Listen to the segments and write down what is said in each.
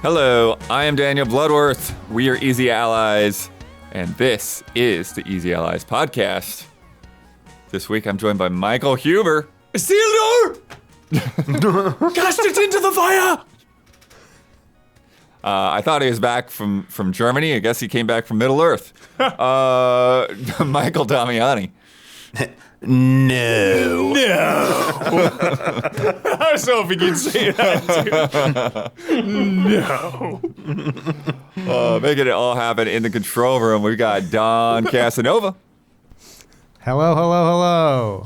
Hello, I am Daniel Bloodworth. We are Easy Allies, and this is the Easy Allies podcast. This week I'm joined by Michael Huber. Isildur! Cast it into the fire! I thought he was back from Germany. I guess he came back from Middle Earth. Michael Damiani. No. I was hoping you'd say that too. No. Making it all happen in the control room, we got Don Casanova. Hello.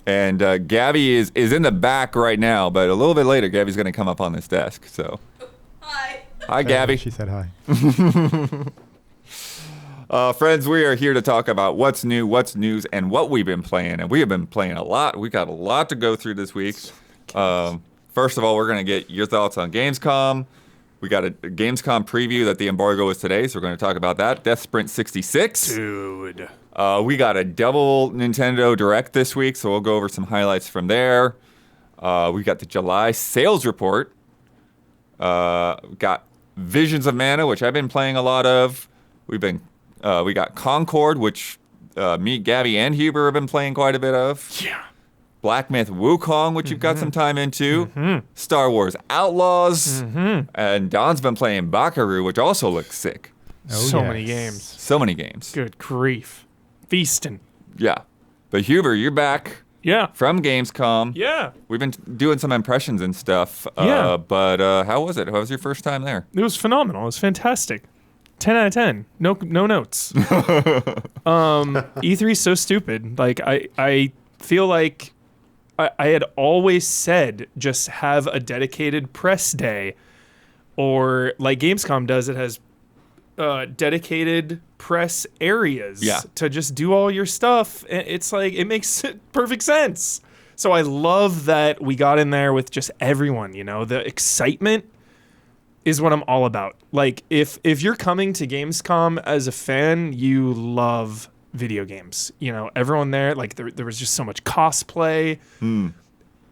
And Gabby is in the back right now, but a little bit later, Gabby's going to come up on this desk. So, hi, Gabby. She said hi. Friends, we are here to talk about what's new, what's news, and what we've been playing. And we have been playing a lot. We got a lot to go through this week. First of all, we're going to get your thoughts on Gamescom. We got a Gamescom preview that the embargo is today, so we're going to talk about that. Deathsprint 66. Dude. We got a double Nintendo Direct this week, so we'll go over some highlights from there. We got the July sales report. We got Visions of Mana, which I've been playing a lot of. We got Concord, which me, Gabby, and Huber have been playing quite a bit of. Yeah. Black Myth Wukong, which you've got some time into. Star Wars Outlaws. And Don's been playing Bakeru, which also looks sick. So many games. So many games. Good grief. Feasting. Yeah. But Huber, you're back Yeah. from Gamescom. Yeah. We've been doing some impressions and stuff. Yeah. But how was it? How was your first time there? It was phenomenal. It was fantastic. 10 out of 10. No notes. E3 is so stupid. Like, I feel like I had always said just have a dedicated press day. Or like Gamescom does, it has dedicated press areas to just do all your stuff. It's like, it makes perfect sense. So I love that we got in there with just everyone, you know, the excitement is what I'm all about. Like, if you're coming to Gamescom as a fan, you love video games. You know, everyone there, like, there was just so much cosplay.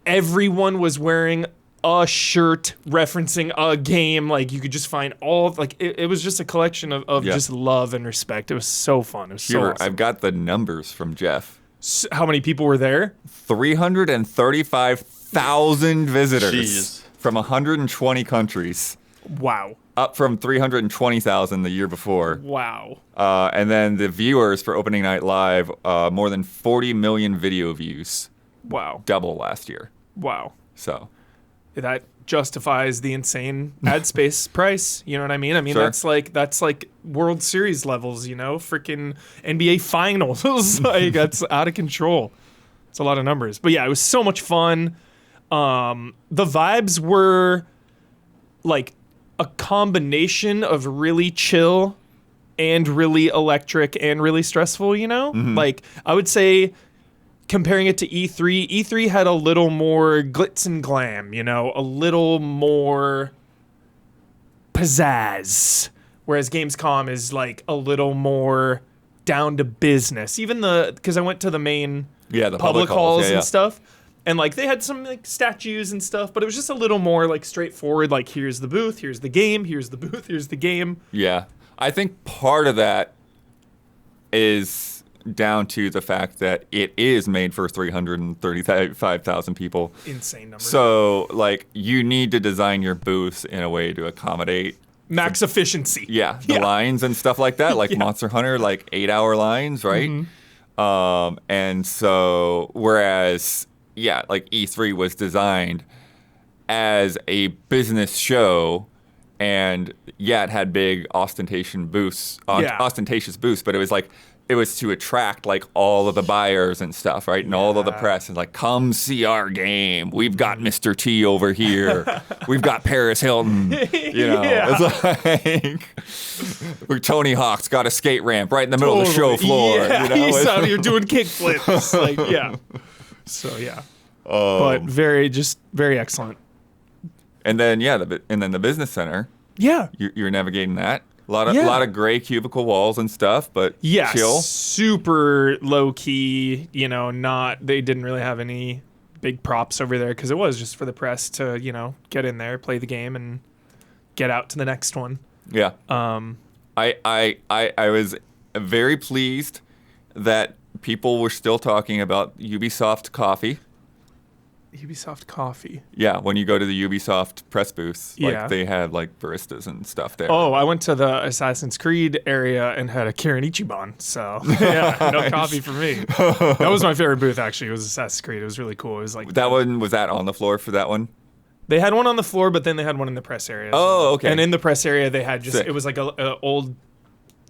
Everyone was wearing a shirt referencing a game. Like, you could just find all, like, it was just a collection of just love and respect. It was so fun. It was so awesome. I've got the numbers from Jeff. How many people were there? 335,000 visitors. Jeez. From 120 countries. Wow. Up from 320,000 the year before. Wow. And then the viewers for opening night live, more than 40 million video views. Wow. Double last year. Wow. So That justifies the insane ad space price. You know what I mean? I mean, Sure. that's like World Series levels, you know, freaking NBA finals. Like, that's out of control. It's a lot of numbers. But yeah, it was so much fun. The vibes were like a combination of really chill and really electric and really stressful, you know? Like, I would say, comparing it to E3 had a little more glitz and glam, you know, a little more pizzazz, whereas Gamescom is like a little more down to business. Even because I went to the main the public halls Yeah. and stuff, and like they had some like statues and stuff, but it was just a little more like straightforward. Like, here's the booth, here's the game, here's the booth, here's the game. Yeah. I think part of that is down to the fact that it is made for 335,000 people. Insane number. So, like, you need to design your booths in a way to accommodate max efficiency. the lines and stuff like that, like Monster Hunter, like 8-hour lines, right? And so, whereas, like E3 was designed as a business show, and it had big ostentatious booths, but it was like, it was to attract like all of the buyers and stuff, right? And all of the press is like, come see our game. We've got Mr. T over here. We've got Paris Hilton. You know, it's like Tony Hawk's got a skate ramp right in the middle of the show floor. Yeah, you know? he's out here doing kick flips. Like, So but very excellent. And then the business center. Yeah. You're navigating that. A lot of gray cubicle walls and stuff, but chill. Super low key. You know, they didn't really have any big props over there because it was just for the press to, you know, get in there, play the game, and get out to the next one. Yeah. I was very pleased that people were still talking about Ubisoft coffee. Ubisoft coffee. Yeah, when you go to the Ubisoft press booths, Yeah. like they had like baristas and stuff there. Oh, I went to the Assassin's Creed area and had a Kirin Ichiban. So yeah, no coffee for me. That was my favorite booth actually. It was Assassin's Creed. It was really cool. It was like That one, was that on the floor for that one? they had one on the floor, but then they had one in the press area. Oh, okay. And in the press area, they had just Sick. it was like a old,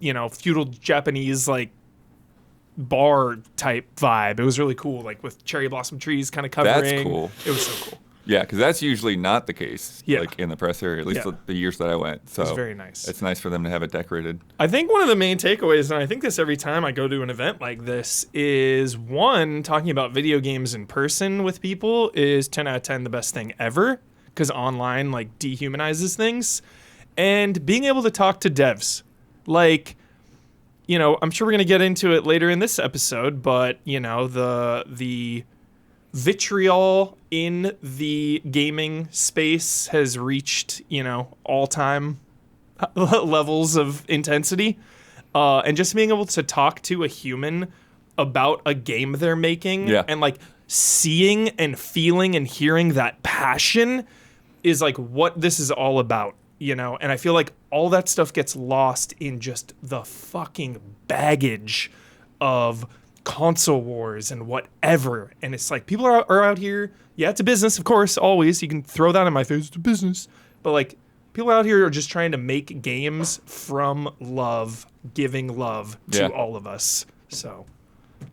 feudal Japanese like bar type vibe. It was really cool, like with cherry blossom trees kind of covering. That's cool. It was so cool. Yeah, because that's usually not the case, Yeah. like in the press area, at least Yeah. the years that I went. So It was very nice. It's nice for them to have it decorated. I think one of the main takeaways, and I think this every time I go to an event like this, is one, talking about video games in person with people is 10 out of 10 the best thing ever, because online like dehumanizes things. And being able to talk to devs. Like, I'm sure we're going to get into it later in this episode, but, the vitriol in the gaming space has reached, all-time levels of intensity. And just being able to talk to a human about a game they're making Yeah. and like seeing and feeling and hearing that passion is like what this is all about, and I feel like all that stuff gets lost in just the fucking baggage of console wars and whatever. And it's like people are out here. Yeah, it's a business, of course, always. You can throw that in my face. It's a business. But like people out here are just trying to make games from love, giving love to Yeah. all of us. So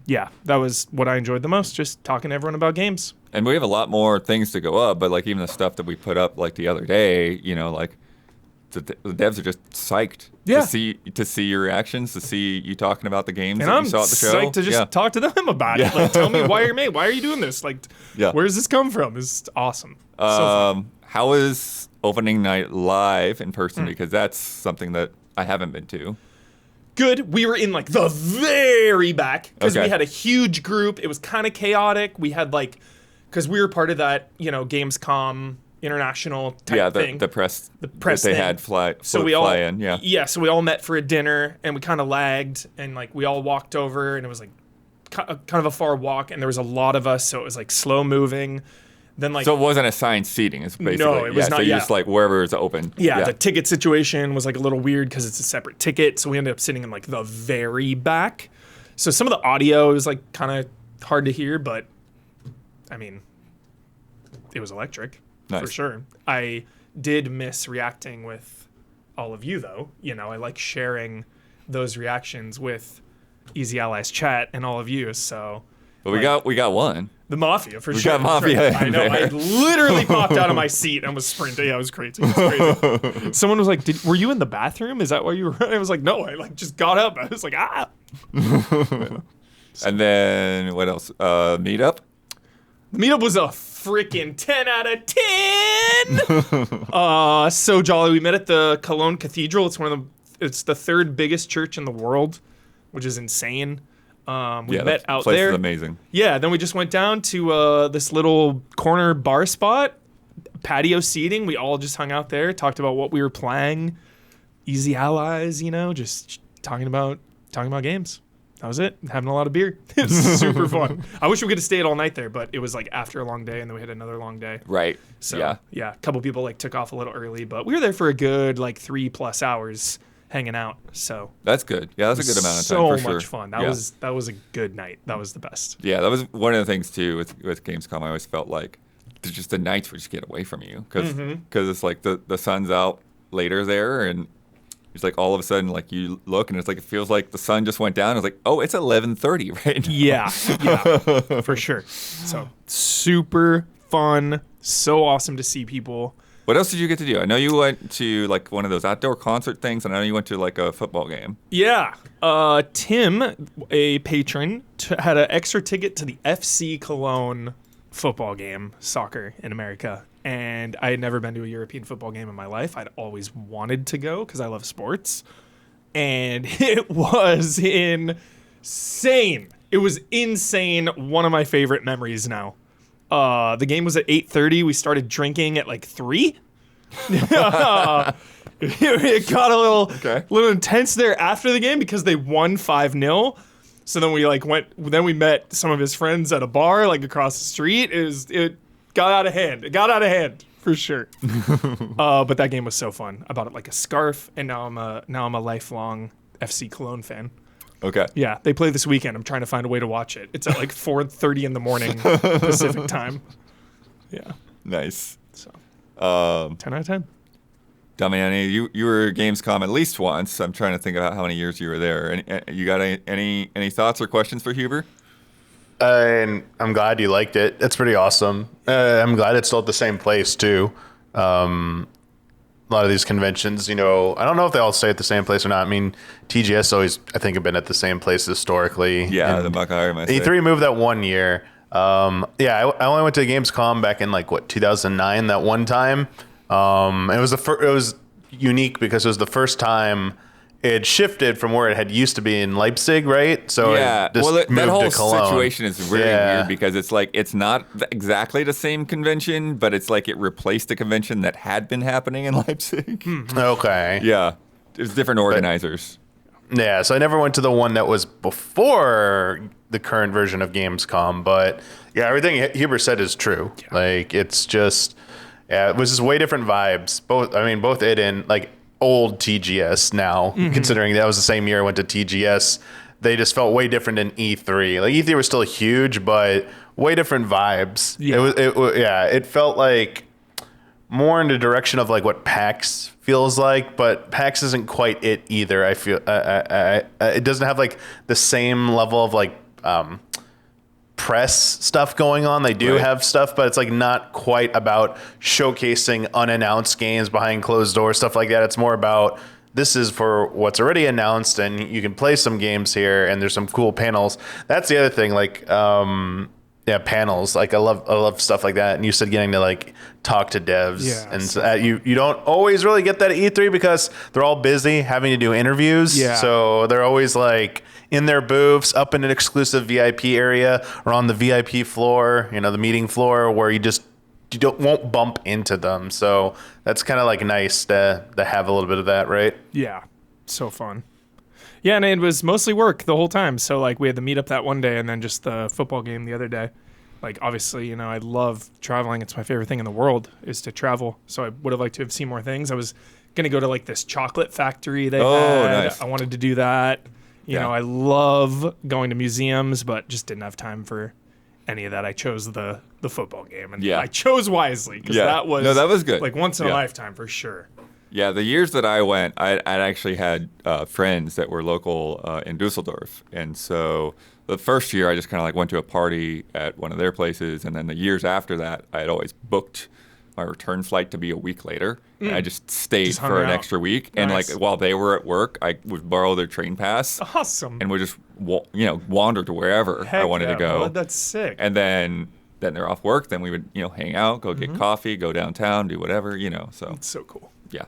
yeah, that was what I enjoyed the most, just talking to everyone about games. And we have a lot more things to go up, but like even the stuff that we put up like the other day, like the devs are just psyched Yeah. to see your reactions, to see you talking about the games And that I'm you saw at the show. psyched to just talk to them about it. Like, tell me why are you doing this? Like, Yeah. where does this come from? It's awesome. So fun. How is opening night live in Hmm. person? Because that's something that I haven't been to. Good. We were in like the very back because Okay. we had a huge group. It was kind of chaotic. We had like, because we were part of that, Gamescom international type thing. The press press that they thing. had fly in. Yeah, so we all met for a dinner and we kind of lagged and like we all walked over and it was like kind of a far walk and there was a lot of us, so it was like slow moving. Then like So it wasn't assigned seating. It's basically No, it was not, So you yeah. just like wherever is open. Yeah, the ticket situation was like a little weird because it's a separate ticket. So we ended up sitting in like the very back. So some of the audio is like kind of hard to hear, but I mean, it was electric for Nice. sure. I did miss reacting with all of you though. I like sharing those reactions with Easy Allies chat and all of you. So But we got one. the Mafia for We sure. got Mafia I in know. I there. literally popped out of my seat and was sprinting. Yeah, it was crazy. It was crazy. Someone was like, "Were you in the bathroom? Is that why you were?" I was like, "No." I like just got up. I was like, "Ah." And then what else? Meetup. The meetup was a freaking 10 out of 10. So jolly. We met at the Cologne Cathedral. It's the third biggest church in the world, which is insane. We met that out place there. is amazing. Yeah, then we just went down to this little corner bar spot, patio seating. We all just hung out there, talked about what we were playing, Easy Allies, just talking about games. That was it. Having a lot of beer. It was super fun. I wish we could have stayed all night there, but it was like after a long day, and then we had another long day. Right. So yeah. a couple people like took off a little early, but we were there for a good like 3+ hours hanging out. So That's good. Yeah, that's a good amount of time so for sure. much fun. That was a good night. That was the best. Yeah, that was one of the things too with Gamescom. I always felt like just the nights would just get away from you because it's like the sun's out later there and it's like all of a sudden like you look and it's like it feels like the sun just went down. It's like, oh, it's 11:30 right now. Yeah, for sure. So super fun, so awesome to see people. What else did you get to do? I know you went to like one of those outdoor concert things, and I know you went to like a football game. Yeah, Tim, a patron, had an extra ticket to the FC Cologne football game, soccer in America. And I had never been to a European football game in my life. I'd always wanted to go because I love sports. And it was insane. It was insane. One of my favorite memories now. The game was at 8:30. We started drinking at like 3. It got a Okay. little intense there after the game because they won 5-0. So then we met some of his friends at a bar like across the street. It got out of hand. It got out of hand for sure. But that game was so fun. I bought it like a scarf, and now I'm a lifelong FC Cologne fan. Okay. Yeah, they play this weekend. I'm trying to find a way to watch it. It's at like 4:30 in the morning Pacific time. Yeah. Nice. So 10 out Um, of 10. Damiani, you were at Gamescom at least once. I'm trying to think about how many years you were there. You got any thoughts or questions for Huber? And I'm glad you liked it. It's pretty awesome. I'm glad it's still at the same place too. A lot of these conventions, I don't know if they all stay at the same place or not. I mean, TGS always, I think, have been at the same place historically. Yeah, And the Buckeye. E3 moved that 1 year. I only went to Gamescom back in 2009 that one time. It was unique because it was the first time it had shifted from where it had used to be in Leipzig, right? So yeah, it just that moved whole to Cologne. situation is really weird because it's like it's not exactly the same convention, but it's like it replaced a convention that had been happening in Leipzig. Okay. Yeah, there's different organizers. Yeah, so I never went to the one that was before the current version of Gamescom, but yeah, everything Huber said is true. Yeah. Like it's just, it was just way different vibes. Both it and like old TGS now, considering that was the same year I went to TGS. They just felt way different than E3. Like E3 was still huge, but way different vibes. Yeah. It felt like more in the direction of like what PAX feels like, but PAX isn't quite it either. I feel it doesn't have like the same level of like press stuff going on. They do have stuff, but it's like not quite about showcasing unannounced games behind closed doors, stuff like that. It's more about this is for what's already announced, and you can play some games here, and there's some cool panels. That's the other thing, like panels. Like I love stuff like that. And you said getting to like talk to devs, and so you don't always really get that at E3 because they're all busy having to do interviews. Yeah. So they're always like in their booths, up in an exclusive VIP area, or on the VIP floor, the meeting floor, where you won't bump into them. So that's kind of like nice to have a little bit of that, right? Yeah, so fun. Yeah, and it was mostly work the whole time. So like we had the meetup that one day, and then just the football game the other day. Like obviously, I love traveling. It's my favorite thing in the world is to travel. So I would have liked to have seen more things. I was gonna go to like this chocolate factory they had. Nice. I wanted to do that. You know, I love going to museums, but just didn't have time for any of that. I chose the football game, and I chose wisely because that was good. Like once in a lifetime for sure. Yeah, the years that I went, I'd actually had friends that were local in Dusseldorf, and so the first year I just kind of like went to a party at one of their places, and then the years after that, I had always booked my return flight to be a week later. And I just stayed for an extra week, and like while they were at work, I would borrow their train pass. Awesome. And would just wander to wherever I wanted to go. Bud, that's sick. And then they're off work. Then we would hang out, go get coffee, go downtown, do whatever. So it's so cool. Yeah,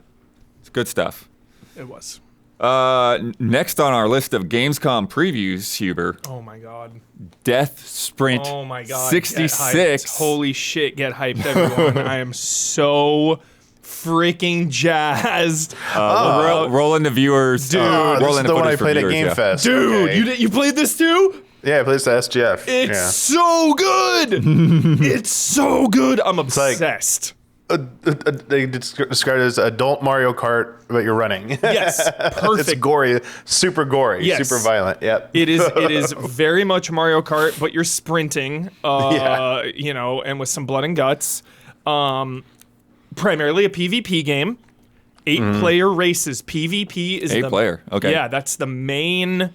it's good stuff. It was. Next on our list of Gamescom previews, Huber. Oh my God. Deathsprint. Oh my God. 66. Holy shit! Get hyped, everyone! I am so freaking jazzed. Rolling the viewers. Dude, this is the one I played at Game Fest. Dude, you played this too? Yeah, I played this at SGF. It's so good. It's so good. I'm obsessed. They describe it as adult Mario Kart, but you're running. Yes, perfect. It's gory, super gory, super violent. Yep. It is very much Mario Kart, but you're sprinting. And with some blood and guts. Primarily a PvP game. 8-player races. PvP is 8-player. Okay. Yeah, that's the main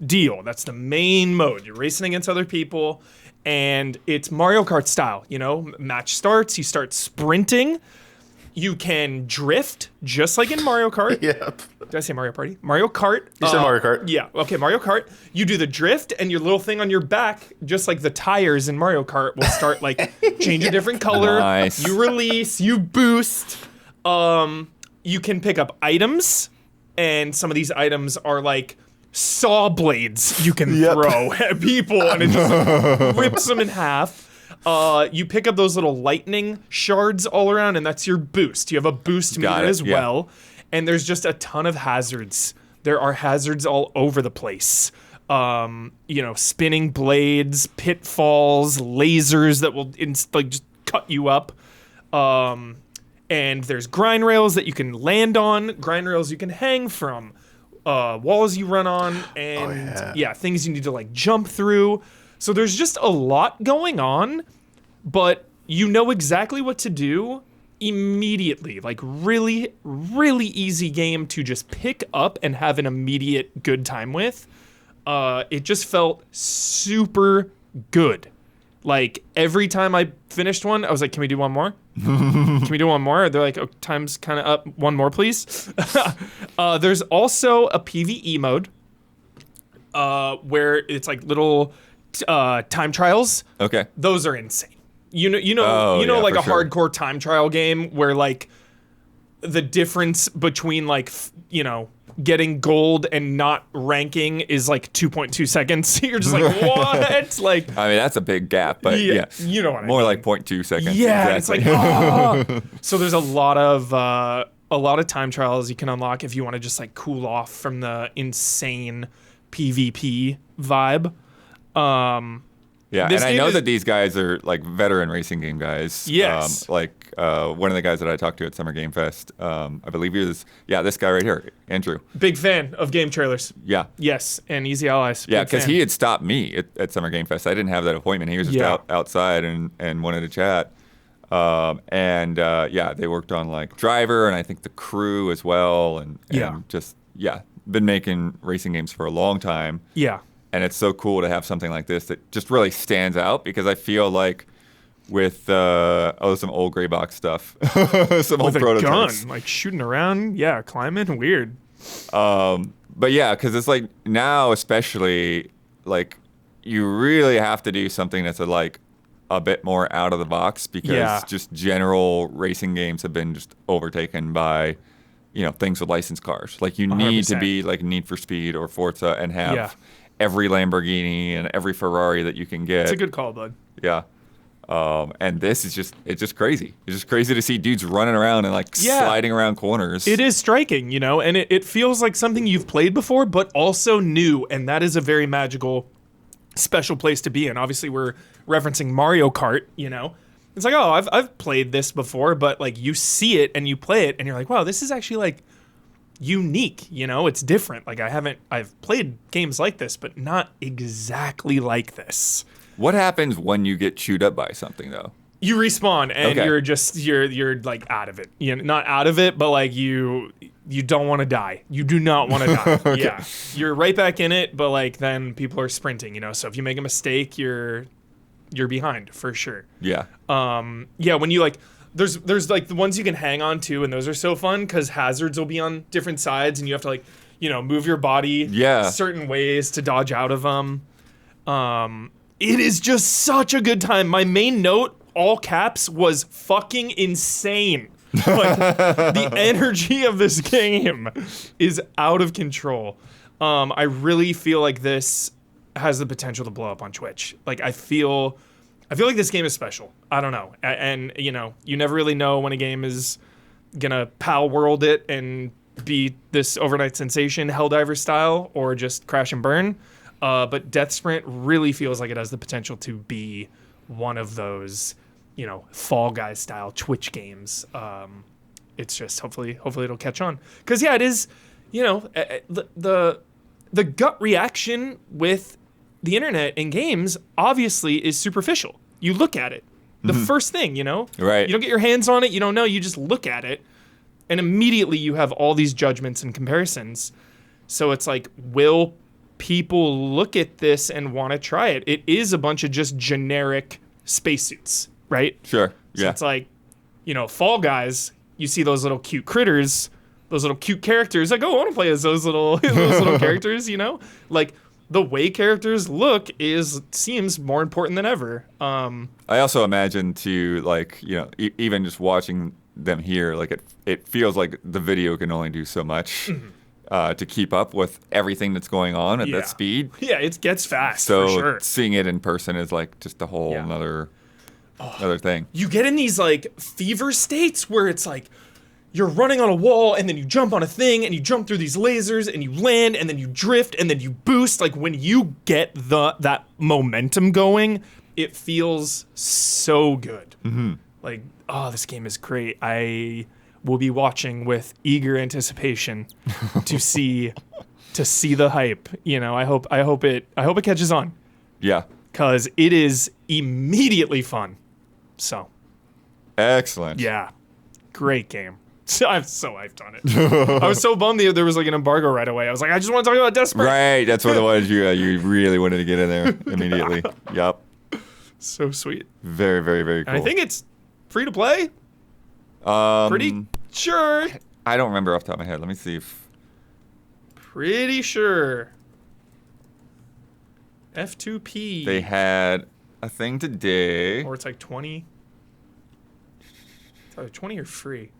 deal. That's the main mode. You're racing against other people. And it's Mario Kart style, match starts, you start sprinting, you can drift, just like in Mario Kart. Yep. Did I say Mario Party? Mario Kart. You said Mario Kart. Yeah, okay, Mario Kart. You do the drift, and your little thing on your back, just like the tires in Mario Kart, will start, change a different color. Nice. You release, you boost. You can pick up items, and some of these items are, saw blades you can throw at people, and it just rips them in half. You pick up those little lightning shards all around, and that's your boost. You have a boost meter as well. And there's just a ton of hazards. There are hazards all over the place. Spinning blades, pitfalls, lasers that will just cut you up. And there's grind rails that you can land on, grind rails you can hang from, walls you run on, and things you need to like jump through. So there's just a lot going on, but you know exactly what to do immediately. Like really, really easy game to just pick up and have an immediate good time with. It just felt super good. Like every time I finished one, I was like, can we do one more? Can we do one more? They're like, oh, time's kind of up. One more, please. There's also a PvE mode where it's like little time trials. Okay. Those are insane. Like a hardcore time trial game where like the difference between like, getting gold and not ranking is like 2.2 seconds. You're just like, what? Like, I mean, that's a big gap, but yeah, you know what I mean. More like 0.2 seconds. Yeah, exactly. It's like, So there's a lot of time trials you can unlock if you want to just like cool off from the insane PvP vibe. Yeah, and I know that these guys are like veteran racing game guys. Yes. One of the guys that I talked to at Summer Game Fest, I believe he was, this guy right here, Andrew. Big fan of game trailers. Yeah. Yes, and Easy Allies. Yeah, because he had stopped me at Summer Game Fest. I didn't have that appointment. He was just outside and wanted to chat. They worked on like Driver and I think the Crew as well. And been making racing games for a long time. Yeah. And it's so cool to have something like this that just really stands out because I feel like with some old gray box stuff, some old prototypes, gun, like shooting around, climbing, weird. But yeah, because it's like now especially like you really have to do something that's a bit more out of the box because just general racing games have been just overtaken by things with licensed cars. Like you need 100%. To be like Need for Speed or Forza and have every Lamborghini and every Ferrari that you can get. It's a good call, bud. Yeah. And this is it's just crazy. It's just crazy to see dudes running around and sliding around corners. It is striking, and it feels like something you've played before, but also new. And that is a very magical, special place to be in. Obviously, we're referencing Mario Kart, It's like, oh, I've played this before, but like you see it and you play it and you're like, wow, this is actually like unique, it's different. Like I've played games like this, but not exactly like this. What happens when you get chewed up by something though? You respawn and you're like out of it. Not out of it, but like you don't want to die. You do not want to die. Okay. Yeah. You're right back in it, but like then people are sprinting, So if you make a mistake, you're behind for sure. Yeah. When you like there's like the ones you can hang on to, and those are so fun because hazards will be on different sides, and you have to like, move your body certain ways to dodge out of them. It is just such a good time. My main note, all caps, was fucking insane. Like the energy of this game is out of control. I really feel like this has the potential to blow up on Twitch. Like I feel like this game is special. I don't know. And, you never really know when a game is going to PAL world it and be this overnight sensation, Helldiver style, or just crash and burn. But Deathsprint really feels like it has the potential to be one of those, Fall Guys style Twitch games. It's just hopefully it'll catch on. Because, it is, the gut reaction with the internet and games obviously is superficial. You look at it. The first thing, Right. You don't get your hands on it. You don't know. You just look at it. And immediately you have all these judgments and comparisons. So it's like, will people look at this and want to try it? It is a bunch of just generic spacesuits, right? Sure. Yeah. So it's like, Fall Guys, you see those little cute critters, those little cute characters. Like, oh, I want to play as those little characters, Like, the way characters look seems more important than ever. I also imagine even just watching them here, like it feels like the video can only do so much to keep up with everything that's going on at that speed. Yeah, it gets fast. So for sure. Seeing it in person is like just a whole another other thing. You get in these like fever states where it's like you're running on a wall and then you jump on a thing and you jump through these lasers and you land and then you drift and then you boost. Like when you get that momentum going, it feels so good. Mm-hmm. Like, oh, this game is great. I will be watching with eager anticipation to see the hype. You know, I hope it catches on. Yeah. Cause it is immediately fun. So. Excellent. Yeah. Great game. I'm so hyped on it. I was so bummed there was like an embargo right away. I was like, I just want to talk about Deathsprint. Right. That's what it was. You really wanted to get in there immediately. Yep. So sweet. Very, very, very cool. And I think it's free to play. Pretty sure. I don't remember off the top of my head. Let me see if. Pretty sure. F2P. They had a thing today. Or it's like 20. It's either 20 or free.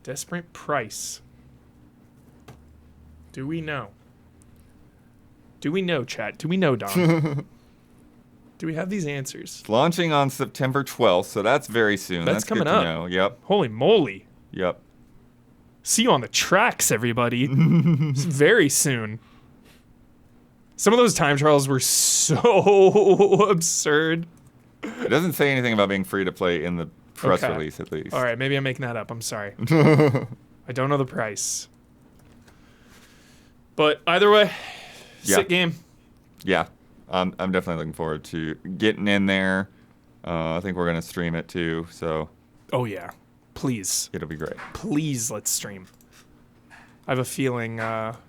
Deathsprint price. Do we know? Do we know, chat? Do we know, Don? Do we have these answers? It's launching on September 12th, so that's very soon. That's coming good up. to know. Yep. Holy moly. Yep. See you on the tracks, everybody. It's very soon. Some of those time trials were so absurd. It doesn't say anything about being free to play in the press release, at least. All right, maybe I'm making that up. I'm sorry. I don't know the price. But either way, sick game. Yeah. I'm definitely looking forward to getting in there. I think we're going to stream it too, so. Oh, yeah. Please. It'll be great. Please, let's stream. I have a feeling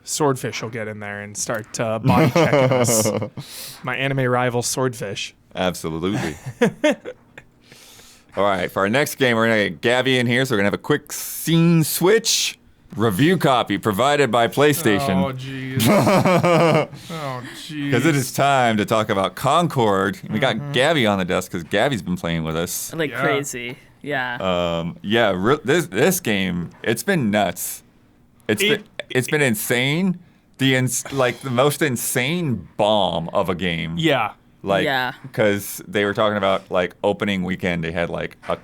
Swordfish will get in there and start body checking us. My anime rival, Swordfish. Absolutely. All right, for our next game, we're going to get Gabby in here, so we're going to have a quick scene switch. Review copy provided by PlayStation. Oh, jeez. Oh, jeez. Because it is time to talk about Concord. We got Gabby on the desk because Gabby's been playing with us. Like crazy. Yeah. This game, it's been nuts. It's been insane. The most insane bomb of a game. Yeah. Because they were talking about like opening weekend, they had like a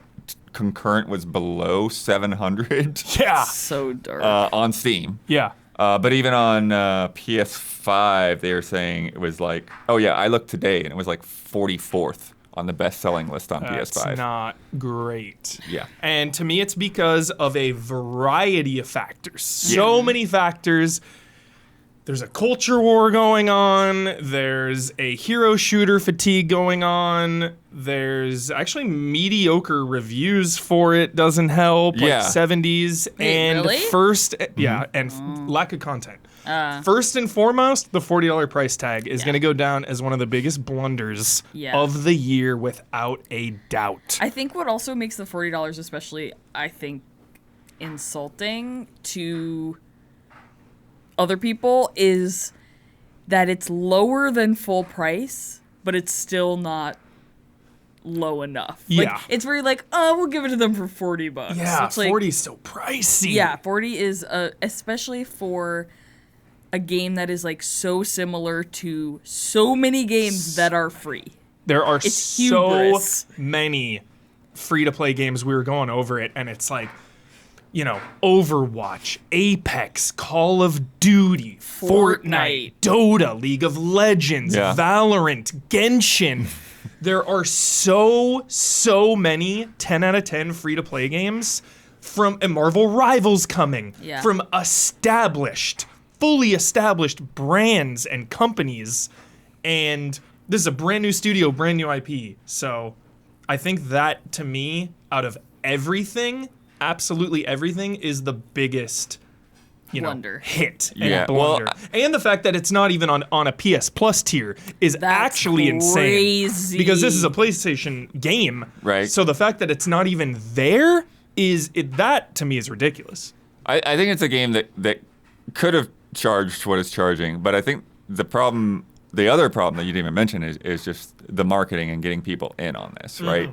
concurrent was below 700. Yeah. So dark. On Steam. Yeah. But even on PS5, they were saying it was like, oh yeah, I looked today and it was like 44th on the best-selling list on PS5. That's not great. Yeah. And to me, it's because of a variety of factors. So many factors. There's a culture war going on. There's a hero shooter fatigue going on. There's actually mediocre reviews for it. Doesn't help. Yeah. Like 70s. Wait, and really? first, and lack of content. First and foremost, the $40 price tag is going to go down as one of the biggest blunders of the year without a doubt. I think what also makes the $40 especially, I think, insulting to other people is that it's lower than full price, but it's still not low enough. Yeah. Like, it's very like, oh, we'll give it to them for $40. Yeah, it's like, 40 is so pricey. Yeah, 40 is, especially for a game that is like so similar to so many games that are free. There are It's so hubris. many free-to-play games. We were going over it, and it's like, you know, Overwatch, Apex, Call of Duty, Fortnite, Dota, League of Legends, Valorant, Genshin. There are so many 10 out of 10 free-to-play games and Marvel Rivals coming from fully established brands and companies. And this is a brand new studio, brand new IP. So I think that, to me, out of everything, absolutely everything, is the biggest, Blunder. hit and blunder. And the fact that it's not even on a PS Plus tier is actually insane. Because this is a PlayStation game. Right. So the fact that it's not even there that to me is ridiculous. I think it's a game that could have charged what it's charging, but I think the other problem that you didn't even mention is just the marketing and getting people in on this, right?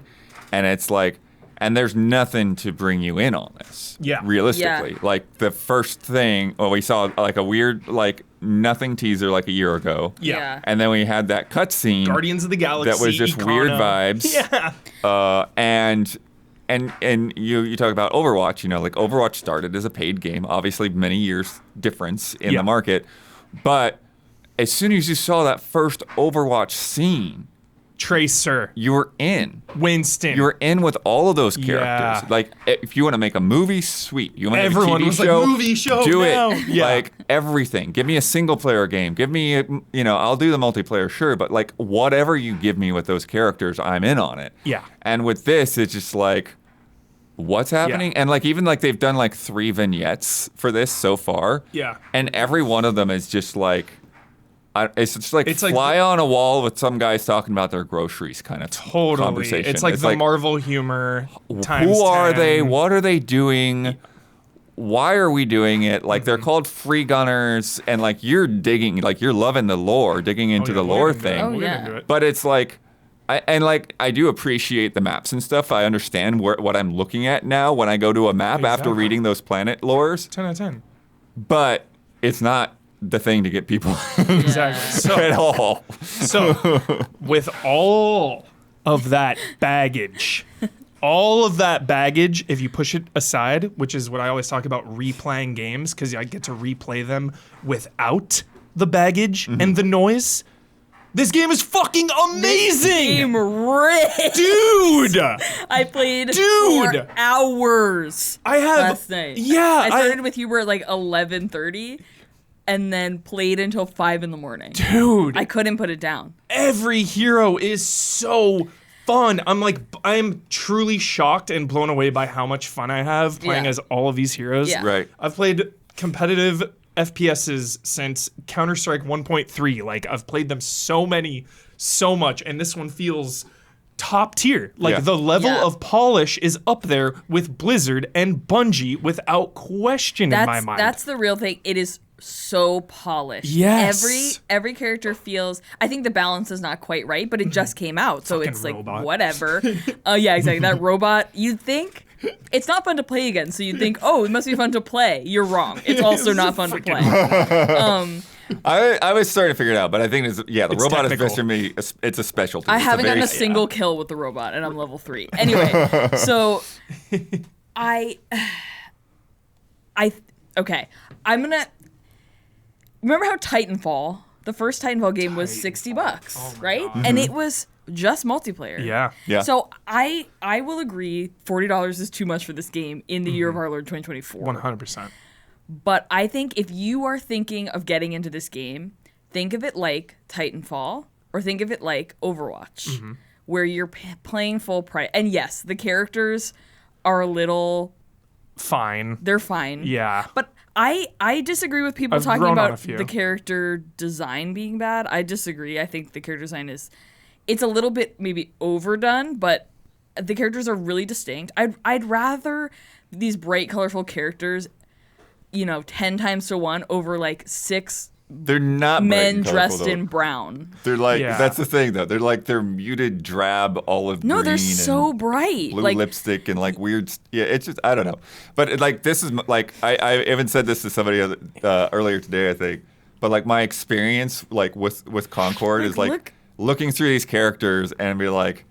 And it's like, and there's nothing to bring you in on this. Yeah. Realistically. Yeah. Like the first thing, we saw like a weird, like nothing teaser like a year ago. Yeah. And then we had that cutscene. Guardians of the Galaxy. That was just weird Econo. vibes. Yeah. And you talk about Overwatch, you know, like Overwatch started as a paid game, obviously many years difference in the market. But as soon as you saw that first Overwatch scene, Tracer. you were in. Winston. You were in with all of those characters. Yeah. Like, if you want to make a movie, sweet. You want to make a Everyone TV was like, show, movie show do now. it. Yeah. Like, everything. Give me a single-player game. Give me, I'll do the multiplayer, sure, but, like, whatever you give me with those characters, I'm in on it. Yeah. And with this, it's just like, what's happening? Yeah. And, like, even, like, they've done, like, 3 vignettes for this so far. Yeah. And every one of them is just, like, it's just like It's like fly on a wall with some guys talking about their groceries kind of conversation. It's like the Marvel humor times who are 10. they? What are they doing? Why are we doing it? Like they're called free gunners, and like you're digging, like you're loving the lore, digging into the lore thing. Oh, yeah. It. But it's like, I do appreciate the maps and stuff. I understand what I'm looking at now when I go to a map after Exactly. reading those planet lores. 10 out of 10. But it's not the thing to get people Exactly. at all. So, with all of that baggage, if you push it aside, which is what I always talk about replaying games, because I get to replay them without the baggage and the noise, this game is fucking amazing! Game ripped. Dude! I played Dude! for hours I have... last night. Yeah, I started with you at like 11:30 and then played until 5 in the morning. Dude! I couldn't put it down. Every hero is so fun. I'm truly shocked and blown away by how much fun I have playing Yeah. as all of these heroes. Yeah. Right. I've played competitive FPSs since Counter-Strike 1.3. Like, I've played them so much, and this one feels top tier. Like, Yeah. the level Yeah. of polish is up there with Blizzard and Bungie without question in my mind. That's the real thing. It is so polished. Yes. Every character feels. I think the balance is not quite right, but it just came out, so Fucking it's like robot. whatever. Yeah, exactly. That robot. You'd think it's not fun to play again, so you'd think, oh, it must be fun to play. You're wrong. It's also not fun to play. I was starting to figure it out, but I think the It's robot technical. is for me. It's a specialty. I It's haven't gotten a very- single kill with the robot, and I'm level 3. Anyway, so okay. I'm gonna remember how Titanfall, the first Titanfall game, was $60, right? And it was just multiplayer. Yeah. Yeah. So I will agree, $40 is too much for this game in the year of our Lord 2024. 100%. But I think if you are thinking of getting into this game, think of it like Titanfall or think of it like Overwatch, where you're playing full price. And yes, the characters are a little, Fine. they're fine. Yeah. But I disagree with people I've talking grown on a about few. the character design being bad. I disagree. I think the character design it's a little bit maybe overdone, but the characters are really distinct. I'd rather these bright, colorful characters, 10 times to 1 over like 6 They're not bright men and colorful, dressed though. in brown. They're like Yeah. that's the thing though. They're muted drab olive No, green. they're so and bright. blue Like lipstick and like weird. Yeah, it's just I don't know. But like this is like I even said this to somebody earlier today I think. But like my experience like with Concord is like looking through these characters and be like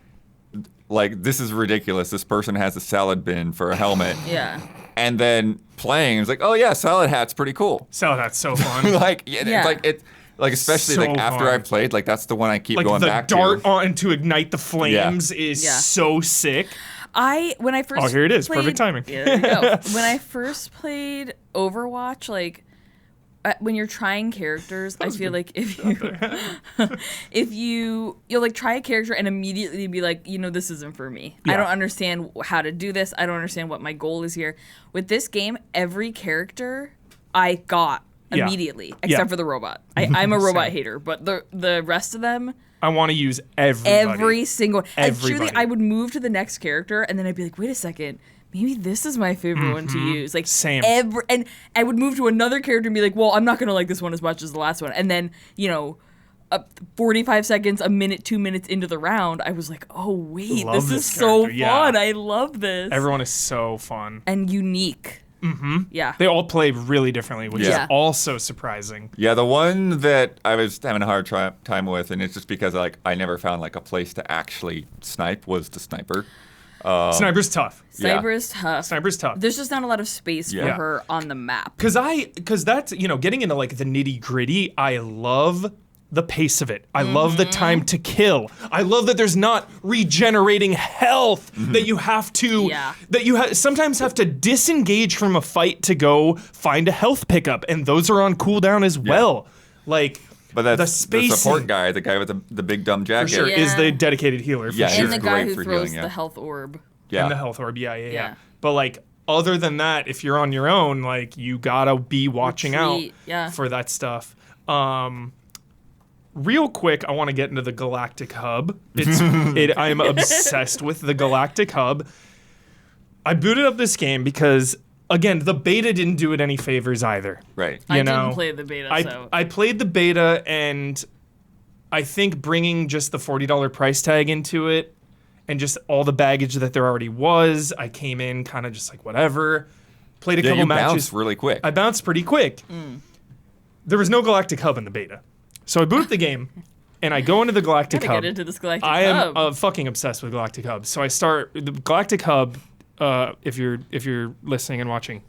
this is ridiculous. This person has a salad bin for a helmet. yeah. And then playing, it's like, oh yeah, salad hat's pretty cool. So that's so fun. Yeah. It's like especially So like after fun. I've played, like that's the one I keep Like going the back dart to. on to ignite the flames is Yeah. so sick. When I first Oh, here it is. played- Perfect timing. Yeah, there you go. When I first played Overwatch, like when you're trying characters, I feel like if you'll like try a character and immediately be like, this isn't for me. I Yeah. don't understand how to do this. I don't understand what my goal is here. With this game, every character I got Yeah. immediately, Yeah. except for the robot. I'm a robot Same. hater, but the rest of them. I want to use everybody. Every single. And truly, Everybody. I would move to the next character, and then I'd be like, wait a second. Maybe this is my favorite one to use. Like Same. and I would move to another character and be like, well, I'm not gonna like this one as much as the last one. And then 45 seconds, a minute, 2 minutes into the round, I was like, oh, wait, Love this is this so character, yeah. fun. I love this. Everyone is so fun. And unique. Mm-hmm. Yeah. They all play really differently, which Yeah. is also surprising. Yeah, the one that I was having a hard time with, and it's just because like I never found like a place to actually snipe, was the sniper. Sniper's tough. Sniper is tough. Sniper's tough. There's just not a lot of space for Yeah. her on the map. Because that's, getting into like the nitty gritty, I love the pace of it. I love the time to kill. I love that there's not regenerating health that you have to, Yeah. that you sometimes have to disengage from a fight to go find a health pickup. And those are on cooldown as well. Like, But that's the spacing, the support guy, the guy with the big dumb jacket. for sure, Yeah. is the dedicated healer. For Yeah, sure. And the guy great who for throws healing, yeah. the health orb. Yeah. And the health orb, yeah. Yeah. But like, other than that, if you're on your own, like, you gotta be watching Retreat, out yeah. for that stuff. Real quick, I want to get into the Galactic Hub. I'm obsessed with the Galactic Hub. I booted up this game because, again, the beta didn't do it any favors either. Right. I know, didn't play the beta, so. I played the beta, and I think bringing just the $40 price tag into it and just all the baggage that there already was, I came in kind of just like whatever. Played a Yeah, couple you matches. bounced really quick. I bounced pretty quick. There was no Galactic Hub in the beta. So I boot up the game, and I go into the Galactic Gotta Hub. get into this Galactic I am Hub. fucking obsessed with Galactic Hub. So I start the Galactic Hub. If you're listening and watching,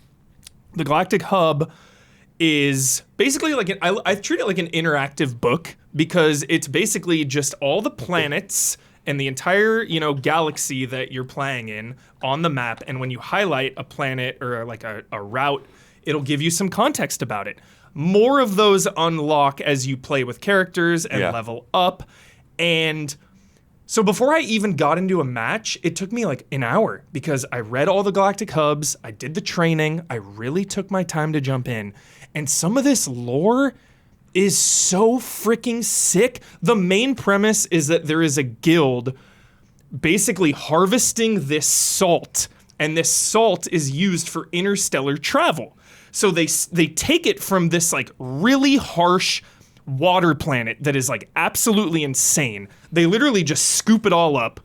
the Galactic Hub is basically like I treat it like an interactive book because it's basically just all the planets and the entire galaxy that you're playing in on the map. And when you highlight a planet or like a route, it'll give you some context about it. More of those unlock as you play with characters and Yeah. level up. And so before I even got into a match, it took me like an hour because I read all the Galactic Hubs, I did the training, I really took my time to jump in. And some of this lore is so freaking sick. The main premise is that there is a guild basically harvesting this salt, and this salt is used for interstellar travel. So they take it from this like really harsh water planet that is like absolutely insane. They literally just scoop it all up,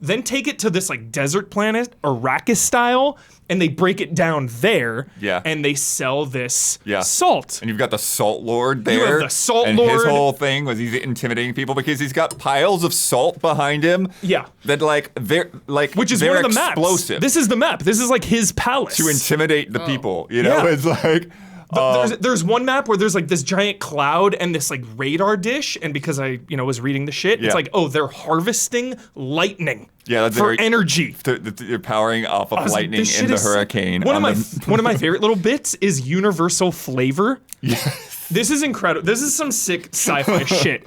then take it to this like desert planet, Arrakis style, and they break it down there. Yeah. And they sell this Yeah. salt. And you've got the Salt Lord You have there. the Salt and Lord. his whole thing was he's intimidating people because he's got piles of salt behind him. Yeah. That Which is they're one of the maps. explosive This is the map. This is like his palace. to intimidate the people. You know, Yeah. it's like There's one map where there's like this giant cloud and this like radar dish, and because I was reading the shit, Yeah. it's like, oh, they're harvesting lightning that's for very- energy. they're powering off I of was like, lightning this shit in the is- hurricane. One of on my the- one of my favorite little bits is universal flavor. This is incredible. This is some sick sci-fi shit.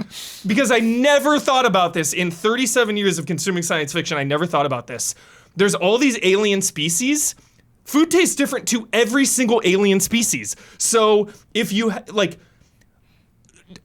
Because I never thought about this in 37 years of consuming science fiction. I never thought about this. There's all these alien species. Food tastes different to every single alien species. So if you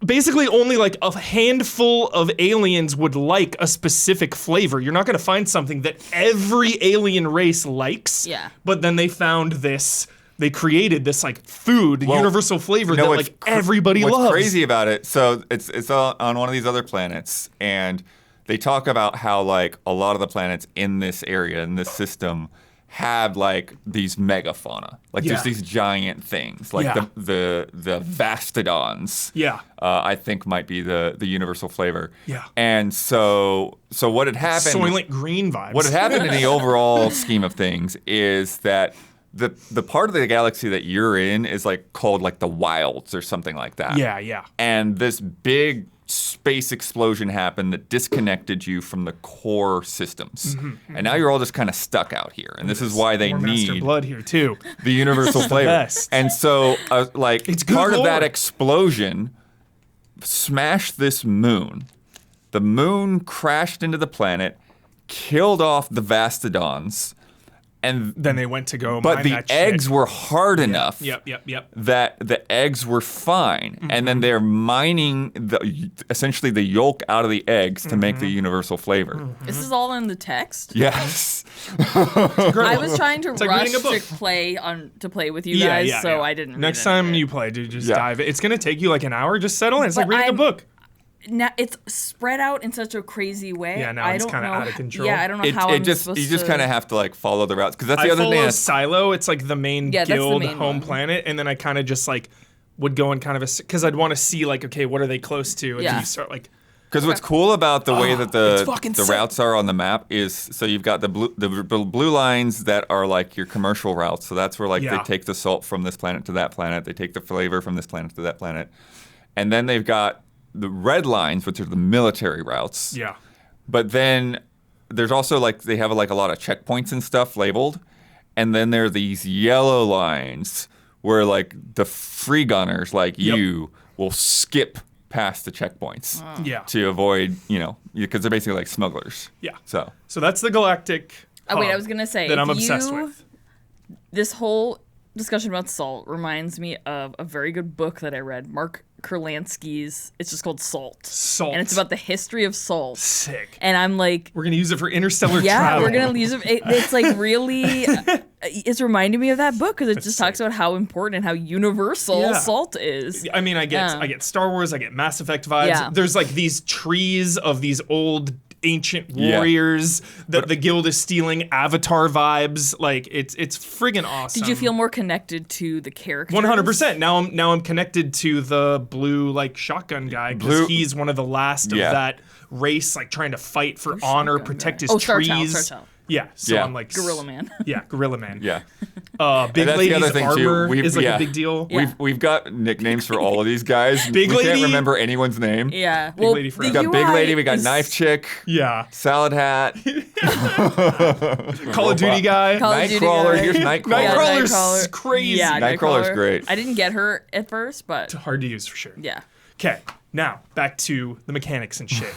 basically only like a handful of aliens would like a specific flavor. You're not going to find something that every alien race likes. Yeah. But then they found this. They created this like food, Well, universal flavor that what's like everybody what's loves. crazy about it? So it's on one of these other planets, and they talk about how like a lot of the planets in this area in this system have like these megafauna, like Yeah. just these giant things, like Yeah. the vastodons. Yeah. I think might be the universal flavor. Yeah. And so what had happened? Soylent Green vibes. What had happened in the overall scheme of things is that the part of the galaxy that you're in is like called like the wilds or something like that. Yeah. And this big space explosion happened that disconnected you from the core systems. And now you're all just kind of stuck out here. And this is why they More Master need Blood here too. the universal flavor. best. And so like It's good part of that lore. explosion smashed this moon. The moon crashed into the planet, killed off the Vastodons, and Then they went to go but mine the that eggs shit. were hard enough Yep. that the eggs were fine. And Mm-hmm. then they're mining essentially the yolk out of the eggs to make the Mm-hmm. universal flavor. This is all in the text. Yes. I was trying to like rush reading a book. to play with you guys, so I didn't. Next read any time of it. you play, dude, just Yeah. dive. It's gonna take you like an hour. Just settle in. It's like But reading a book. now it's spread out in such a crazy way. Yeah, now I it's don't kind of know. out of control. Yeah, I don't know how I'm supposed to. You just kind of have to like follow the routes because that's the I other follow thing. Silo. It's like the main Yeah, that's the guild main home one. planet, and then I kind of just like would go in kind of because I'd want to see like, okay, what are they close to? And Yeah. then you start like, Because what's cool about the way that it's the fucking sick. routes are on the map is so you've got the blue lines that are like your commercial routes. So that's where like Yeah. they take the salt from this planet to that planet. They take the flavor from this planet to that planet. And then they've got the red lines, which are the military routes. yeah, But then there's also like they have like a lot of checkpoints and stuff labeled. And then there are these yellow lines where like the free gunners like you will skip past the checkpoints yeah, to avoid, because they're basically like smugglers. yeah. So So that's the galactic. Oh wait, I hub was gonna say that I'm if obsessed you- with. This whole discussion about salt reminds me of a very good book that I read, Mark Kurlansky's. It's just called Salt. Salt. And it's about the history of salt. Sick. And I'm like, We're gonna use it for interstellar yeah, travel. we're gonna use it. It's like really, it's reminding me of that book because it just talks about how important and how universal Yeah. salt is. I mean, I get Star Wars, I get Mass Effect vibes. Yeah. There's like these trees of these old ancient Yeah. warriors that the guild is stealing, Avatar vibes. Like it's friggin' awesome. Did you feel more connected to the characters? 100%. Now I'm connected to the blue like shotgun guy because Blue- he's one of the last Yeah. of that race, like trying to fight for honor, shotgun protect guy. his Oh, Star trees. Child, Star Child. Yeah, so Yeah. I'm like Gorilla Man. Yeah, Gorilla Man. yeah. Big that's the Lady's other thing, too. armor is like yeah. a big deal. Yeah. We've got nicknames for all of these guys. Big we Lady- can't remember anyone's name. Yeah. Lady the Friend. We got Big UI Lady, we got is- Knife Chick, Yeah. Salad Hat, Call of Duty guy. Call of Duty Nightcrawler. guy. Here's Yeah, Nightcrawler. Nightcrawler's crazy. Yeah, Nightcrawler's great. I didn't get her at first, but Hard to use for sure. yeah. Okay, now back to the mechanics and shit.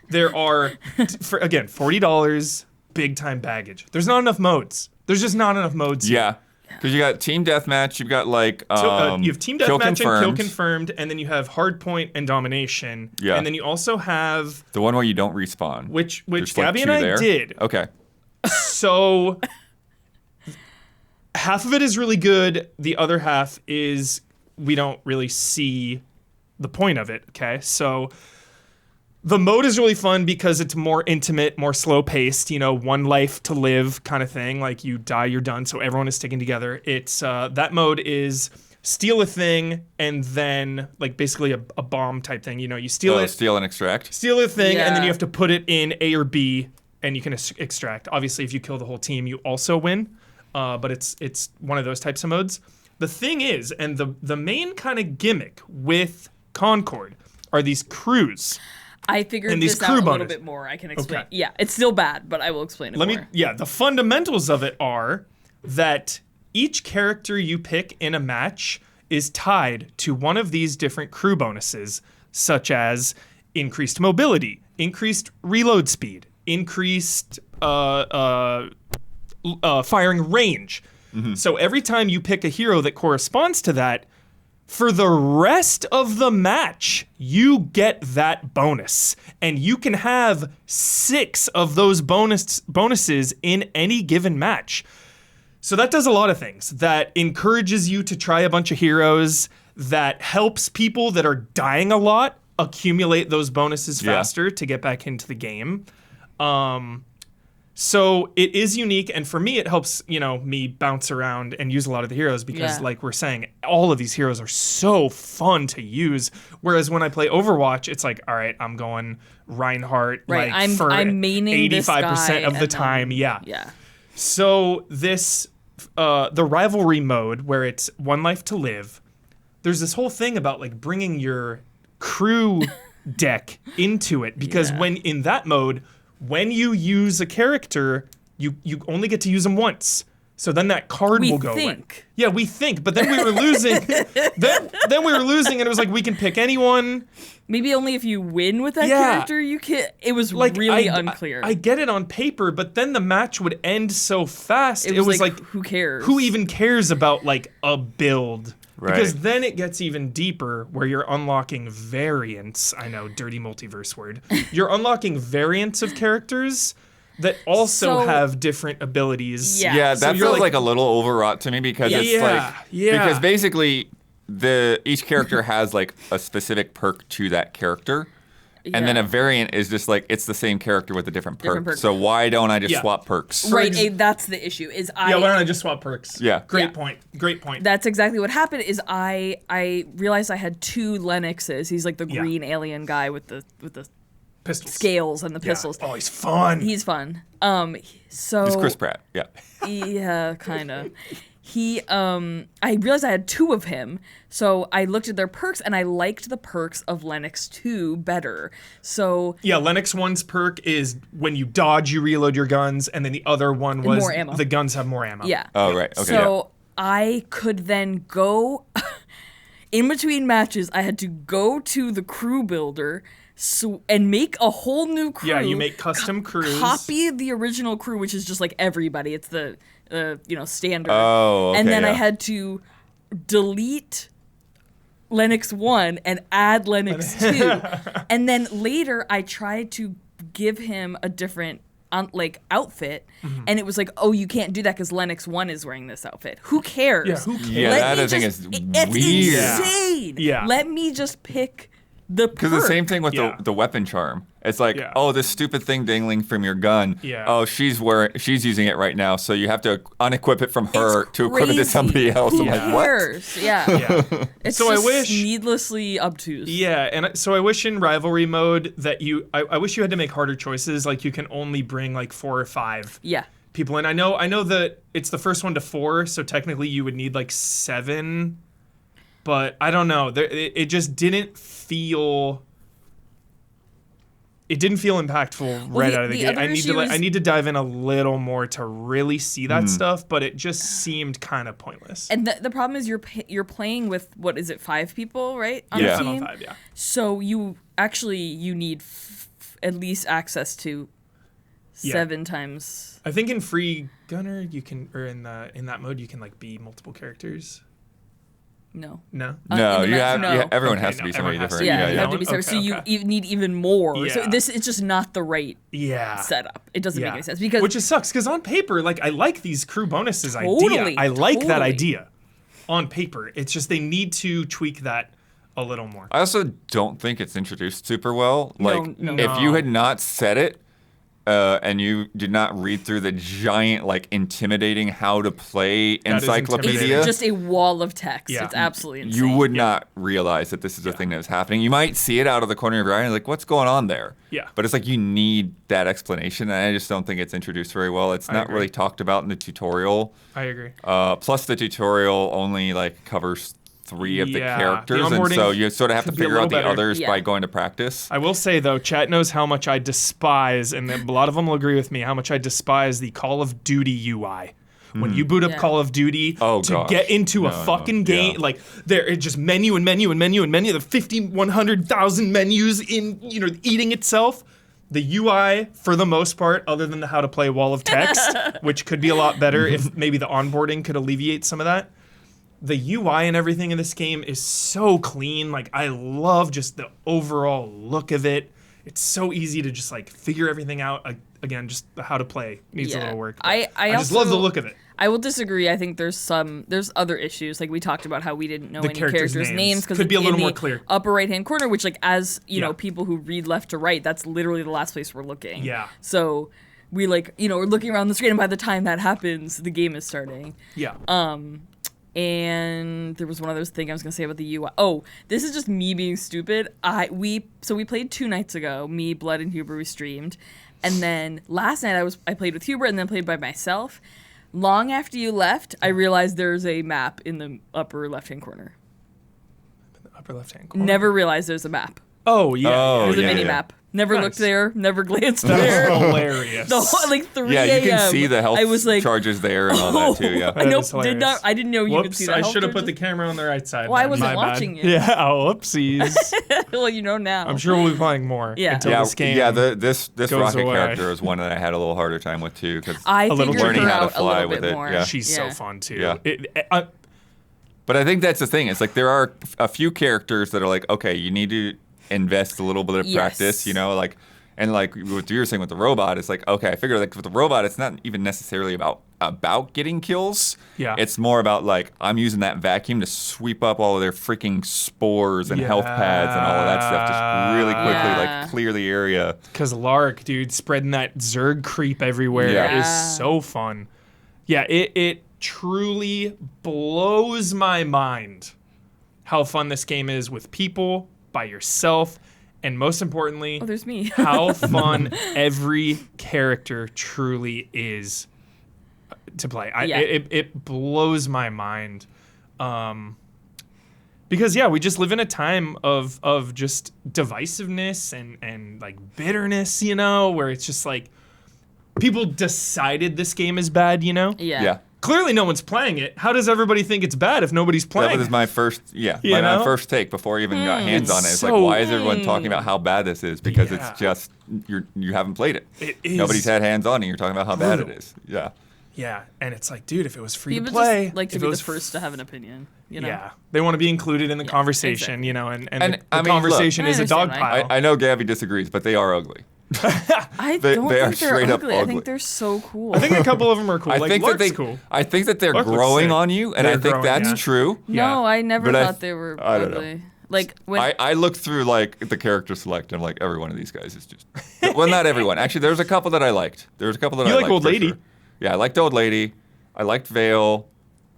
There are, for again, $40, big time baggage. There's not enough modes. There's just not enough modes. here. Yeah. Because you got Team Deathmatch, you've got like So, you have team Kill deathmatch and kill Confirmed, confirmed, and then you have hardpoint and domination. Yeah. And then you also have the one where you don't respawn. which There's, like, Gabby and two I there. did. Okay. So half of it is really good. The other half is we don't really see the point of it. Okay, so the mode is really fun because it's more intimate, more slow paced. One life to live kind of thing. Like you die, you're done. So everyone is sticking together. It's that mode is steal a thing and then like basically a bomb type thing. You steal it. Steal and extract. Steal a thing, and then Yeah. you have to put it in A or B, and you can extract. Obviously, if you kill the whole team, you also win. But it's one of those types of modes. The thing is, and the main kind of gimmick with Concord are these crews. I figured And these this crew out a little bonus. bit more. I can explain. Okay. Yeah, it's still bad, but I will explain it more. The fundamentals of it are that each character you pick in a match is tied to one of these different crew bonuses, such as increased mobility, increased reload speed, increased firing range. So every time you pick a hero that corresponds to that, for the rest of the match, you get that bonus. And you can have 6 of those bonuses in any given match. So that does a lot of things. That encourages you to try a bunch of heroes, that helps people that are dying a lot accumulate those bonuses Yeah. faster to get back into the game. So it is unique, and for me, it helps, me bounce around and use a lot of the heroes because, Yeah. like we're saying, all of these heroes are so fun to use. Whereas when I play Overwatch, it's like, all right, I'm going Reinhardt, Right, like for I'm maining this 85% guy of the and then- time. Yeah. Yeah. So this, the rivalry mode where it's one life to live, there's this whole thing about like bringing your crew deck into it because Yeah. when in that mode, when you use a character, you only get to use them once. So then that card We will go away. think. Yeah, we think, but then we were losing. then we were losing, and it was like we can pick anyone. Maybe only if you win with that Yeah. character you can. It was Like really I, unclear. I get it on paper, but then the match would end so fast. it was like, who cares? who even cares about like a build? Right. Because then it gets even deeper where you're unlocking variants. I know, dirty multiverse word. You're unlocking variants of characters that also So- have different abilities. Yeah. Yeah, So that you're feels like- like a little overwrought to me because it's Yeah, like yeah. because basically each character has like a specific perk to that character. And then a variant is just like it's the same character with a different perk. perk. So why don't I just swap perks? Right, that's the issue. Why don't I just swap perks? Yeah. Great point. That's exactly what happened. Is I realized I had 2 Lennoxes. He's like the green alien guy with the pistols, scales and the pistols. Oh, he's fun. He's fun. So It's Chris Pratt. Yeah. Yeah, kind of. I realized I had 2 of him, so I looked at their perks and I liked the perks of Lennox 2 better. So yeah, Lennox 1's perk is when you dodge, you reload your guns, and then the other one was more ammo. The guns have more ammo. Yeah. Oh, right. Okay. So I could then go in between matches. I had to go to the crew builder and make a whole new crew. Yeah, you make custom crews. Copy the original crew, which is just like everybody. It's the standard. Oh, okay, and then I yeah. had to delete Lennox 1 and add Lennox 2. And then later I tried to give him a different outfit, and it was like, oh, you can't do that because Lennox 1 is wearing this outfit. Who cares? Yeah, who cares? Yeah, that I think is It's weird. insane. Yeah. Let me just pick the Because the same thing with Yeah. the weapon charm. It's like, Yeah. oh, this stupid thing dangling from your gun. Yeah. Oh, she's using it right now, so you have to unequip it from her to equip it to crazy. somebody else. Who I'm like, what? cares? Yeah. Yeah. It's So I just wish- needlessly obtuse. Yeah, and so I wish in rivalry mode that I wish you had to make harder choices. Like you can only bring like 4 or 5 Yeah. people in. I know that it's the first one to 4, so technically you would need like 7. But I don't know. It just didn't feel. It didn't feel impactful right out of the gate. other I need issue to is- I need to dive in a little more to really see that stuff, but it just seemed kind of pointless. And the problem is you're playing with, what is it, 5 people, right? On Yeah. the 7 on team? 5, yeah. So you need at least access to Yeah. 7 times. I think in Free Gunner you can, or in that mode you can like be multiple characters. No. No. No, in the match, no. everyone Okay, has to no, be somebody everyone has to different. be- Yeah, Yeah, you yeah. have to be separate. So Okay, you okay. even need even more. So Yeah. this is just not the right Yeah. setup. It doesn't Yeah. make any sense because Which sucks because on paper, like I like these crew bonuses idea. Totally, I like that totally. idea on paper. It's just they need to tweak that a little more. I also don't think it's introduced super well. Like, no. if you had not said it, and you did not read through the giant, like, intimidating how to play That is encyclopedia, intimidating. just a wall of text. Yeah. It's absolutely insane. you would not realize that this is a thing that is happening. You might see it out of the corner of your eye and like, what's going on there? Yeah. But it's like you need that explanation, and I just don't think it's introduced very well. It's not agree. really talked about in the tutorial. I agree. Plus, the tutorial only like covers 3 of the Yeah, characters, the and onboarding so you sort of have to could be a figure out the little better. others Yeah. by going to practice. I will say though, chat knows how much I despise, and a lot of them will agree with me, how much I despise the Call of Duty UI. When you boot up Yeah. Call of Duty Oh, to gosh. get into a No, fucking game, yeah. like there it's just menu and menu and menu and menu, the 100,000 menus in eating itself. The UI, for the most part, other than the how to play wall of text, which could be a lot better if maybe the onboarding could alleviate some of that. The UI and everything in this game is so clean. Like, I love just the overall look of it. It's so easy to just like figure everything out. Again, just the how to play needs a little work. but I just love the also- look of it. I will disagree. I think there's other issues. Like we talked about how we didn't know The any characters' characters' names. names because Could be a little in more the clear. upper right hand corner, which like as you Yeah. know, people who read left to right, that's literally the last place we're looking. Yeah. So we we're looking around the screen, and by the time that happens, the game is starting. Yeah. And there was one other thing I was gonna say about the UI. Oh, this is just me being stupid. We played 2 nights ago. Me, Blood, and Huber, we streamed, and then last night I played with Huber and then played by myself. Long after you left, I realized there's a map in the upper left hand corner. Upper left hand corner. Never realized there's a map. Oh yeah. Oh, There's yeah, a mini yeah. map. Never Nice. looked there. Never glanced That's there. hilarious. The whole, 3 Yeah, a.m. you can see the health I was like, charges there and all that too. Yeah. I That nope, is did hilarious. not. I didn't know you could Whoops, see the I health should have put the charges. camera on the right side. Well, I then. wasn't My bad. watching it. Yeah, oh, whoopsies. Well, you know now. I'm sure we'll be playing more Yeah. until Yeah, this game. this goes rocket away. character is one that I had a little harder time with too, because I little figured learning her how to out a fly little with bit it, more. yeah. She's so fun too. Yeah. But I think that's the thing. It's like there are a few characters that are like, okay, you need to invest a little bit of Yes. practice, like And like what you were saying with the robot, it's like, okay, I figured like with the robot, it's not even necessarily about getting kills. Yeah. It's more about like I'm using that vacuum to sweep up all of their freaking spores and health pads and all of that stuff, just really quickly, like clear the area. Because Lark, dude, spreading that Zerg creep everywhere is so fun. Yeah, it truly blows my mind how fun this game is with people, by yourself, and most importantly, there's me. how fun every character truly is to play. It blows my mind. Because we just live in a time of just divisiveness and like bitterness, where it's just like people decided this game is bad, Yeah. Clearly no one's playing it. How does everybody think it's bad if nobody's playing That was it? my first, my first take before I even got hands on it. It's like, why is everyone talking about how bad this is? Because it's just, you haven't played it. It is Nobody's had hands on it. You're talking about how bad it is. Yeah. Yeah, and it's like, dude, if it was free People to play, just like to if be it the was first to have an opinion. Yeah, they want to be included in the conversation, exactly. and the I mean, conversation look, is a I dog understand, pile. I know Gabby disagrees, but they are ugly. I They don't are think they're straight up ugly. I ugly. think they're so cool. I think a couple of them are cool. I like think Lark's that cool. I think that they're Lark looks growing sick. on you, and They're I think growing, that's yeah. true. No, I never But thought they were I don't know. ugly. Like when I looked through like the character select and like every one of these guys is just well, not everyone. Actually, there's a couple that I liked. There's a couple that You I like liked. Old for Lady? Sure. Yeah, I liked Old Lady. I liked Vale.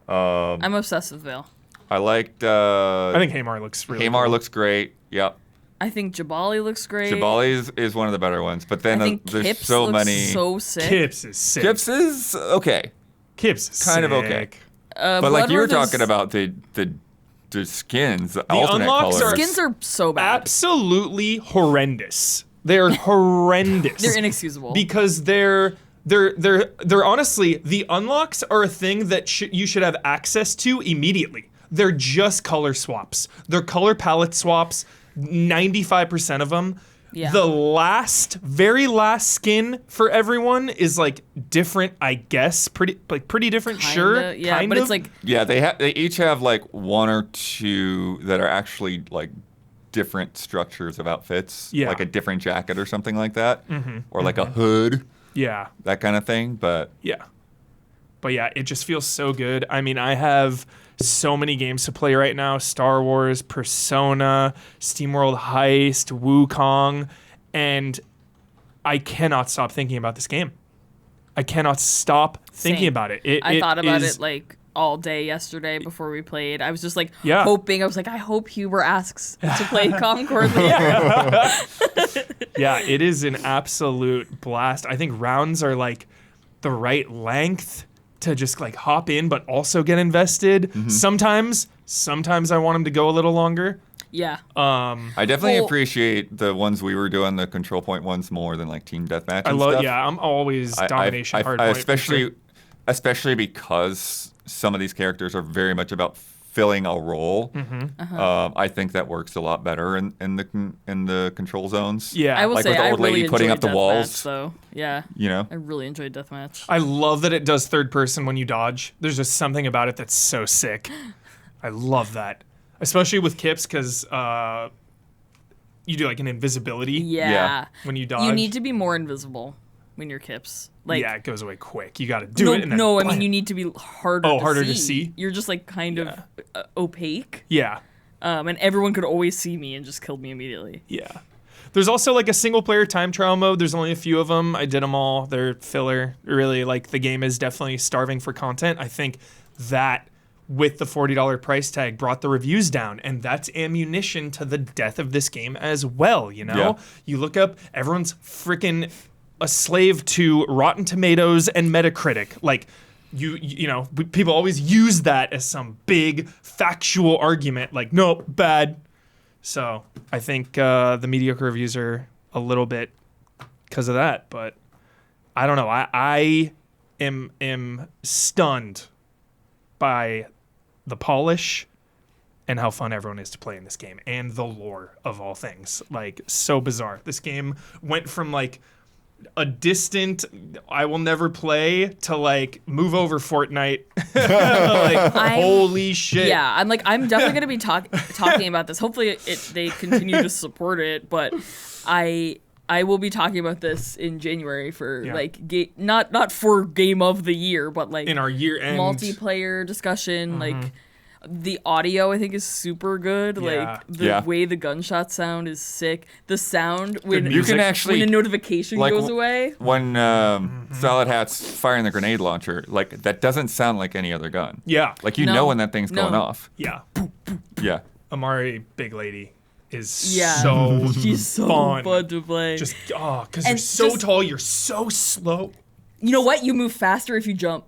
I'm obsessed with Vale. I liked. I think Hamar looks really Hamar cool. looks great. Yep. I think Jabali looks great. Jabali is one of the better ones, but then I think there's Kips so looks many. so sick. Kips is sick. Kips is okay, Kips is kind of sick. okay. But like you were Bloodworth is- talking about the skins, the alternate unlocks colors. are- skins are so bad. Absolutely horrendous. They're horrendous. They're inexcusable. Because they're honestly, the unlocks are a thing that you should have access to immediately. They're just color swaps. They're color palette swaps. 95% of them. Yeah. The very last skin for everyone is like different, I guess. Pretty different, sure. Kinda, yeah, kind but of. it's like Yeah, they each have like one or two that are actually like different structures of outfits. Yeah. Like a different jacket or something like that, or like a hood, yeah. that kind of thing. But Yeah. But yeah, it just feels so good. I mean, I have so many games to play right now. Star Wars, Persona, SteamWorld Heist, Wukong, and I cannot stop thinking about this game. I cannot stop thinking Same. about it. I thought about is- it like all day yesterday before we played. I was just like Yeah. hoping. I was like, I hope Huber asks to play Concord later. Yeah, it is an absolute blast. I think rounds are like the right length to just like hop in but also get invested. Sometimes I want them to go a little longer. Yeah. I definitely Well- appreciate the ones we were doing, the control point ones, more than like team deathmatch. And I love stuff. I'm always domination hard point. for sure. especially because some of these characters are very much about filling a role. I think that works a lot better in the control zones. Yeah. I will like say with the I old really lady putting enjoyed up the walls. Deathmatch, though. Yeah. You know, I really enjoyed Deathmatch. I love that it does third person when you dodge. There's just something about it that's so sick. I love that. Especially with Kips, because you do like an invisibility Yeah. when you dodge. You need to be more invisible when you're Kips. Like, yeah, it goes away quick. You got to do it. And then no, I blam. mean you need to be harder. Oh, to harder see. to see? You're just like kind of opaque, Yeah. and everyone could always see me and just killed me immediately. Yeah. There's also like a single player time trial mode. There's only a few of them. I did them all. They're filler. Really, like the game is definitely starving for content. I think that with the $40 price tag brought the reviews down, and that's ammunition to the death of this game as well, you know? Yeah. You look up, everyone's freaking a slave to Rotten Tomatoes and Metacritic. Like you know, people always use that as some big factual argument like nope, bad. So I think the mediocre reviews are a little bit because of that, but I don't know. I am stunned by the polish and how fun everyone is to play in this game, and the lore of all things. Like, so bizarre. This game went from like a distant I will never play to like move over Fortnite. Like, holy shit. Yeah, I'm definitely gonna be talking about this. Hopefully, they continue to support it. But I I will be talking about this in January for not for game of the year, but like in our year end multiplayer discussion. Like the audio, I think, is super good. Like the way the gunshots sound is sick. The sound when you can actually when a notification goes away. When Solid Hat's firing the grenade launcher, like that doesn't sound like any other gun. Yeah. Like you know when that thing's going off. Yeah. Yeah. Amari Big Lady is she's so fun to play. Just because you're so tall, you're so slow. You know what? You move faster if you jump.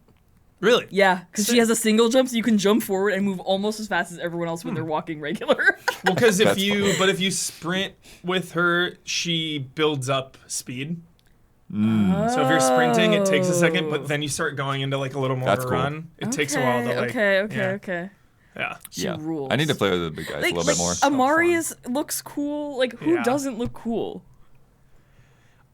Really? Yeah, because she has a single jump, so you can jump forward and move almost as fast as everyone else when they're walking regular. Well, because if you sprint with her, she builds up speed. So if you're sprinting, it takes a second, but then you start going into like a little more of a run. It takes a while to like. Okay. Yeah. She rules. I need to play with the big guys a little bit more. Amari looks cool. Like, who doesn't look cool?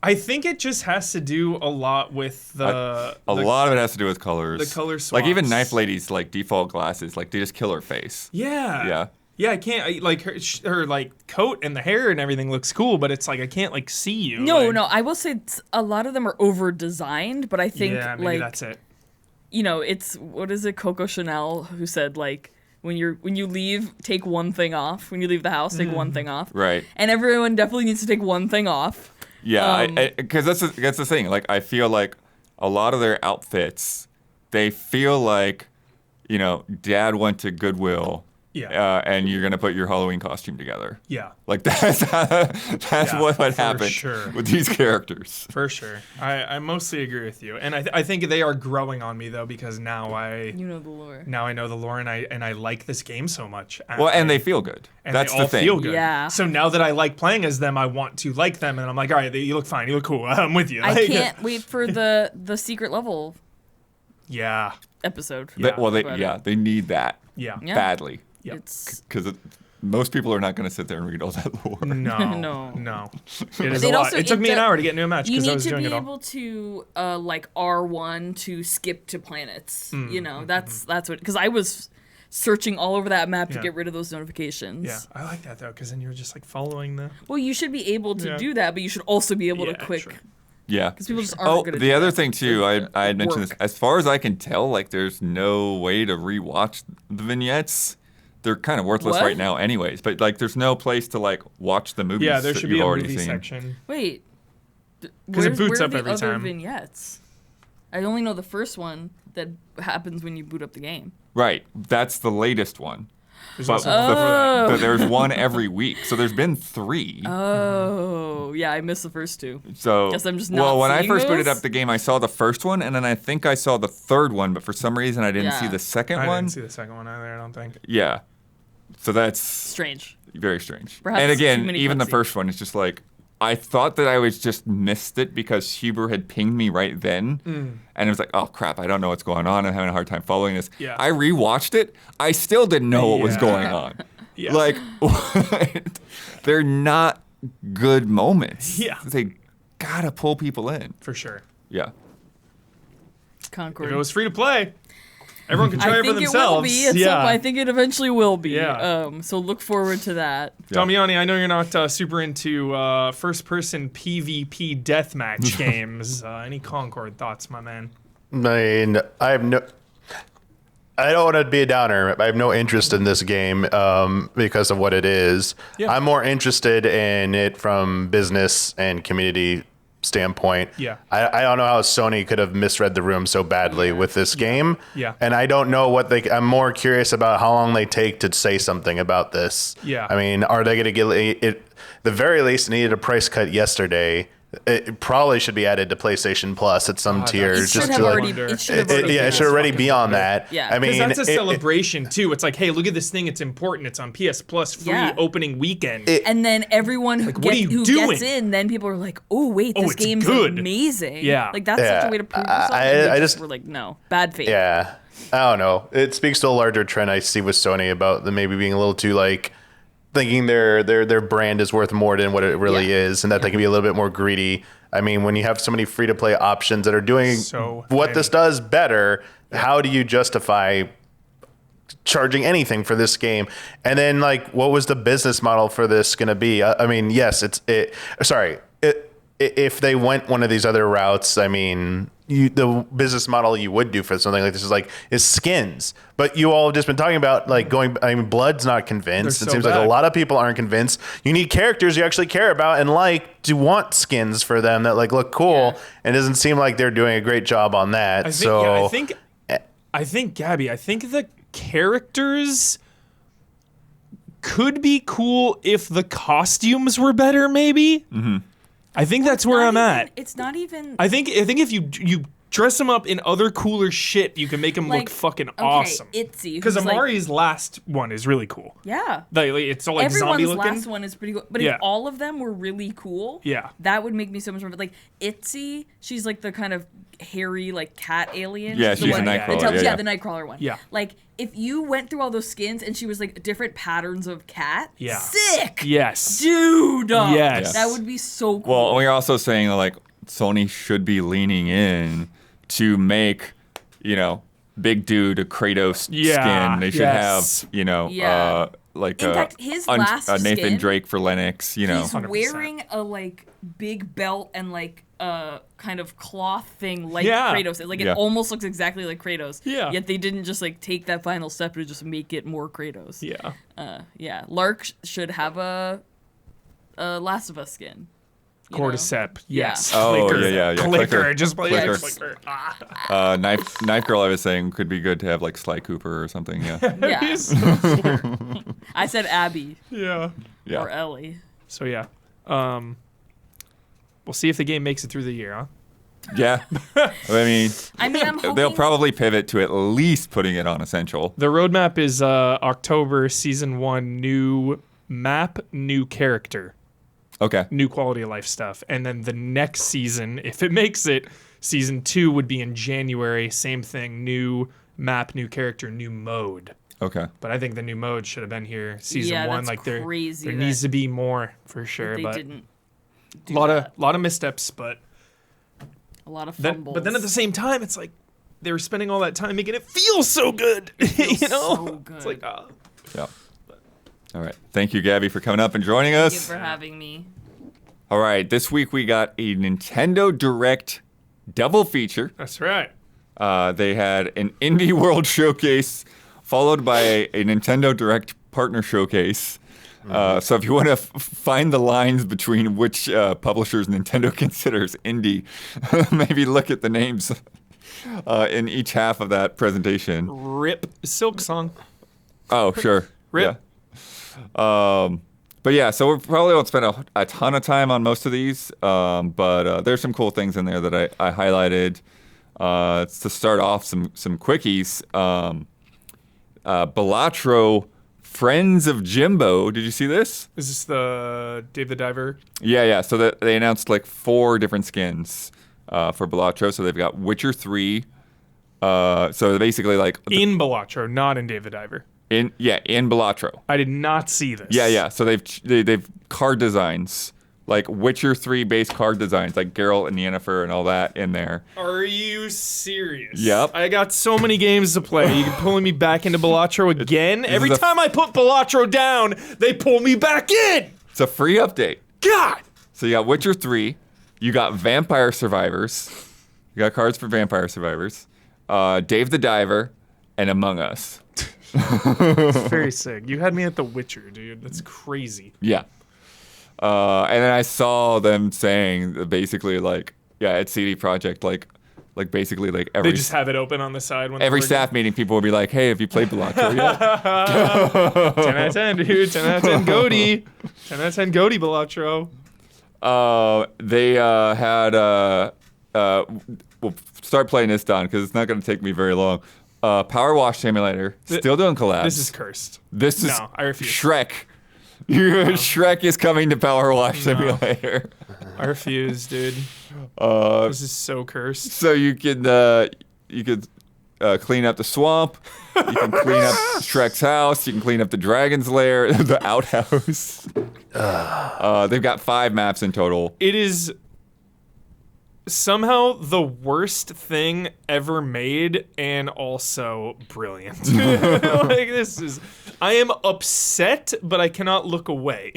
I think it just has to do a lot with a lot of it has to do with colors. The color swaps. Like even Knife Lady's like default glasses, like they just kill her face. Yeah. I can't like her like coat and the hair and everything looks cool, but it's like I can't like see you. No, I will say a lot of them are over designed, but I think maybe that's it. You know, it's what is it? Coco Chanel who said like. When you leave, take one thing off. When you leave the house, take one thing off. Right. And everyone definitely needs to take one thing off. Yeah, because that's the thing. Like I feel like a lot of their outfits, they feel like, you know, Dad went to Goodwill. Yeah. And you're gonna put your Halloween costume together. Yeah. Like that's what would happen with these characters. For sure. I mostly agree with you, and I think they are growing on me though because now I know the lore. Now I know the lore, and I like this game so much. And they feel good. And that's they all the thing. Feel good. Yeah. So now that I like playing as them, I want to like them, and I'm like, all right, you look fine, you look cool. I'm with you. I can't wait for the secret level. Yeah. Episode. They need that. Yeah. Badly. Yep. Because most people are not going to sit there and read all that lore. No. It is a lot. It took me an hour to get into a match because I was doing it all. You need to be able to, like R1 to skip to planets. You know, that's what, because I was searching all over that map to get rid of those notifications. Yeah, I like that though, because then you're just like following the. Well, you should be able to do that, but you should also be able to quick. Sure. Yeah. Because people just aren't good at the that. other thing too, I had mentioned this. As far as I can tell, like there's no way to rewatch the vignettes. They're kind of worthless right now anyways, but like there's no place to like watch the movies there should that you've be a already movie seen. section. Wait. Because it boots where up are every the other time. vignettes? I only know the first one that happens when you boot up the game. Right. That's the latest one. But there's one every week. So there's been 3. Oh, yeah, I missed the first 2. So, guess I'm just not when I seeing first booted those? up the game, I saw the first one, and then I think I saw the third one, but for some reason I didn't see the second I one. didn't see the second one either, I don't think. Yeah. So that's strange. Very strange. Perhaps and too again, many even the cutscenes. first one is just like, I thought that I was just missed it because Huber had pinged me right then. And it was like, oh crap, I don't know what's going on. I'm having a hard time following this. Yeah. I rewatched it. I still didn't know what was going on. Yeah. Like, they're not good moments. Yeah. They gotta pull people in. For sure. Yeah. Concord. If it was free to play, everyone could try it for themselves. I think it will be. I think it eventually will be. Yeah. So look forward to that. Yeah. Damiani, I know you're not super into first-person PvP deathmatch games. Any Concord thoughts, my man? I mean, I don't want to be a downer. I have no interest in this game because of what it is. Yeah. I'm more interested in it from business and community standpoint. Yeah. I don't know how Sony could have misread the room so badly with this game. Yeah. And I don't know I'm more curious about how long they take to say something about this. Yeah. I mean, are they going to get it? The very least, needed a price cut yesterday. It probably should be added to PlayStation Plus at some tier. It should have already. It should already be on that. Yeah. I mean, that's a celebration too. It's like, hey, look at this thing. It's important. It's on PS Plus free opening weekend. And then everyone who gets in, then people are like, oh wait, this it's game's good. amazing. Yeah. Like that's such a way to prove yourself. We're like, no, bad faith. Yeah. I don't know. It speaks to a larger trend I see with Sony about them maybe being a little too like thinking their brand is worth more than what it really is, and that they can be a little bit more greedy. I mean, when you have so many free to play options that are doing this does better, how do you justify charging anything for this game? And then like, what was the business model for this going to be? I mean, yes, if they went one of these other routes, I mean, the business model you would do for something like this is skins. But you all have just been talking about like going. I mean, Blood's not convinced. They're It so seems like bad. a lot of people aren't convinced. You need characters you actually care about and like to want skins for them that like look cool. Yeah. And it doesn't seem like they're doing a great job on that. I think Gabby, I think the characters could be cool if the costumes were better, maybe. Mm-hmm. I think that's where I'm at. It's not even. I think if you dress them up in other cooler shit, you can make them look fucking awesome. Itzy. Because who's, like- Amari's last one is really cool. Yeah. Like, it's all like zombie Everyone's looking. last one is pretty cool. But Yeah. if all of them were really cool, Yeah. that would make me so much more. Like Itzy, she's like the kind of hairy like cat alien. Yeah, the she's a one- Nightcrawler, that tells- yeah. the Nightcrawler one. Yeah. Like if you went through all those skins and she was like different patterns of cat, Yeah. sick. Yes. Dude. Yes. That would be so cool. Well, we're also saying that like Sony should be leaning in to make, big dude a Kratos Yeah, skin. They should yes. have, Yeah. like In fact, his a last Nathan skin, Drake for Lennox. He's 100%. wearing a like big belt and like a kind of cloth thing like Yeah. Kratos. Like it Yeah. almost looks exactly like Kratos. Yeah. Yet they didn't just like take that final step to just make it more Kratos. Yeah. Yeah. Lark should have a Last of Us skin. you know? Cordyceps. Yes. Oh, Clicker. yeah. Clicker. Clicker. Just play Clicker. Clicker. Knife Girl, I was saying, could be good to have like Sly Cooper or something. Yeah. Yeah. I said Abby Yeah. Yeah. or Ellie. So yeah. We'll see if the game makes it through the year, huh? Yeah. I mean, I'm hoping they'll probably pivot to at least putting it on Essential. The roadmap is October, Season 1, new map, new character, Okay. new quality of life stuff. And then the next season, if it makes it, Season 2 would be in January. Same thing, new map, new character, new mode. Okay. But I think the new mode should have been here Season Yeah, 1. that's Like there crazy there that- needs to be more for sure. they But didn't a do lot that. of missteps. But A lot of then, fumbles. but then at the same time, it's like they were spending all that time making it feel so good. you know, so good. it's like Yeah. All right. Thank you, Gabby, for coming up and joining Thank us. you for having me. All right. This week we got a Nintendo Direct double feature. that's right. They had an Indie World showcase followed by a Nintendo Direct partner showcase. So if you want to find the lines between which publishers Nintendo considers indie, maybe look at the names in each half of that presentation. Rip Silk Song. Oh, sure. Rip. Yeah. But yeah, so we probably won't spend a ton of time on most of these, but there's some cool things in there that I highlighted. To start off, some quickies. Balatro, Friends of Jimbo. Did you see this? Is this the Dave the Diver? Yeah. So they announced like 4 different skins for Balatro. So they've got Witcher 3. So basically like In Balatro, not in Dave the Diver. in Balatro. I did not see this. Yeah. So they've card designs, like Witcher 3 base card designs, like Geralt and Yennefer and all that in there. Are you serious? Yep. I got so many games to play. You pulling me back into Balatro again? Every is a- time I put Balatro down, they pull me back in. It's a free update. God. So you got Witcher 3, you got Vampire Survivors, you got cards for Vampire Survivors, Dave the Diver, and Among Us. Very sick. You had me at The Witcher, dude. That's crazy. Yeah. And then I saw them saying that basically like, at CD Projekt, like basically like They every just have it open on the side when every they're staff meeting, people will be like, "Hey, have you played Balatro yet?" 10 out of 10, dude. 10 out of 10 Goaty. 10 out of 10 Goaty Balatro. They had we'll start playing this, Don, because it's not going to take me very long. Power Wash Simulator, still doing collabs. This is cursed. This is No, I refuse. Shrek. Shrek is coming to Power Wash Simulator. I refuse, dude. This is so cursed. So you could clean up the swamp. You can clean up Shrek's house. You can clean up the dragon's lair, the outhouse. They've got 5 maps in total. It is somehow the worst thing ever made and also brilliant. Like this is I am upset, but I cannot look away.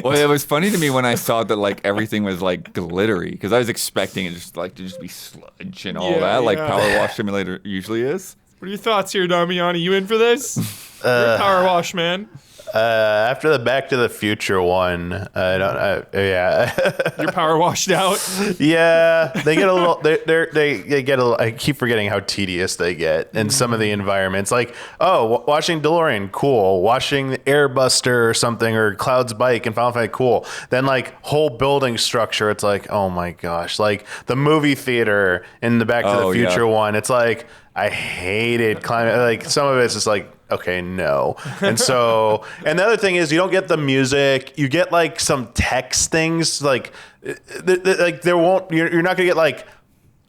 Well, it was funny to me when I saw that like everything was like glittery because I was expecting it just like to just be sludge and all that like Power Wash Simulator usually is. What are your thoughts here, Damiani? You in for this? You're a Power Wash man. After the Back to the Future one, yeah. You're power washed out. Yeah, they get a little. They get a. I keep forgetting how tedious they get in some of the environments. Like, washing DeLorean, cool. Washing Airbuster or something, or Cloud's bike in Final Fight, cool. Then like whole building structure, it's like, oh my gosh, like the movie theater in the Back to the Future one. It's like I hated climbing. Like some of it's just like, okay, no. And so, and the other thing is you don't get the music. You get like some text things like there won't, you're not gonna get like,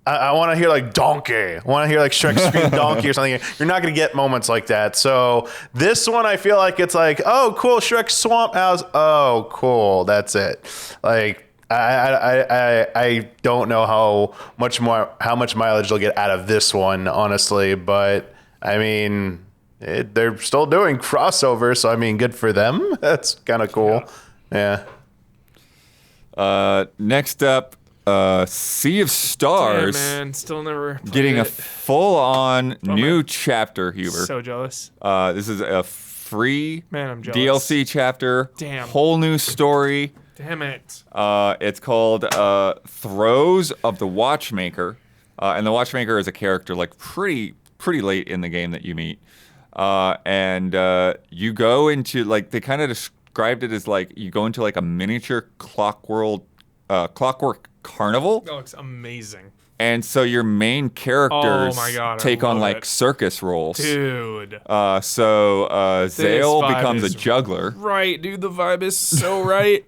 I want to hear like donkey. I want to hear like Shrek scream donkey or something. You're not going to get moments like that. So this one, I feel like it's like, oh, cool, Shrek Swamp House. Oh, cool, that's it. Like I don't know how much mileage they'll get out of this one, honestly. But I mean, they're still doing crossover, so I mean, good for them. That's kind of cool. Yeah. Next up. Sea of Stars. Damn, man, still never getting it. a full-on new chapter, Huber. So jealous. This is a free I'm jealous. DLC chapter. Damn. Whole new story. Damn it. It's called Throes of the Watchmaker, and the Watchmaker is a character like pretty late in the game that you meet, and you go into like they kind of described it as like you go into like a miniature clockwork carnival. That looks amazing. And so your main characters take on like it. circus roles. Dude. So Zale becomes a juggler. Right, dude, the vibe is so right.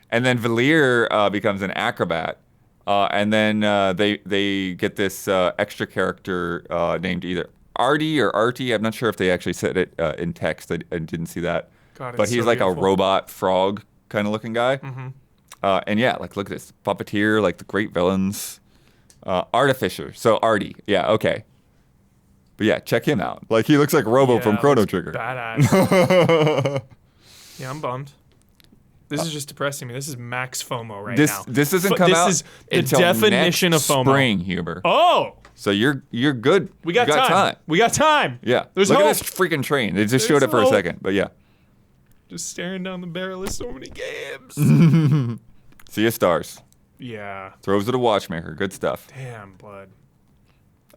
And then Valir becomes an acrobat. And then they get this extra character named either Artie or Artie. I'm not sure if they actually said it in text. I didn't see that. God, but he's so like beautiful. a robot frog kind of looking guy. Mm-hmm. And yeah, like look at this puppeteer, like the great villains, Artificer. So Artie, yeah, okay. But yeah, check him out. Like he looks like Robo from Chrono Trigger. Badass. Yeah, I'm bummed. This is just depressing me. This is max FOMO right now. This doesn't come out. This is the until definition next of FOMO. Spring, Huber. Oh. So you're good. We got You time. We got time. Yeah. There's Look hope. at this freaking train. They just showed it for a hope. second, but yeah. Just staring down the barrel of so many games. Sea of Stars. Yeah. Throws of the Watchmaker. Good stuff. Damn, blood.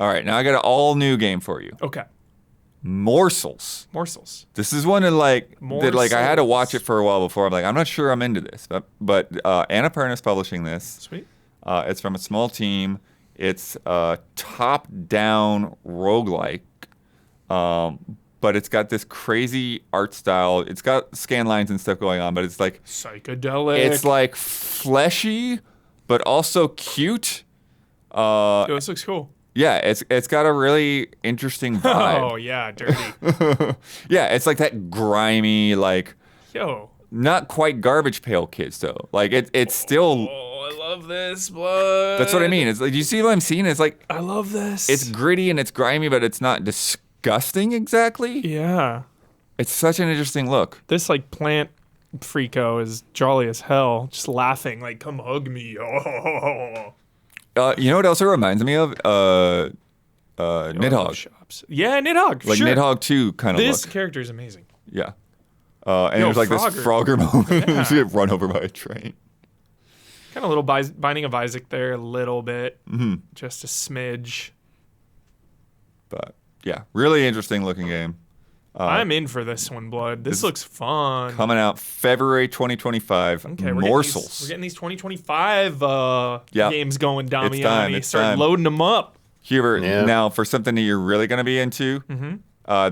All right, now I got an all new game for you. Okay. Morsels. This is one that I had to watch it for a while before. I'm like, I'm not sure I'm into this. But Annapurna's publishing this. Sweet. It's from a small team. It's a top-down roguelike. But it's got this crazy art style. It's got scan lines and stuff going on, but it's like psychedelic. It's like fleshy, but also cute. Yo, this looks cool. Yeah, it's got a really interesting vibe. Oh yeah, dirty. Yeah, it's like that grimy, like not quite Garbage Pail Kids though. Like it's still. Oh, I love this, blood. That's what I mean. It's like, you see what I'm seeing? It's like I love this. It's gritty and it's grimy, but it's not disgusting exactly. Yeah. It's such an interesting look. This like plant freako is jolly as hell, just laughing like, "Come hug me." Oh. You know what else it reminds me of? Nidhogg. Shops. Yeah, Nidhogg. Like sure. Nidhogg 2 kind of look. This character is amazing. Yeah. And there's like Frogger. this Frogger moment. Yeah. You get run over by a train. Kind of little Binding of Isaac there, a little bit. Mm-hmm. Just a smidge. But yeah, really interesting looking game. I'm in for this one, blood. This looks fun. Coming out February 2025. Okay, Morsels. We're getting these 2025 games going, Damiani. It's Start time. loading them up. Hubert, now for something that you're really going to be into,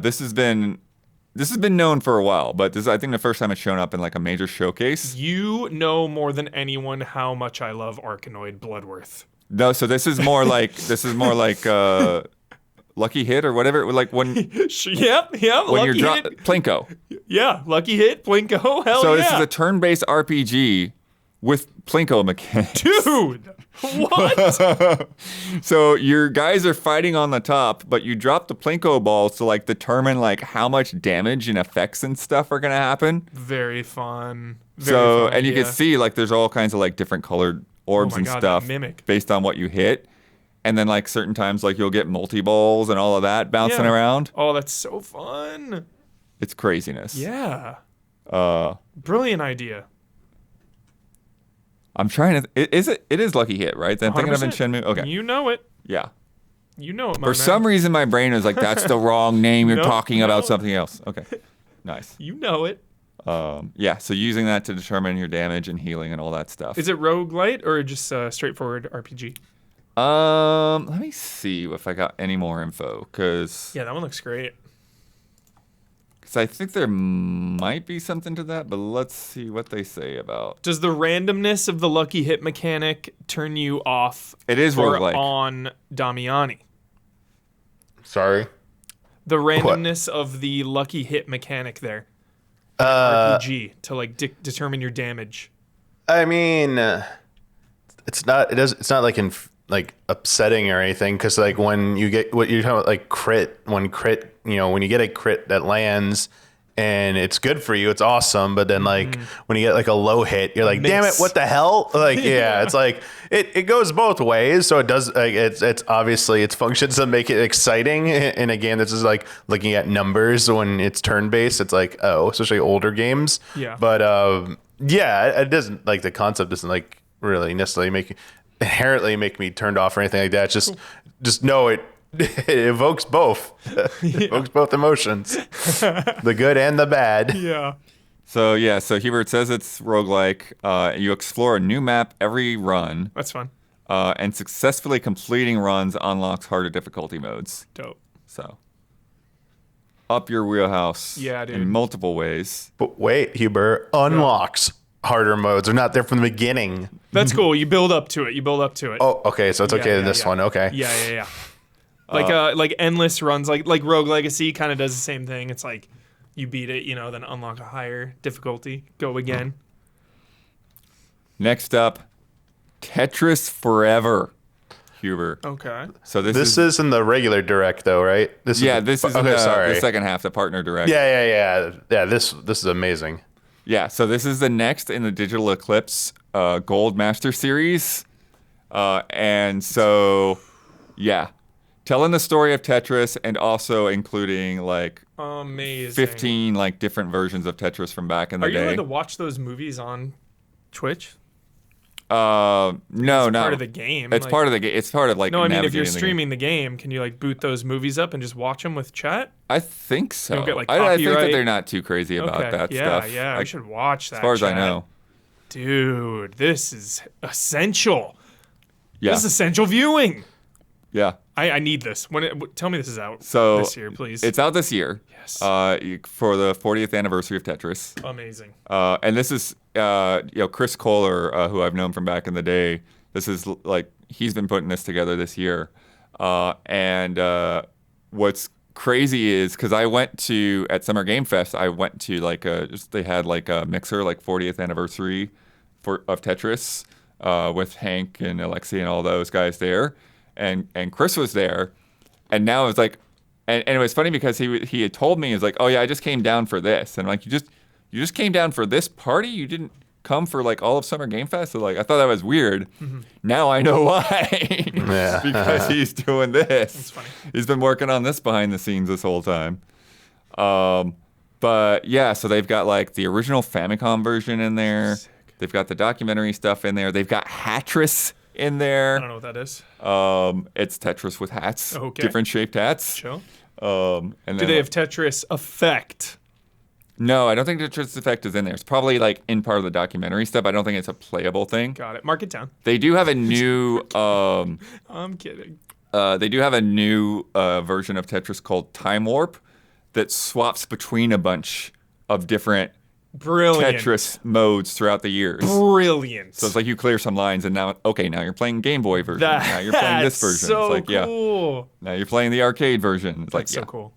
this has been known for a while, but this is, I think, the first time it's shown up in like a major showcase. You know more than anyone how much I love Arkanoid Bloodworth. No, so this is more like Lucky Hit or whatever. Like when Yep. when Lucky you're Hit. Plinko. Yeah, Lucky Hit, Plinko. Hell So yeah. this is a turn-based RPG with Plinko mechanics. Dude, what? So your guys are fighting on the top, but you drop the Plinko balls to like determine like how much damage and effects and stuff are gonna happen. Very fun. And you can see like there's all kinds of like different colored orbs and God, stuff that mimic. based on what you hit. And then like certain times like you'll get multi-balls and all of that bouncing around. Oh, that's so fun. It's craziness. Yeah. Brilliant idea. I'm trying to. It is Lucky Hit, right? I'm thinking of in 100%. Shenmue. Okay. You know it. Yeah. You know it, my For man. some reason, my brain was like, "That's the wrong name. You're Nope, talking about no. something else." Okay. Nice. You know it. Yeah. So using that to determine your damage and healing and all that stuff. Is it roguelite or just straightforward RPG? Let me see if I got any more info, because Yeah, that one looks great. I think there might be something to that, but let's see what they say about. Does the randomness of the lucky hit mechanic turn you off It is or roguelike. on Damiani? Sorry. The randomness of the lucky hit mechanic there. RPG to like determine your damage. I mean, it's not. It's not like like upsetting or anything, because like when you get what you're talking about, like when you get a crit that lands and it's good for you, it's awesome. But then like when you get like a low hit, you're like, damn it, what the hell? Like yeah, it's like it goes both ways. So it does like it's obviously its functions to make it exciting in a game that's just like looking at numbers when it's turn based. It's like, oh, especially older games. Yeah. But yeah, it doesn't like the concept doesn't like really necessarily inherently make me turned off or anything like that. Just know it evokes both. It evokes both emotions. The good and the bad. Yeah. So Hubert says it's roguelike. You explore a new map every run, That's fun. and successfully completing runs unlocks harder difficulty modes. Dope. So up your wheelhouse Yeah, dude. in multiple ways. But wait, Huber unlocks harder modes. They're not there from the beginning. That's cool. You build up to it. Oh, okay. So it's okay in this one. Okay. Yeah. Like endless runs, like Rogue Legacy kind of does the same thing. It's like you beat it, then unlock a higher difficulty, go again. Next up, Tetris Forever, Huber. Okay. So This is in the regular direct though, right? This is in the second half, the partner direct. Yeah. This is amazing. Yeah, so this is the next in the Digital Eclipse Gold Master Series. And so, yeah, telling the story of Tetris and also including like Amazing. 15 like different versions of Tetris from back in the Are you day. allowed to watch those movies on Twitch? No, not part of the game. It's like- part of the game. It's part of like. No, I mean, if navigating you're the game. streaming the game, can you like boot those movies up and just watch them with chat? I think so. don't get, like, I think that copyright? they're not too crazy about that stuff. Yeah, we Like, should watch that. as far as I chat. know. Dude, this is essential. Yeah, This is essential viewing. yeah. I need this. Tell me this is out So this year, please. It's out this year. Yes. For the 40th anniversary of Tetris. Amazing. And this is, Chris Kohler, who I've known from back in the day. This is like he's been putting this together this year. And what's crazy is because I went to at Summer Game Fest, I went to like they had like a mixer like 40th anniversary of Tetris with Hank and Alexei and all those guys there, and Chris was there, and now it's like. And it was funny because he had told me, he was like, oh yeah, I just came down for this. And I'm like, you just came down for this party? You didn't come for like all of Summer Game Fest? So like, I thought that was weird. Mm-hmm. Now I know why. Yeah. Because he's doing this. That's funny. He's been working on this behind the scenes this whole time. But yeah, so they've got like the original Famicom version in there. Sick. They've got the documentary stuff in there. They've got Hatris in I there. don't know what that is. It's Tetris with hats. Okay. Different shaped hats. Chill. And Do then they have Tetris Effect? No, I don't think the Tetris Effect is in there. It's probably like in part of the documentary stuff. I don't think it's a playable thing. Got it. Mark it down. They do have a new I'm kidding. version of Tetris called Time Warp that swaps between a bunch of different Brilliant. Tetris modes throughout the years. Brilliant. So it's like you clear some lines and now you're playing Game Boy version. Now you're playing this version. So it's like cool. now you're playing the arcade version. It's That's so like cool.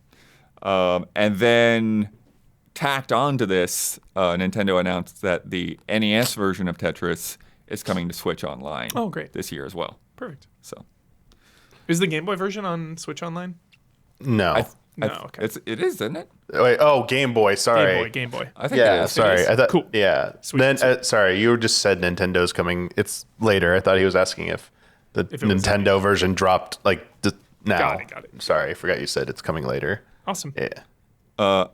And then tacked onto this, Nintendo announced that the NES version of Tetris is coming to Switch Online. Oh, great. This year as well. Perfect. So, Is the Game Boy version on Switch Online? No. No, okay. It is, isn't it? Wait, Game Boy. Sorry. Game Boy. I think it Yeah, is. sorry. I thought. Cool. Yeah. Sweet, Then, sweet. sorry, you just said Nintendo's coming. It's later. I thought he was asking if the If it was Nintendo version dropped now. Got it. Sorry, I forgot you said it's coming later. Awesome. Yeah.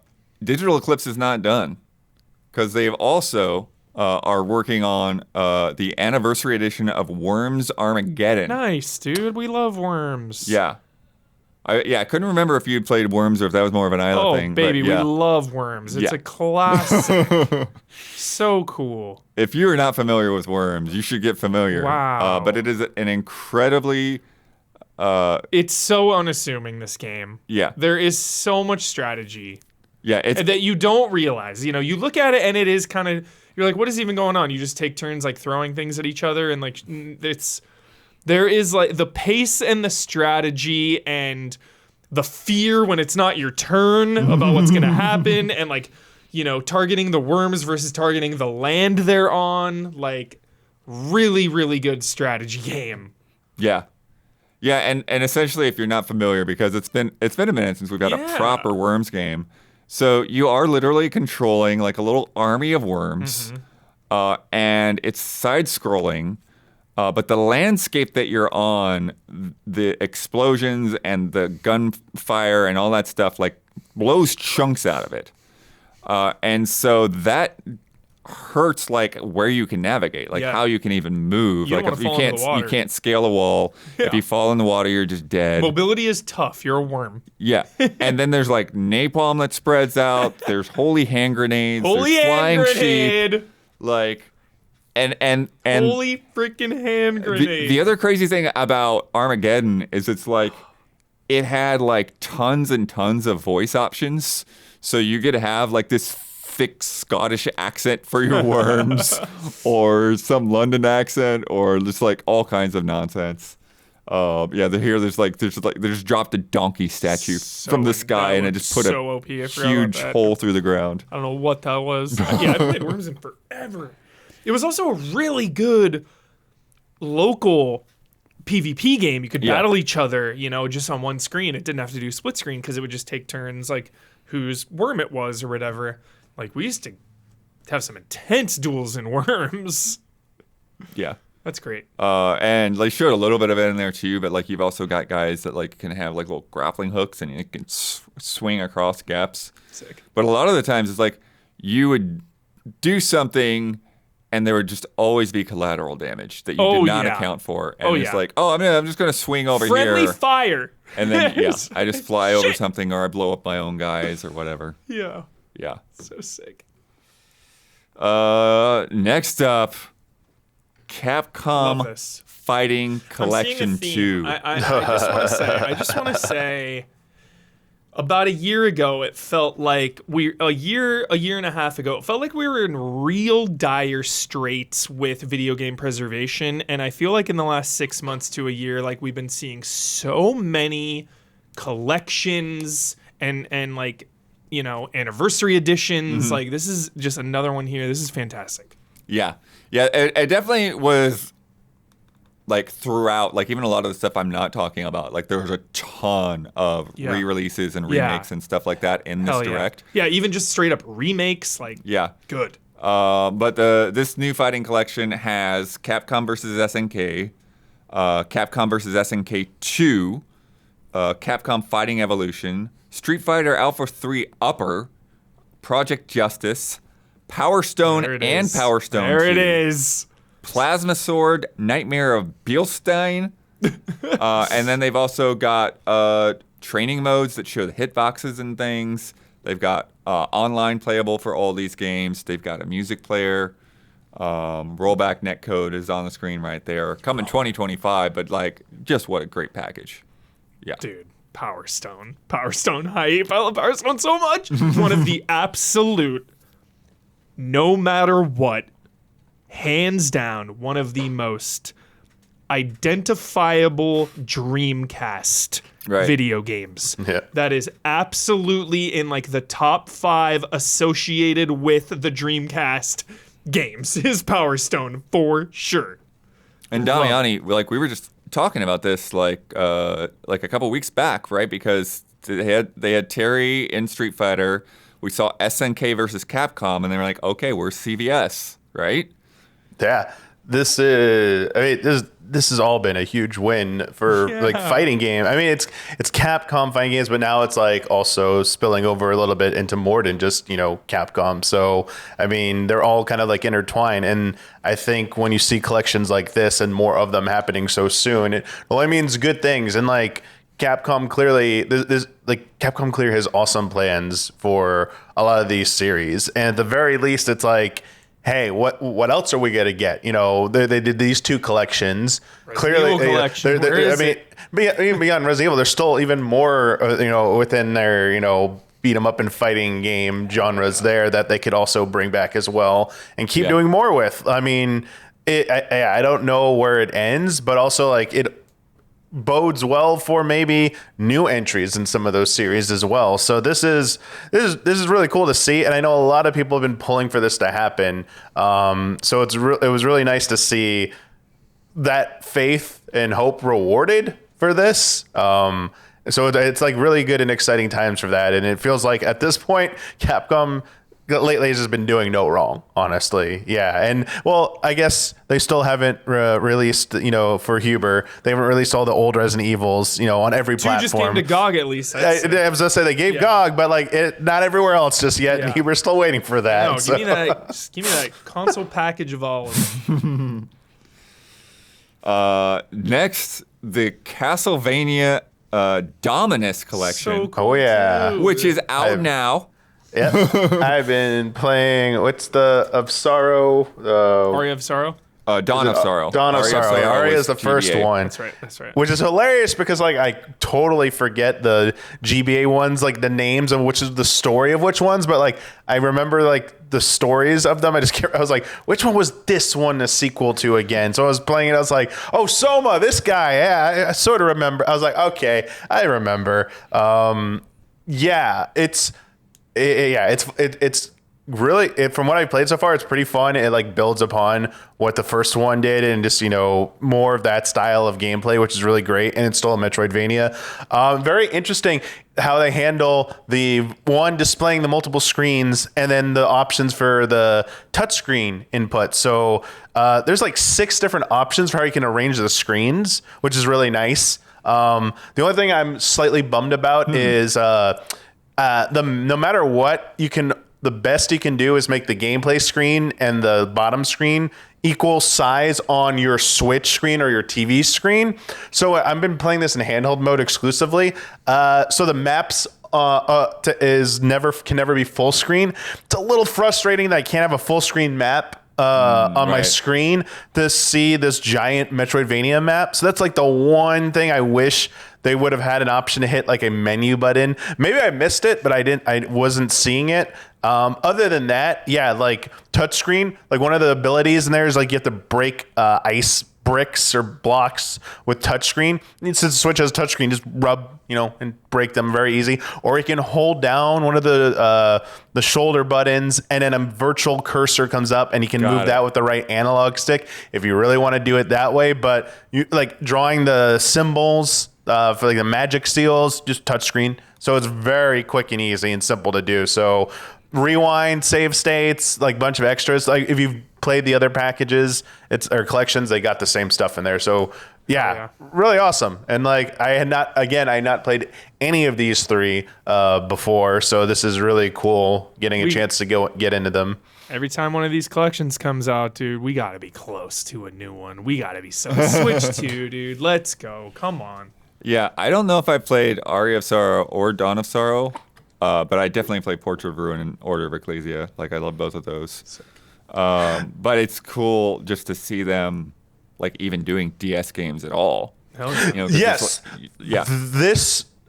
Digital Eclipse is not done because they've also are working on the anniversary edition of Worms Armageddon. Nice, dude. We love Worms. Yeah. I couldn't remember if you'd played Worms or if that was more of an Isla thing. Oh, baby, but yeah. we love Worms. It's Yeah. a classic. So cool. If you're not familiar with Worms, you should get familiar. Wow. But it is an incredibly It's so unassuming, this game. yeah. There is so much strategy Yeah, it's that you don't realize. You know, you look at it and it is kind of, you're like, what is even going on? You just take turns like throwing things at each other, and like there is like the pace and the strategy and the fear when it's not your turn about what's going to happen, and like, you know, targeting the worms versus targeting the land they're on. Like, really, really good strategy game. yeah. Yeah, and essentially if you're not familiar, because it's been a minute since we've had a Yeah. proper Worms game. So you are literally controlling like a little army of worms, and it's side-scrolling, but the landscape that you're on, the explosions and the gunfire and all that stuff, like blows chunks out of it, and so that hurts like where you can navigate, like Yeah. how you can even move. You Like don't if wanna fall into the water. you can't scale a wall. If you fall in the water, you're just dead. Mobility is tough. You're a worm. Yeah, and then there's like napalm that spreads out. There's holy hand grenades. Holy there's flying hand sheep. grenade. Like, and Holy freaking hand grenade. the other crazy thing about Armageddon is it's like it had like tons and tons of voice options, so you could have like this thick Scottish accent for your worms, or some London accent, or just like all kinds of nonsense. Yeah, they just dropped a donkey statue from the sky, and it just put so OP. I a forgot about huge that. hole through the ground. I don't know what that was. Yeah, I haven't played Worms in forever. It was also a really good local PvP game. You could Yeah. battle each other, you know, just on one screen. It didn't have to do split screen because it would just take turns, like whose worm it was or whatever. Like, we used to have some intense duels in Worms. Yeah. That's great. And they showed a little bit of it in there too, but like you've also got guys that like can have like little grappling hooks and you can swing across gaps. Sick. But a lot of the times it's like you would do something and there would just always be collateral damage that you did not yeah. account for. And it's yeah. like, oh, I'm just gonna swing over Friendly here, fire. and then yeah, I just fly over something or I blow up my own guys or whatever. Yeah. Yeah. So sick. Next up, Capcom Love this. Fighting Collection I'm seeing 2. a theme. I just want to say, about a year ago, it felt like a year and a half ago, it felt like we were in real dire straits with video game preservation. And I feel like in the last 6 months to a year, like we've been seeing so many collections and like, you know, anniversary editions. Like, this is just another one here. This is fantastic. Yeah. Yeah, it definitely was like throughout, like even a lot of the stuff I'm not talking about, like there was a ton of Yeah. re-releases and Yeah. remakes and stuff like that in this Hell yeah. direct. Yeah, even just straight up remakes, like, Yeah. good. But this new fighting collection has Capcom versus SNK, Capcom versus SNK 2, Capcom Fighting Evolution, Street Fighter Alpha 3 Upper, Project Justice, Power Stone There it and is. Power Stone There 2, it is. Plasma Sword, Nightmare of Beilstein, and then they've also got training modes that show the hitboxes and things. They've got online playable for all these games. They've got a music player. Rollback netcode is on the screen right there. Coming 2025, but like, just what a great package. Yeah. Dude, Power Stone hype. I love Power Stone so much. One of the absolute, no matter what, hands down, one of the most identifiable Dreamcast video games. Yeah. That is absolutely in like the top 5 associated with the Dreamcast games is Power Stone for sure. And Damiani, like we were just talking about this like a couple weeks back, right? Because they had Terry in Street Fighter. We saw SNK versus Capcom, and they were like, okay, we're CVS, right? Yeah, this has all been a huge win for like fighting game. I mean, it's Capcom fighting games, but now it's like also spilling over a little bit into more than just Capcom. So I mean, they're all kind of like intertwined, and I think when you see collections like this and more of them happening so soon, it only means good things. And like Capcom clearly, Capcom clearly has awesome plans for a lot of these series, and at the very least, it's like, hey, what else are we gonna get? They did these 2 collections. Clearly, Evil collection. Beyond Resident Evil, there's still even more, within their, beat 'em up and fighting game genres there that they could also bring back as well and keep doing more with. I mean, I don't know where it ends, but also like it bodes well for maybe new entries in some of those series as well. So this is really cool to see, and I know a lot of people have been pulling for this to happen. So it was really nice to see that faith and hope rewarded for this. So it's like really good and exciting times for that, and it feels like at this point Capcom lately has just been doing no wrong, honestly. Yeah. And well, I guess they still haven't released, for Huber, they haven't released all the old Resident Evils, on every 2 platform. just came to GOG at least. I was going to say they gave GOG, but like not everywhere else just yet. And Huber's still waiting for that. No, give me that console package of all of them. Next, the Castlevania Dominus collection, So cool, Oh, yeah. too. which is out now. Yep. I've been playing, what's the of Sorrow? Aria of Sorrow. Dawn of Sorrow. Dawn of Sorrow. Aria was is the first GBA. one. That's right. Which is hilarious because like I totally forget the GBA ones, like the names of which is the story of which ones, but like I remember like the stories of them. I was like, which one was this one a sequel to again? So I was playing it. I was like, oh, Soma, this guy. Yeah, I sort of remember. I was like, okay, I remember. It's really, from what I played so far, it's pretty fun. It like builds upon what the first one did, and just more of that style of gameplay, which is really great. And it's still a Metroidvania. Very interesting how they handle the one displaying the multiple screens, and then the options for the touchscreen input. So there's like 6 different options for how you can arrange the screens, which is really nice. The only thing I'm slightly bummed about is no matter what, the best you can do is make the gameplay screen and the bottom screen equal size on your Switch screen or your TV screen. So I've been playing this in handheld mode exclusively. So the maps can never be full screen. It's a little frustrating that I can't have a full screen map on my screen to see this giant Metroidvania map. So that's like the one thing I wish they would have had an option to hit like a menu button. Maybe I missed it, but I wasn't seeing it. Other than that, yeah, like touchscreen, like one of the abilities in there is like you have to break ice bricks or blocks with touchscreen. Since the Switch has touchscreen, just rub, and break them very easy. Or you can hold down one of the shoulder buttons, and then a virtual cursor comes up, and you can move that with the right analog stick if you really want to do it that way. But you like drawing the symbols for like the magic seals, just touchscreen. So it's very quick and easy and simple to do. So rewind, save states, like bunch of extras. Like if you've played the other packages, or collections, they got the same stuff in there. So yeah, really awesome. And like I had not played any of these 3 before, so this is really cool getting a chance to get into them. Every time one of these collections comes out, dude, we gotta be close to a new one. We gotta be so Switch 2, dude. Let's go. Come on. Yeah, I don't know if I played Aria of Sorrow or Dawn of Sorrow, but I definitely played Portrait of Ruin and Order of Ecclesia. Like, I love both of those. But it's cool just to see them, like, even doing DS games at all. Hell yeah. Yes.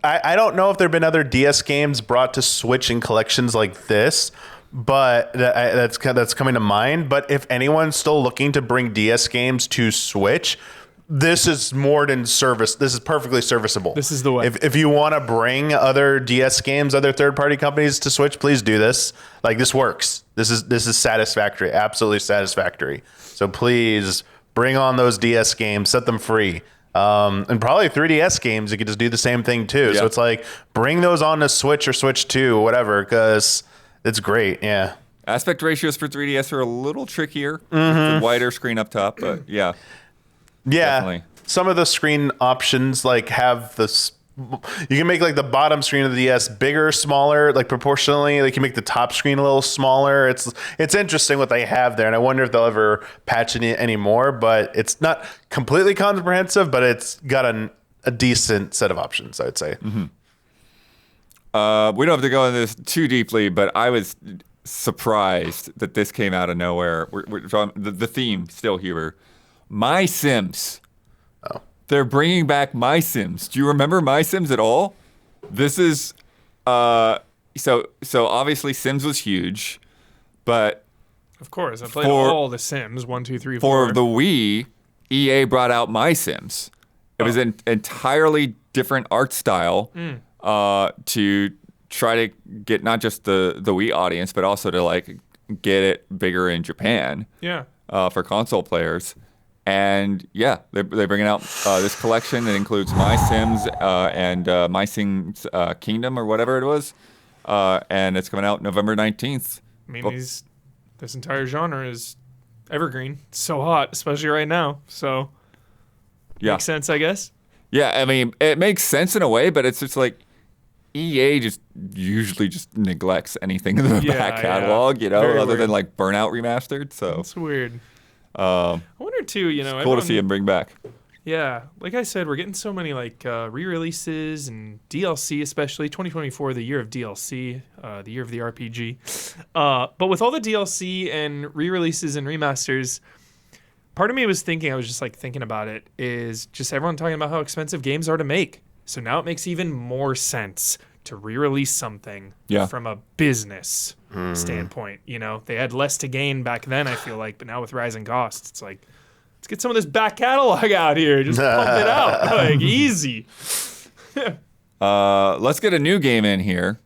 I don't know if there have been other DS games brought to Switch in collections like this, but that's coming to mind. But if anyone's still looking to bring DS games to Switch, this is more than service. This is perfectly serviceable. This is the way. If you want to bring other DS games, other third-party companies to Switch, please do this. Like, this works. This is satisfactory, absolutely satisfactory. So please bring on those DS games, set them free. And probably 3DS games, you could just do the same thing too. Yeah. So it's like, bring those on to Switch or Switch 2, whatever, because it's great. Yeah. Aspect ratios for 3DS are a little trickier. The wider screen up top, but yeah. Yeah, Definitely. some of the screen options like have this. You can make like the bottom screen of the DS bigger, smaller, like proportionally. Like you make the top screen a little smaller. It's interesting what they have there, and I wonder if they'll ever patch it any more. But it's not completely comprehensive, but it's got a decent set of options, I would say. We don't have to go into this too deeply, but I was surprised that this came out of nowhere. The theme still here. My Sims. Oh. They're bringing back My Sims. Do you remember My Sims at all? This is so obviously Sims was huge, but Of course, I played For- all the Sims 1, 2, 3, 4. for the Wii, EA brought out My Sims. It was an entirely different art style to try to get not just the Wii audience, but also to like get it bigger in Japan. Yeah. For console players. And yeah, they're bringing out this collection that includes My Sims and My Sims Kingdom or whatever it was. And it's coming out November 19th. I mean, this entire genre is evergreen. It's so hot, especially right now. So, Yeah. makes sense, I guess. Yeah, I mean, it makes sense in a way, but it's just like EA just usually just neglects anything in the Yeah, back catalog, you know, Very other weird. than like Burnout Remastered. So It's weird. I wonder, too, you know. cool to everyone- see him bring back. Yeah, like I said, we're getting so many like re-releases and DLC, especially 2024, the year of DLC, the year of the RPG. But with all the DLC and re-releases and remasters, part of me was thinking, I was just like thinking about it, is just everyone talking about how expensive games are to make. So now it makes even more sense to re-release something from a business standpoint. You know, they had less to gain back then, I feel like, but now with rising costs, it's like, let's get some of this back catalog out here. Just pump it out. Like, easy. Let's get a new game in here.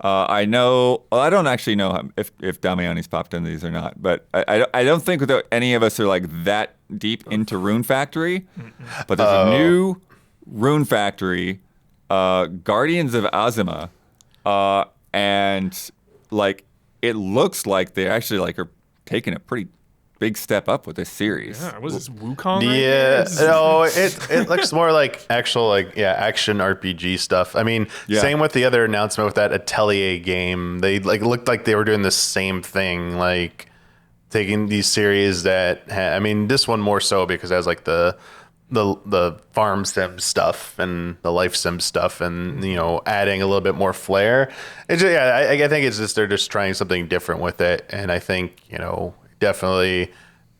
I don't actually know if Damiani's popped into these or not, but I don't think that any of us are like that deep into Rune Factory. But there's a new Rune Factory, Guardians of Azuma, and like it looks like they actually like are taking a pretty big step up with this series. Yeah, was this Wukong? Yeah, Right no, it looks more like actual action RPG stuff. I mean, same with the other announcement with that Atelier game. They like looked like they were doing the same thing, like taking these series that I mean, this one more so because it has like the farm sim stuff and the life sim stuff, and you know, adding a little bit more flair. It's just, I think it's just they're just trying something different with it, and I think, you know, definitely.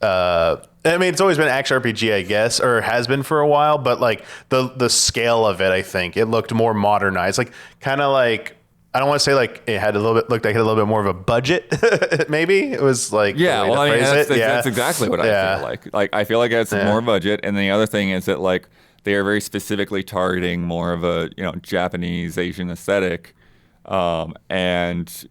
I mean, it's always been action RPG, I guess, or has been for a while, but like the scale of it, I think it looked more modernized, like kind of like, I don't want to say like it had looked like it had a little bit more of a budget. Maybe it was like, Yeah, well, I mean, that's exactly what I Yeah. feel like. Like, I feel like it's more budget, and the other thing is that like they are very specifically targeting more of a, you know, Japanese Asian aesthetic, and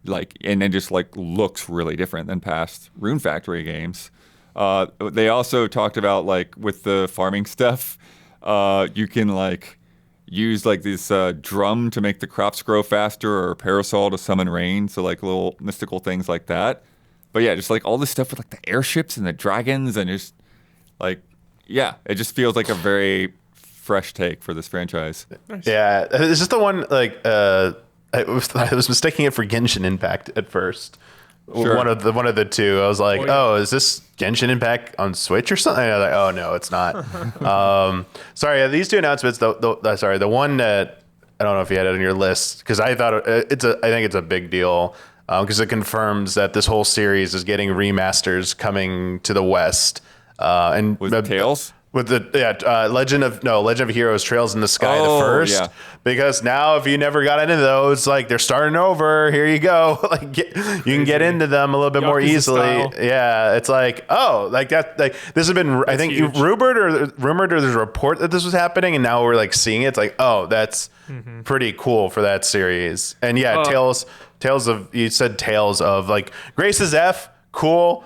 like, and it just like looks really different than past Rune Factory games. They also talked about like with the farming stuff, you can like use like this drum to make the crops grow faster, or a parasol to summon rain. So like little mystical things like that. But yeah, just like all this stuff with like the airships and the dragons, and just like, yeah, it just feels like a very fresh take for this franchise. Yeah, is this the one like I was mistaking it for Genshin Impact at first. Sure. One of the two. I was like, oh, is this Genshin Impact on Switch or something? And I was like, oh no, it's not. Sorry, these two announcements. The one that I don't know if you had it on your list, because I thought I think it's a big deal because it confirms that this whole series is getting remasters coming to the West. And Was it Tails? With the Legend of Heroes Trails in the Sky, the first. Yeah. Because now if you never got into those, like they're starting over, here you go. Like you can get into them a little bit more Yakuza easily. style. Yeah, it's like, oh, like that, like this has been I think huge. rumored or there's a report that this was happening, and now we're like seeing it. It's like, oh, that's pretty cool for that series. And yeah, Tales of like Grace's F, cool.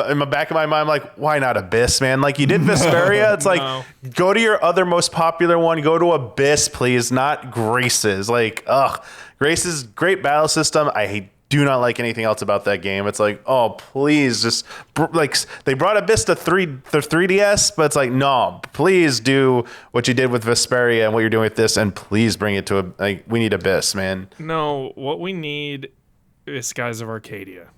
In the back of my mind, I'm like, why not Abyss, man? Like you did Vesperia. It's like, go to your other most popular one. Go to Abyss, please, not Grace's. Like, Grace's great battle system. I do not like anything else about that game. It's like, oh, please, just like they brought Abyss to 3DS, but it's like, no, please do what you did with Vesperia and what you're doing with this, and please bring it to we need Abyss, man. No, what we need is Skies of Arcadia.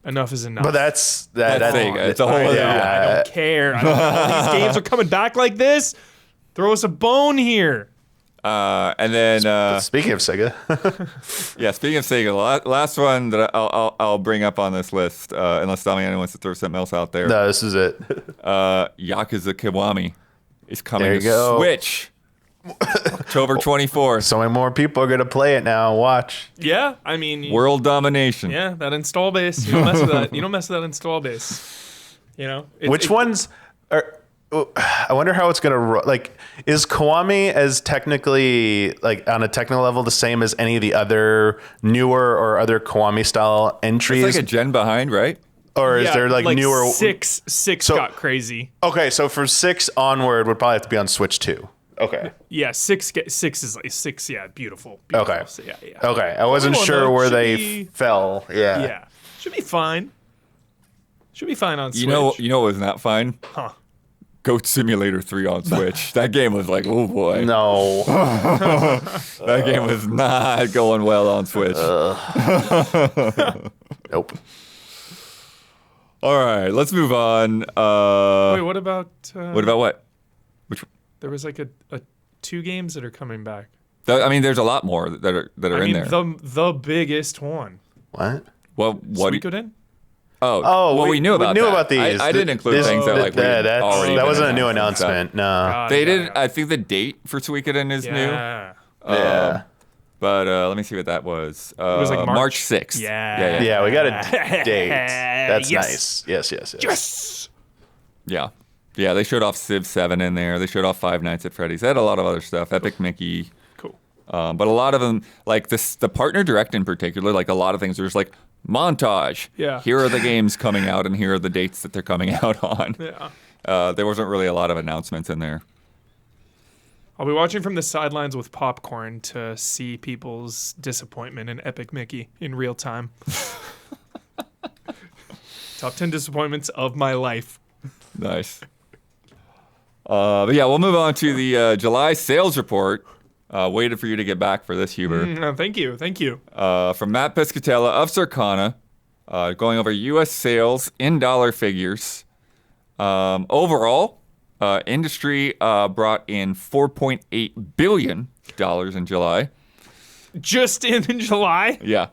Enough is enough. But that's Sega. It's a whole other. I don't care. I don't know. All these games are coming back like this. Throw us a bone here. And then Speaking of Sega, speaking of Sega, the last one that I'll bring up on this list, unless Damiani wants to throw something else out there. no, this is it. Yakuza Kiwami is coming There you to go. Switch. October 24th. So many more people are gonna play it now. Watch. Yeah, I mean, World domination. yeah, that install base. You don't mess with that. You don't mess with that install base. You know, Which ones are? I wonder how it's gonna like. Is Kiwami as technically like on a technical level the same as any of the other newer or other Kiwami style entries? It's like a gen behind, right? or is there like newer? Six got crazy. Okay, so for 6 onward would probably have to be on Switch 2. Okay. Yeah, six is like 6. Yeah, beautiful. Okay. So, yeah. Okay, I wasn't Well, sure no, where should they be- fell. Yeah. Yeah, should be fine. Should be fine on Switch. You know what was not fine? Huh. Goat Simulator 3 on Switch. That game was like, oh boy. No. That game was not going well on Switch. Nope. All right, let's move on. Wait, what about? What about what? Which? There was like a 2 games that are coming back. I mean, there's a lot more that are in there. The biggest one. What? Well, what? Suikoden? Well, we knew about we knew that. about these. I didn't include things that like we already. That been wasn't a new announced and announcement. No. God, They yeah, did. yeah. I think the date for Suikoden is new. Yeah. Yeah. But let me see what that was. It was like March 6th. Yeah. Yeah, we got a date. That's Yes. nice. Yes. Yes. Yeah. Yeah, they showed off Civ 7 in there. They showed off Five Nights at Freddy's. They had a lot of other stuff. Epic Mickey. Cool. But a lot of them, like the partner direct in particular, like a lot of things are just like montage. Yeah. Here are the games coming out and here are the dates that they're coming out on. Yeah. There wasn't really a lot of announcements in there. I'll be watching from the sidelines with popcorn to see people's disappointment in Epic Mickey in real time. Top 10 disappointments of my life. Nice. But yeah, we'll move on to the July sales report. Waited for you to get back for this, Huber. Thank you. From Matt Piscatella of Circana, going over U.S. sales in dollar figures. Overall, industry brought in $4.8 billion in July. Just in July? Yeah.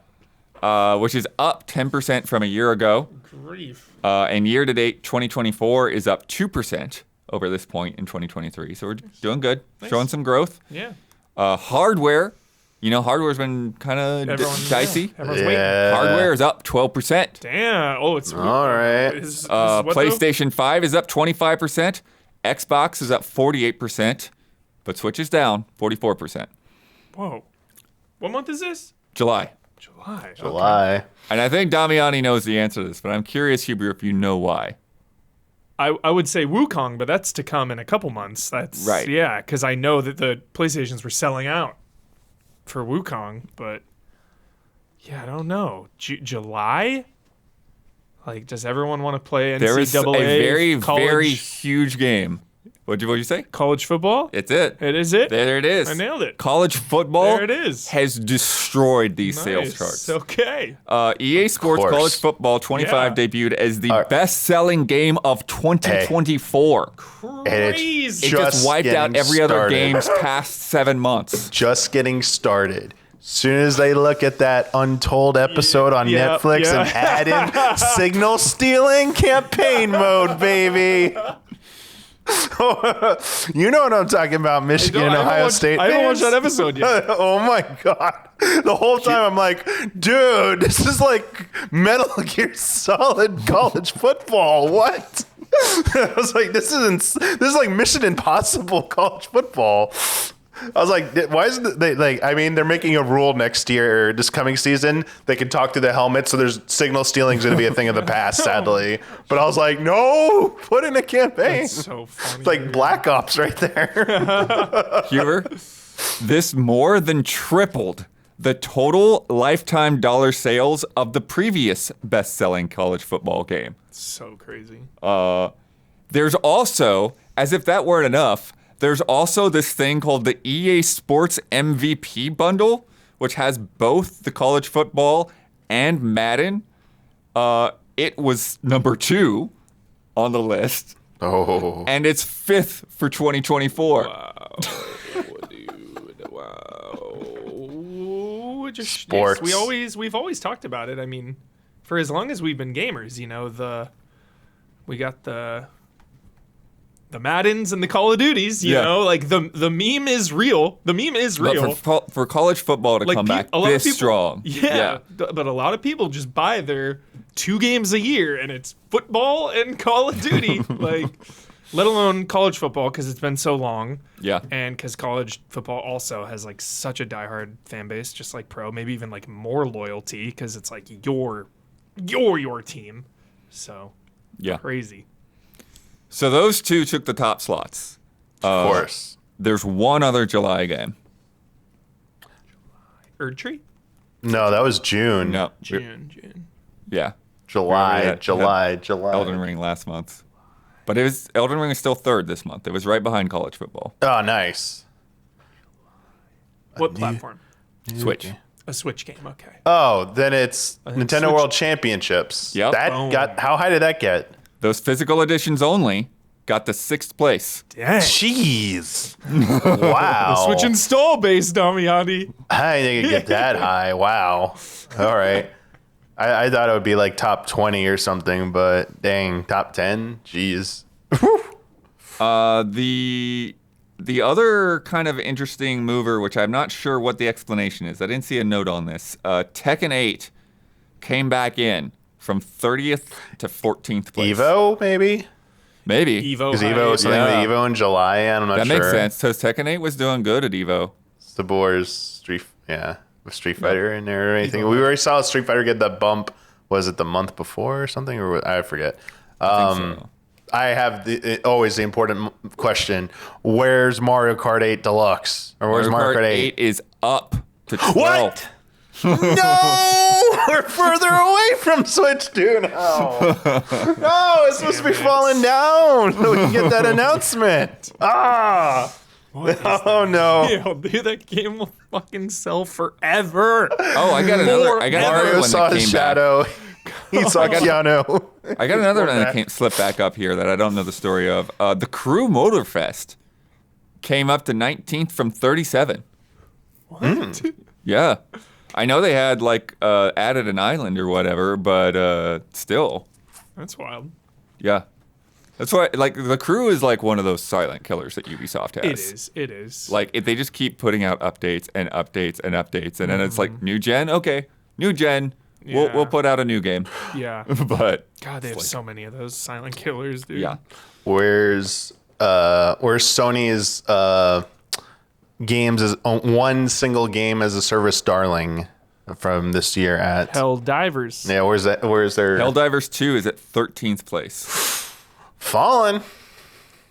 Which is up 10% from a year ago. Grief. And year to date, 2024 is up 2% over this point in 2023. So we're doing good, showing some growth. Yeah. Hardware, hardware's been kind of dicey. Everyone's waiting. Hardware is up 12%. Damn. Oh, it's All right. This is what, though? PlayStation 5 is up 25%. Xbox is up 48%. But Switch is down 44%. Whoa. What month is this? July. July. July. And I think Damiani knows the answer to this, but I'm curious, Huber, if you know why. I would say Wukong, but that's to come in a couple months. That's Right. Yeah, because I know that the PlayStations were selling out for Wukong, but yeah, I don't know. July? Like, does everyone want to play NCAA? There is a very, college, very huge game. What'd you say? college football? It's it. It is it? There it is. I nailed it. College football There it is. has destroyed these sales Nice. charts. Okay. EA Sports course. College Football 25 Yeah. debuted as the best-selling game of 2024. And it's Crazy. It just just wiped out getting every other started. game's past 7 months. Just getting started. Soon as they look at that Untold episode on Yeah, Netflix yeah. and add in signal stealing campaign mode, baby. You know what I'm talking about, Michigan and Ohio State. I haven't watched fans. that episode yet. Oh my god! The whole time I'm like, dude, this is like Metal Gear Solid college football. What? I was like, this is like Mission Impossible college football. I was like, why isn't they like? I mean, they're making a rule next year, or this coming season. They can talk through the helmet, so there's signal stealing is going to be a thing of the past, sadly. But I was like, no, put in a campaign. That's so funny. It's like Black Ops right there. Huber, this more than tripled the total lifetime dollar sales of the previous best-selling college football game. So crazy. There's also, as if that weren't enough, there's also this thing called the EA Sports MVP bundle, which has both the college football and Madden. It was number 2 on the list. Oh. And it's 5th for 2024. Wow, dude! Wow. Just Sports. yes, we've always talked about it. I mean, for as long as we've been gamers, you know, we got the Maddens and the Call of Duties. You know, like the meme is real. The meme is real. But for college football to Like, come back a lot of this people- strong, Yeah, but a lot of people just buy their 2 games a year, and it's football and Call of Duty. Like, let alone college football because it's been so long. yeah. And because college football also has like such a diehard fan base, just like pro, maybe even like more loyalty because it's like your team. So Yeah. crazy. So those 2 took the top slots. Of course. There's one other July game. Erdtree? No, that was June. No. June. Yeah. July. Yeah, July. Elden Ring last month. But Elden Ring is still 3rd this month. It was right behind college football. Oh, nice. What platform? Switch. A Switch game. Okay. Oh, then it's think Nintendo Switch- World Championships. Yep. That Boom. got. How high did that get? Those physical editions only got to 6th place. Dang. Jeez. Wow. Switch install base, Damiani. I didn't get that high. Wow. All right. I thought it would be like top 20 or something, but dang, top 10? Jeez. The other kind of interesting mover, which I'm not sure what the explanation is, I didn't see a note on this. Tekken 8 came back in from 30th to 14th place. Evo, maybe? Maybe. Evo. Because Evo was something Yeah. with Evo in July. I'm not That sure. makes sense, because Tekken 8 was doing good at Evo. The Boars with Street Fighter in there or anything. We already saw Street Fighter get that bump. Was it the month before or something? Or I forget. I think so. I have always the important question: where's Mario Kart 8 Deluxe? Or where's Mario Kart 8? is up to 12. What? No, we're further away from Switch 2 now. No, it's supposed to be falling down so we can get that announcement. Oh no. Yeah, dude, that game will fucking sell forever. Oh, I got another Mario one saw that his came back. shadow. He saw Keanu. I got another one that slipped back up here that I don't know the story of. The Crew Motorfest came up to 19th from 37. What? Yeah. I know they had added an island or whatever, but still. That's wild. Yeah. That's why the Crew is like one of those silent killers that Ubisoft has. It is. They just keep putting out updates and updates and updates, and then it's like new gen, okay, new gen. Yeah. We'll put out a new game, Yeah. but God, they have so many of those silent killers, dude. yeah. Where's Sony's games as one single game as a service darling from this year at Hell Divers. Yeah, where's that? Where's their Helldivers 2 is at 13th place. fallen?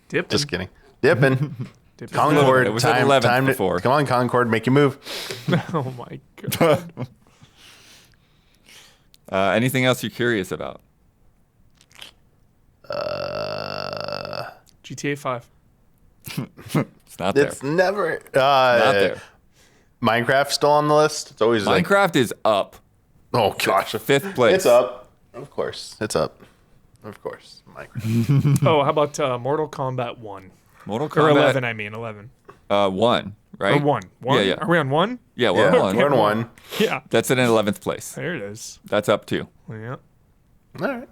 Dipping. Just kidding. Dipping. Dipping. Concord. It was at time 11th to, before. Come on, Concord, make you move. Oh my god. Anything else you're curious about? GTA 5. It's not there. It's never Not there. Minecraft still on the list. It's always like, Minecraft is up. oh gosh, 5th place. it's up. Of course, it's up. Of course, Minecraft. Oh, how about Mortal Kombat 1? Mortal Or Kombat 11, I mean. 11. 1, right? Or 1. Yeah, yeah. Are we on 1? Yeah, we're Yeah, on we're 1. on one. Yeah. That's in 11th place. There it is. That's up too. Yeah. All right.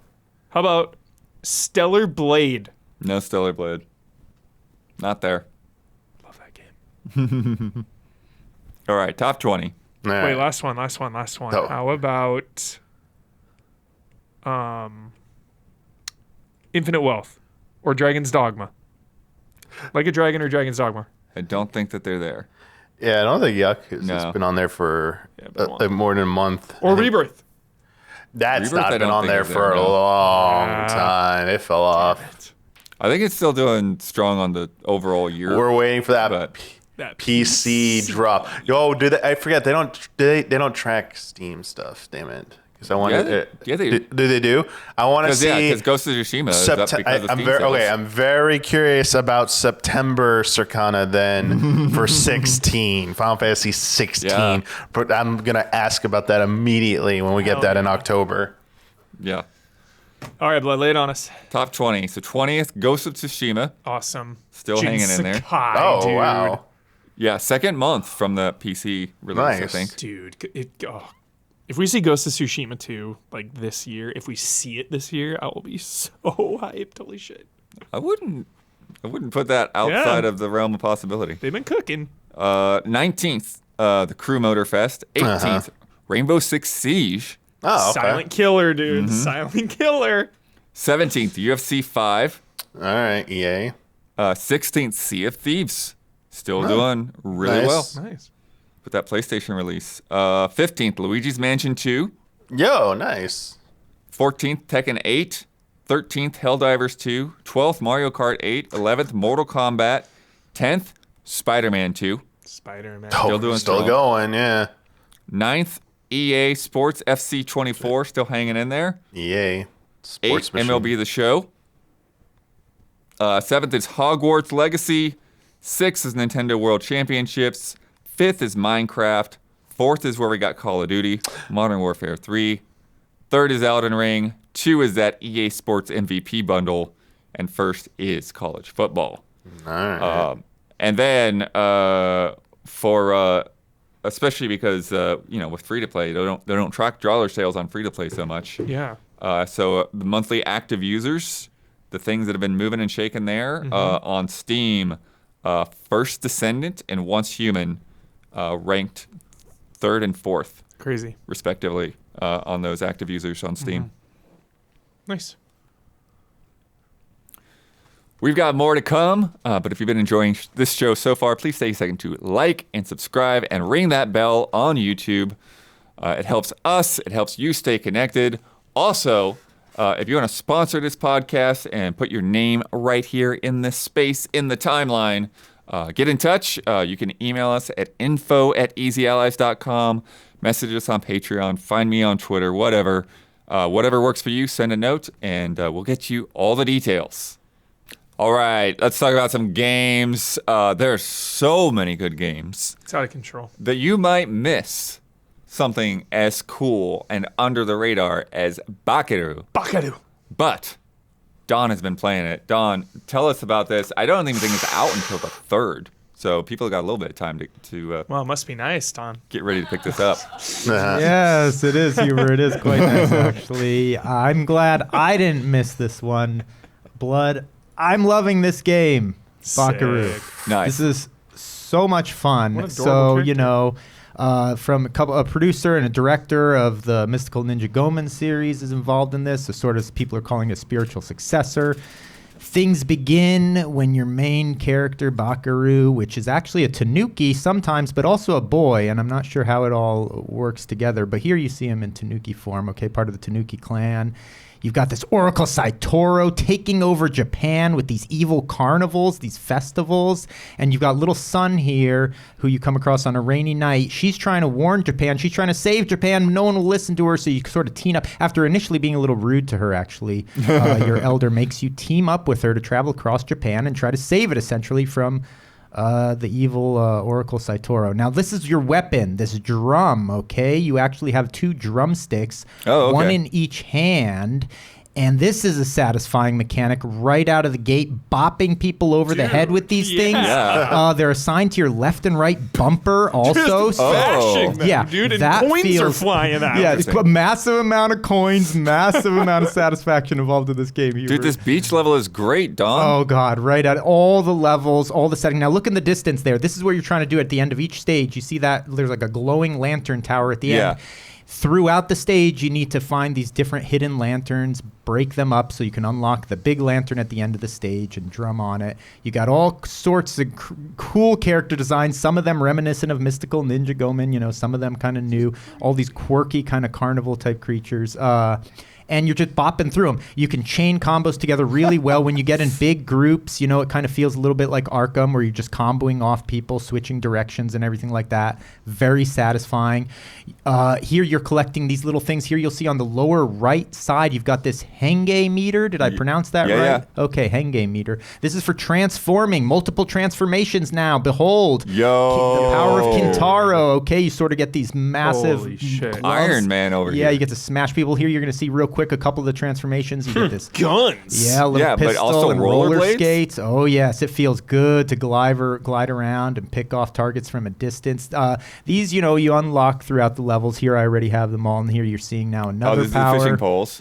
How about Stellar Blade? No Stellar Blade. Not there. Love that game. All right, top 20. All right. Wait, last one. Oh. How about Infinite Wealth or Dragon's Dogma? Like a Dragon or Dragon's Dogma? I don't think that they're there. Yeah, I don't think Yuck has No. it's been on there for been more than a month. Or Rebirth? That's Rebirth, I not been don't on think there is there, for a no. long Yeah. time. It fell off. I think it's still doing strong on the overall year. We're waiting for that But- That PC drop. Yo, I forget they don't track Steam stuff. Damn it. Because I want Yeah, they do. Do they do? I want to see. Because Ghost of Tsushima is up because of I'm Steam very sales. I'm very curious about September Circana then for 16 Final Fantasy 16. Yeah. But I'm gonna ask about that immediately when we get Hell that in yeah. October. Yeah. All right, Blood, lay it on us. Top 20. So 20th, Ghost of Tsushima. Awesome. Still hanging in there. Sakai, Oh dude. wow. Yeah, second month from the PC release, I Nice. think. Dude, if we see Ghost of Tsushima 2 like this year, if we see it this year, I will be so hyped. Holy shit. I wouldn't put that outside Yeah. of the realm of possibility. They've been cooking. 19th, the Crew Motor Fest. 18th, Rainbow Six Siege. Oh, okay. Silent killer, dude. Mm-hmm. Silent killer. 17th, UFC 5. All right, EA. 16th, Sea of Thieves. Still doing really Nice. well Nice. with that PlayStation release. 15th, Luigi's Mansion 2. Yo, nice. 14th, Tekken 8. 13th, Helldivers 2. 12th, Mario Kart 8. 11th, Mortal Kombat. 10th, Spider-Man 2. Spider-Man. Still doing still strong. going, yeah. 9th, EA Sports FC 24. Still hanging in there. EA. 8th, Sports machine. MLB The Show. 7th is Hogwarts Legacy. 6th is Nintendo World Championships. 5th is Minecraft. 4th is where we got Call of Duty, Modern Warfare 3. 3rd is Elden Ring. 2 is that EA Sports MVP bundle. And 1st is college football. All right. And then for especially because with free to play, they don't track dollar sales on free to play so much. Yeah. So the monthly active users, the things that have been moving and shaking there on Steam, First Descendant and Once Human ranked 3rd and 4th Crazy. respectively on those active users on Steam. Nice. We've got more to come, but if you've been enjoying this show so far, please take a second to like and subscribe and ring that bell on YouTube. It helps us. It helps you stay connected. Also, if you want to sponsor this podcast and put your name right here in this space in the timeline, get in touch. You can email us at info@easyallies.com, message us on Patreon, find me on Twitter, whatever. Whatever works for you, send a note, and we'll get you all the details. All right, let's talk about some games. There are so many good games It's out of control. that you might miss something as cool and under the radar as Bakeru. Bakeru. But Don has been playing it. Don, tell us about this. I don't even think it's out until the 3rd, so people got a little bit of time to Well, it must be nice, Don. get ready to pick this up. Yes, it is, Hubert. It is quite nice, actually. I'm glad I didn't miss this one. Blood, I'm loving this game, Bakeru. Sick. Nice. This is so much fun. What an So, adorable you know, from a producer and a director of the Mystical Ninja Goemon series is involved in this. So sort of people are calling it a spiritual successor. Things begin when your main character, Bakeru, which is actually a tanuki sometimes, but also a boy, and I'm not sure how it all works together, but here you see him in tanuki form, okay, part of the Tanuki clan. You've got this Oracle Saitoro taking over Japan with these evil carnivals, these festivals. And you've got little Sun here, who you come across on a rainy night. She's trying to warn Japan. She's trying to save Japan. No one will listen to her. So you sort of team up. After initially being a little rude to her, actually, your elder makes you team up with her to travel across Japan and try to save it, essentially, from the evil Oracle Saitoro. Now, this is your weapon, this drum, okay? You actually have 2 drumsticks, Oh, okay. one in each hand, And this is a satisfying mechanic right out of the gate, bopping people over the head with these things. Yeah. They're assigned to your left and right bumper also. Just bashing them, yeah, dude, and that coins are flying out. Yeah, it's a massive amount of coins, massive amount of satisfaction involved in this game. Dude, this beach level is great, Don. Oh, God, right at all the levels, all the setting. Now, look in the distance there. This is what you're trying to do at the end of each stage. You see that there's like a glowing lantern tower at the end. Throughout the stage, you need to find these different hidden lanterns, break them up so you can unlock the big lantern at the end of the stage and drum on it. You got all sorts of cool character designs, some of them reminiscent of Mystical Ninja Gomen, some of them kind of new, all these quirky kind of carnival type creatures. And you're just bopping through them. You can chain combos together really well. When you get in big groups, it kind of feels a little bit like Arkham, where you're just comboing off people, switching directions and everything like that. Very satisfying. Here you're collecting these little things. Here you'll see on the lower right side, you've got this Henge meter. Did I pronounce that right? Yeah. Okay, Henge meter. This is for transforming. Multiple transformations now. Behold. Yo. The power of Kintaro. Okay, you sort of get these massive Holy shit. gloves. Iron Man over here. Yeah, you get to smash people. Here you're going to see real quick a couple of the transformations. You get this Guns. yeah, a little Yeah, but pistol also and roller rollerblades? skates. Oh yes, it feels good to glide around and pick off targets from a distance. These, you unlock throughout the levels. Here I already have them all, and here you're seeing now another this power. is the fishing poles.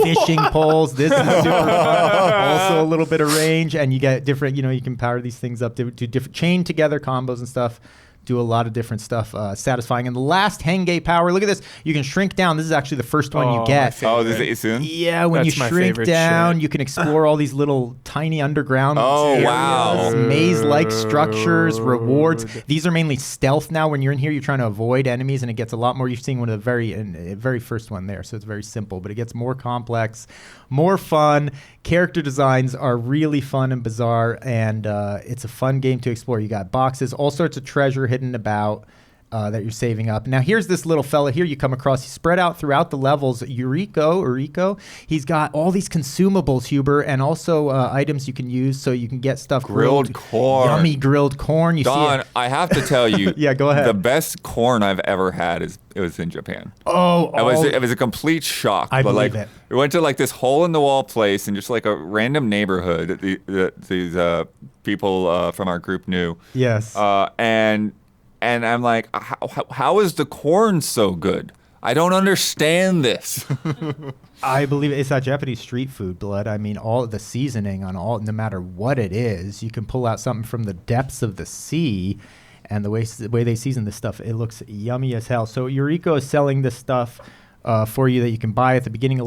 Fishing poles. This is super fun. Also a little bit of range, and you get different. You can power these things up to do different chain together combos and stuff. Do a lot of different stuff, satisfying. And the last Henge power, look at this. You can shrink down. This is actually the first one you get. Oh, this is soon? Yeah, when That's you my shrink favorite down, shit. you can explore all these little tiny underground areas, wow. maze-like structures, rewards. These are mainly stealth now. When you're in here, you're trying to avoid enemies, and it gets a lot more. You're seeing one of the very first one there, so it's very simple, but it gets more complex, more fun. Character designs are really fun and bizarre, and it's a fun game to explore. You got boxes, all sorts of treasure hidden about. That you're saving up. Now, here's this little fella here you come across. He's spread out throughout the levels. Eureka. He's got all these consumables, Huber, and also items you can use so you can get stuff Grilled corn. Yummy grilled corn. You Don, see it? I have to tell you. Yeah, go ahead. The best corn I've ever had it was in Japan. Oh, It was a complete shock. I but believe it. We went to this hole in the wall place in just a random neighborhood that these people from our group knew. Yes. And I'm like, how is the corn so good? I don't understand this. I believe it's that Japanese street food, Blood. I mean, all the seasoning on no matter what it is, you can pull out something from the depths of the sea. And the way they season this stuff, it looks yummy as hell. So Eureka is selling this stuff for you that you can buy at the beginning,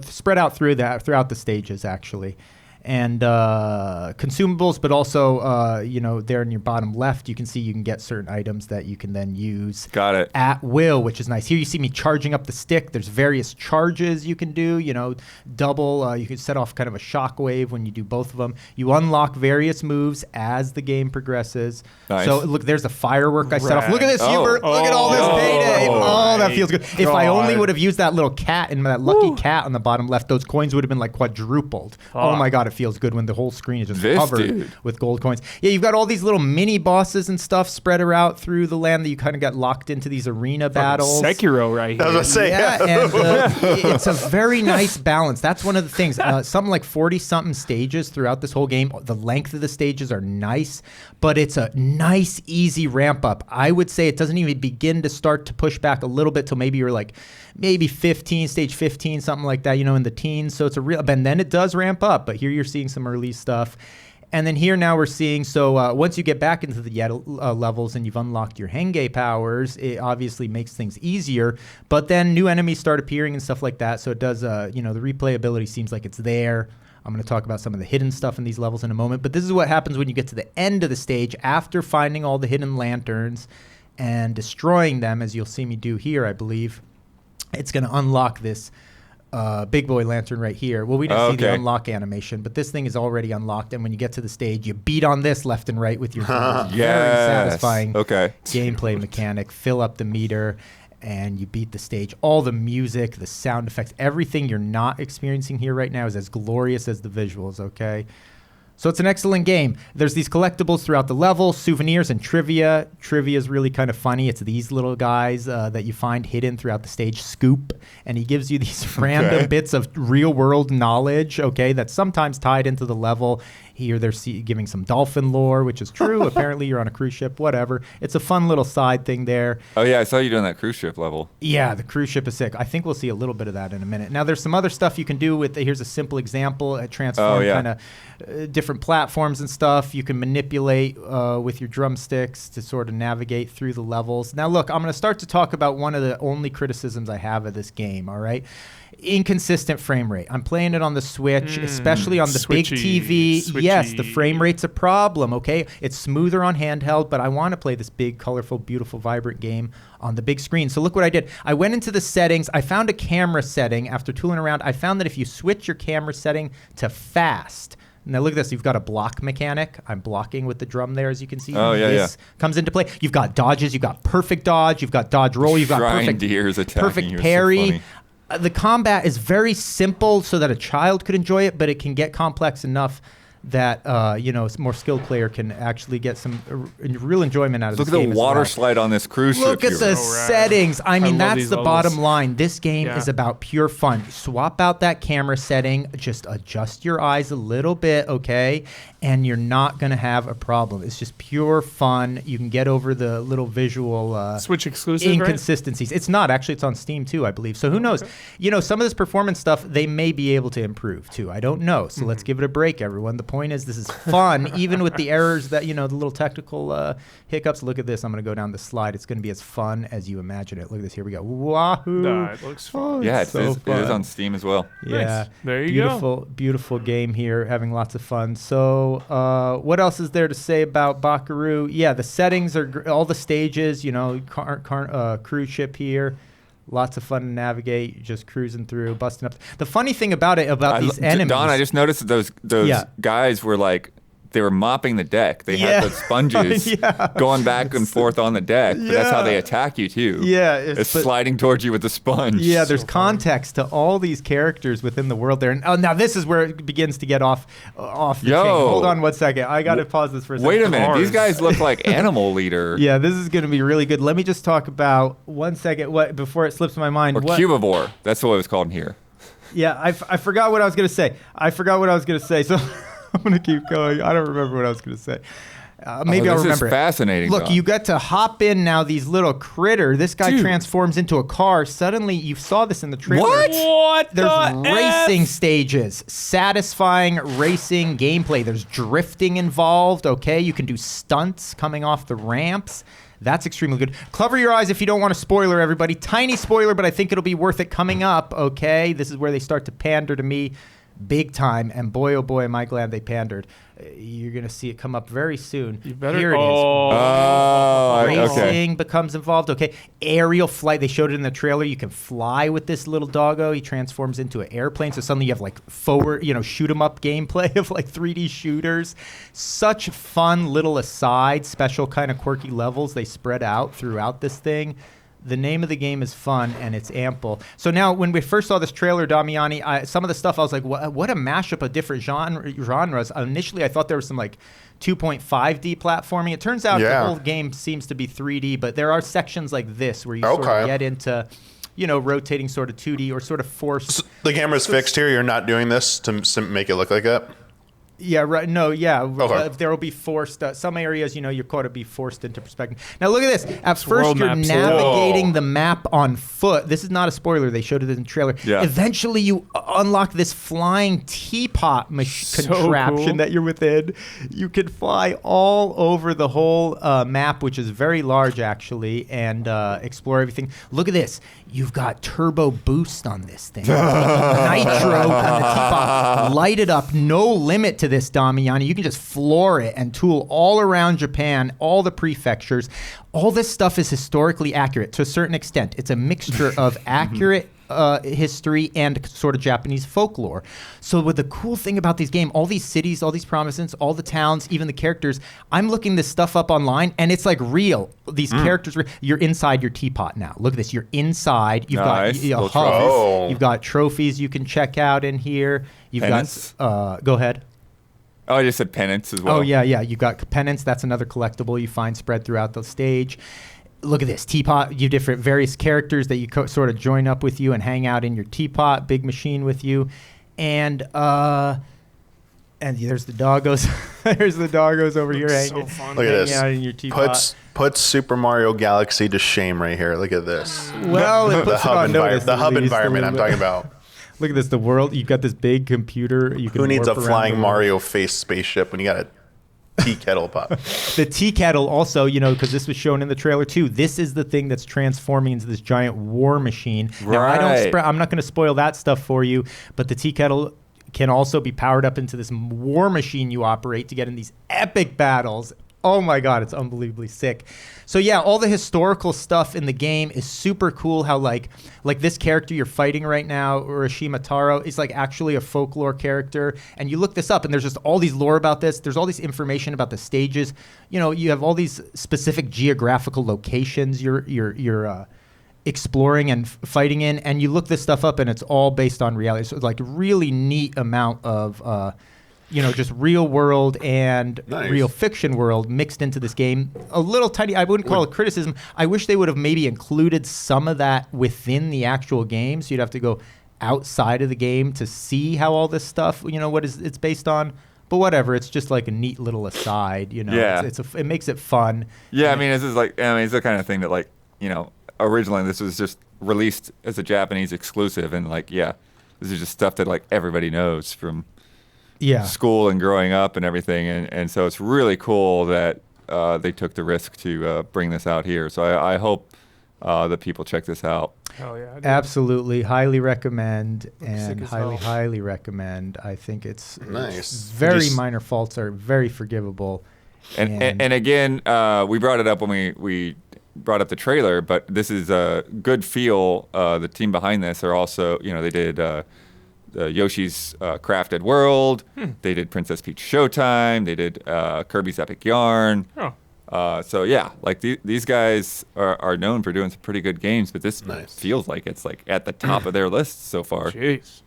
spread out throughout the stages, actually. And consumables, but also, there in your bottom left, you can see you can get certain items that you can then use Got it. at will, which is nice. Here you see me charging up the stick. There's various charges you can do, double. You can set off kind of a shockwave when you do both of them. You unlock various moves as the game progresses. Nice. So look, there's a firework I set off. Rad. Look at this, Oh. Hubert. Look at all this payday. Oh, that feels good. If I only God. would have used that little cat and that lucky cat on the bottom left, those coins would have been quadrupled. Oh my God, it feels good when the whole screen is just covered dude. with gold coins. Yeah, you've got all these little mini bosses and stuff spread out through the land that you kind of got locked into these arena battles. Sekiro right here. I was going to say, Yeah, and it's a very nice balance. That's one of the things. Something like 40-something stages throughout this whole game. The length of the stages are nice, but it's a nice, easy ramp up. I would say it doesn't even begin to start to push back a little bit till maybe you're maybe 15, stage 15, something like that, in the teens. So it's a real, and then it does ramp up. But here you're seeing some early stuff. And then here now we're seeing, once you get back into the levels and you've unlocked your Henge powers, it obviously makes things easier. But then new enemies start appearing and stuff like that. So it does, the replayability seems like it's there. I'm going to talk about some of the hidden stuff in these levels in a moment. But this is what happens when you get to the end of the stage after finding all the hidden lanterns and destroying them, as you'll see me do here, I believe. It's going to unlock this big boy lantern right here. Well, we didn't see the unlock animation, but this thing is already unlocked. And when you get to the stage, you beat on this left and right with your fingers. Very satisfying gameplay mechanic. Fill up the meter, and you beat the stage. All the music, the sound effects, everything you're not experiencing here right now is as glorious as the visuals, okay? So it's an excellent game. There's these collectibles throughout the level, souvenirs and trivia. Trivia is really kind of funny. It's these little guys that you find hidden throughout the stage. Scoop, and he gives you these random bits of real-world knowledge, okay, that's sometimes tied into the level. Here they're giving some dolphin lore, which is true. Apparently you're on a cruise ship, whatever. It's a fun little side thing there. Oh, yeah, I saw you doing that cruise ship level. Yeah, the cruise ship is sick. I think we'll see a little bit of that in a minute. Now, there's some other stuff you can do with, here's a simple example, transform kind of different platforms and stuff. You can manipulate with your drumsticks to sort of navigate through the levels. Now, look, I'm going to start to talk about one of the only criticisms I have of this game, all right? Inconsistent frame rate. I'm playing it on the Switch, especially on the big TV. Yes, the frame rate's a problem, okay? It's smoother on handheld, but I want to play this big, colorful, beautiful, vibrant game on the big screen. So look what I did. I went into the settings. I found a camera setting. After tooling around, I found that if you switch your camera setting to fast, now look at this. You've got a block mechanic. I'm blocking with the drum there, as you can see. Oh, yeah, this comes into play. You've got dodges. You've got perfect dodge. You've got dodge roll. You've got perfect parry. So the combat is very simple so that a child could enjoy it, but it can get complex enough that a more skilled player can actually get some real enjoyment out of this game. Look at the water slide on this cruise ship. Look at the settings. I mean, that's the bottom line. This game is about pure fun. Swap out that camera setting. Just adjust your eyes a little bit, okay? And you're not going to have a problem. It's just pure fun. You can get over the little visual Switch exclusive, inconsistencies. Right? It's not. Actually, it's on Steam, too, I believe. So who knows? Okay. Some of this performance stuff, they may be able to improve, too. I don't know. So let's give it a break, everyone. The point is, this is fun, even with the errors that, the little technical hiccups. Look at this. I'm going to go down the slide. It's going to be as fun as you imagine it. Look at this. Here we go. Wahoo. It looks fun. Yeah, it is on Steam as well. Yeah. Nice. There you go. Beautiful game here. Having lots of fun. So what else is there to say about Bakeru? Yeah, the settings are all the stages, cruise ship here. Lots of fun to navigate, just cruising through, busting up. The funny thing about these enemies... Don, I just noticed that those guys were like, they were mopping the deck. They had those sponges going back and forth on the deck. But that's how they attack you, too. Yeah. It's sliding towards you with the sponge. Yeah, there's context to all these characters within the world there. And now this is where it begins to get off the chain. Hold on 1 second. I got to pause this for a second. Wait a minute. These guys look like Animal Leader. Yeah, this is going to be really good. Let me just talk about 1 second before it slips my mind. Or Cubivore. That's what it was called in here. Yeah, I forgot what I was going to say. So... I'm going to keep going. I don't remember what I was going to say. Maybe I'll remember. This is fascinating. Look, you get to hop in now these little critter. This guy transforms into a car. Suddenly, you saw this in the trailer. What? There's racing stages, satisfying racing gameplay. There's drifting involved, okay? You can do stunts coming off the ramps. That's extremely good. Cover your eyes if you don't want a spoiler, everybody. Tiny spoiler, but I think it'll be worth it coming up, okay? This is where they start to pander to me. Big time, and boy, oh boy, am I glad they pandered. You're going to see it come up very soon. You better. Here it is. Oh, Racing becomes involved. Okay, aerial flight. They showed it in the trailer. You can fly with this little doggo. He transforms into an airplane. So suddenly you have like forward, shoot 'em up gameplay of like 3D shooters. Such fun little aside, special kind of quirky levels they spread out throughout this thing. The name of the game is fun, and it's ample. So now, when we first saw this trailer, Damiani, some of the stuff, I was like, what a mashup of different genres. Initially, I thought there was some, 2.5D platforming. It turns out the whole game seems to be 3D, but there are sections like this where you sort of get into, rotating sort of 2D or sort of forced. So the camera's fixed here. You're not doing this to make it look like that? Yeah, right. No, yeah. Okay. There will be forced. Some areas, you're going to be forced into perspective. Now, look at this. At first, you're navigating the map on foot. This is not a spoiler. They showed it in the trailer. Yeah. Eventually, you unlock this flying teapot contraption that you're within. You can fly all over the whole map, which is very large, actually, and explore everything. Look at this. You've got turbo boost on this thing. Nitro on the teapot. Light it up. No limit to this, Damiani. You can just floor it and tool all around Japan, all the prefectures. All this stuff is historically accurate to a certain extent. It's a mixture of accurate history and sort of Japanese folklore. So with the cool thing about this game, all these cities, all these provinces, all the towns, even the characters, I'm looking this stuff up online and it's like real. These characters, you're inside your teapot now. Look at this. You're inside. You've got a hub. You've got trophies you can check out in here. You've got, go ahead. Oh, I just said penance as well. Oh, yeah. You got penance. That's another collectible you find spread throughout the stage. Look at this teapot. You have different various characters that you sort of join up with you and hang out in your teapot, big machine with you. And there's the doggos. There's the doggos over here hanging, Look at this. out in your teapot. Puts Super Mario Galaxy to shame right here. Look at this. Well, it The puts it on notice. hub at least a environment I'm little talking bit. about. Look at this. The world. You've got this big computer. You can Who needs a warp around flying the world. Mario face spaceship when you got a tea kettle pot? The tea kettle also, because this was shown in the trailer too. This is the thing that's transforming into this giant war machine. Now, Right. I'm not going to spoil that stuff for you, but the tea kettle can also be powered up into this war machine you operate to get in these epic battles. Oh my God, it's unbelievably sick. So yeah, all the historical stuff in the game is super cool. How like this character you're fighting right now, Urashima Taro, is like actually a folklore character. And you look this up, and there's just all these lore about this. There's all this information about the stages. You have all these specific geographical locations you're exploring and fighting in. And you look this stuff up, and it's all based on reality. So it's like really neat amount of just real world and Nice. real fiction world mixed into this game. A little tiny, I wouldn't call it criticism. I wish they would have maybe included some of that within the actual game. So you'd have to go outside of the game to see how all this stuff, it's based on. But whatever, it's just like a neat little aside, Yeah. It makes it fun. Yeah, it's the kind of thing that originally this was just released as a Japanese exclusive, and this is just stuff that everybody knows from Yeah. school and growing up and everything, and so it's really cool that they took the risk to bring this out here. So I hope that people check this out. Hell yeah. I do. Absolutely, highly recommend, sick and as highly, hell. highly recommend. I think it's Nice. very Just- minor faults are very forgivable. And again, we brought it up when we brought up the trailer, but this is a good feel. The team behind this are also, they did Yoshi's Crafted World. They did Princess Peach Showtime. They did Kirby's Epic Yarn. Oh. So yeah, these guys are known for doing some pretty good games, but this Nice. feels like it's at the top of their list so far. Jeez.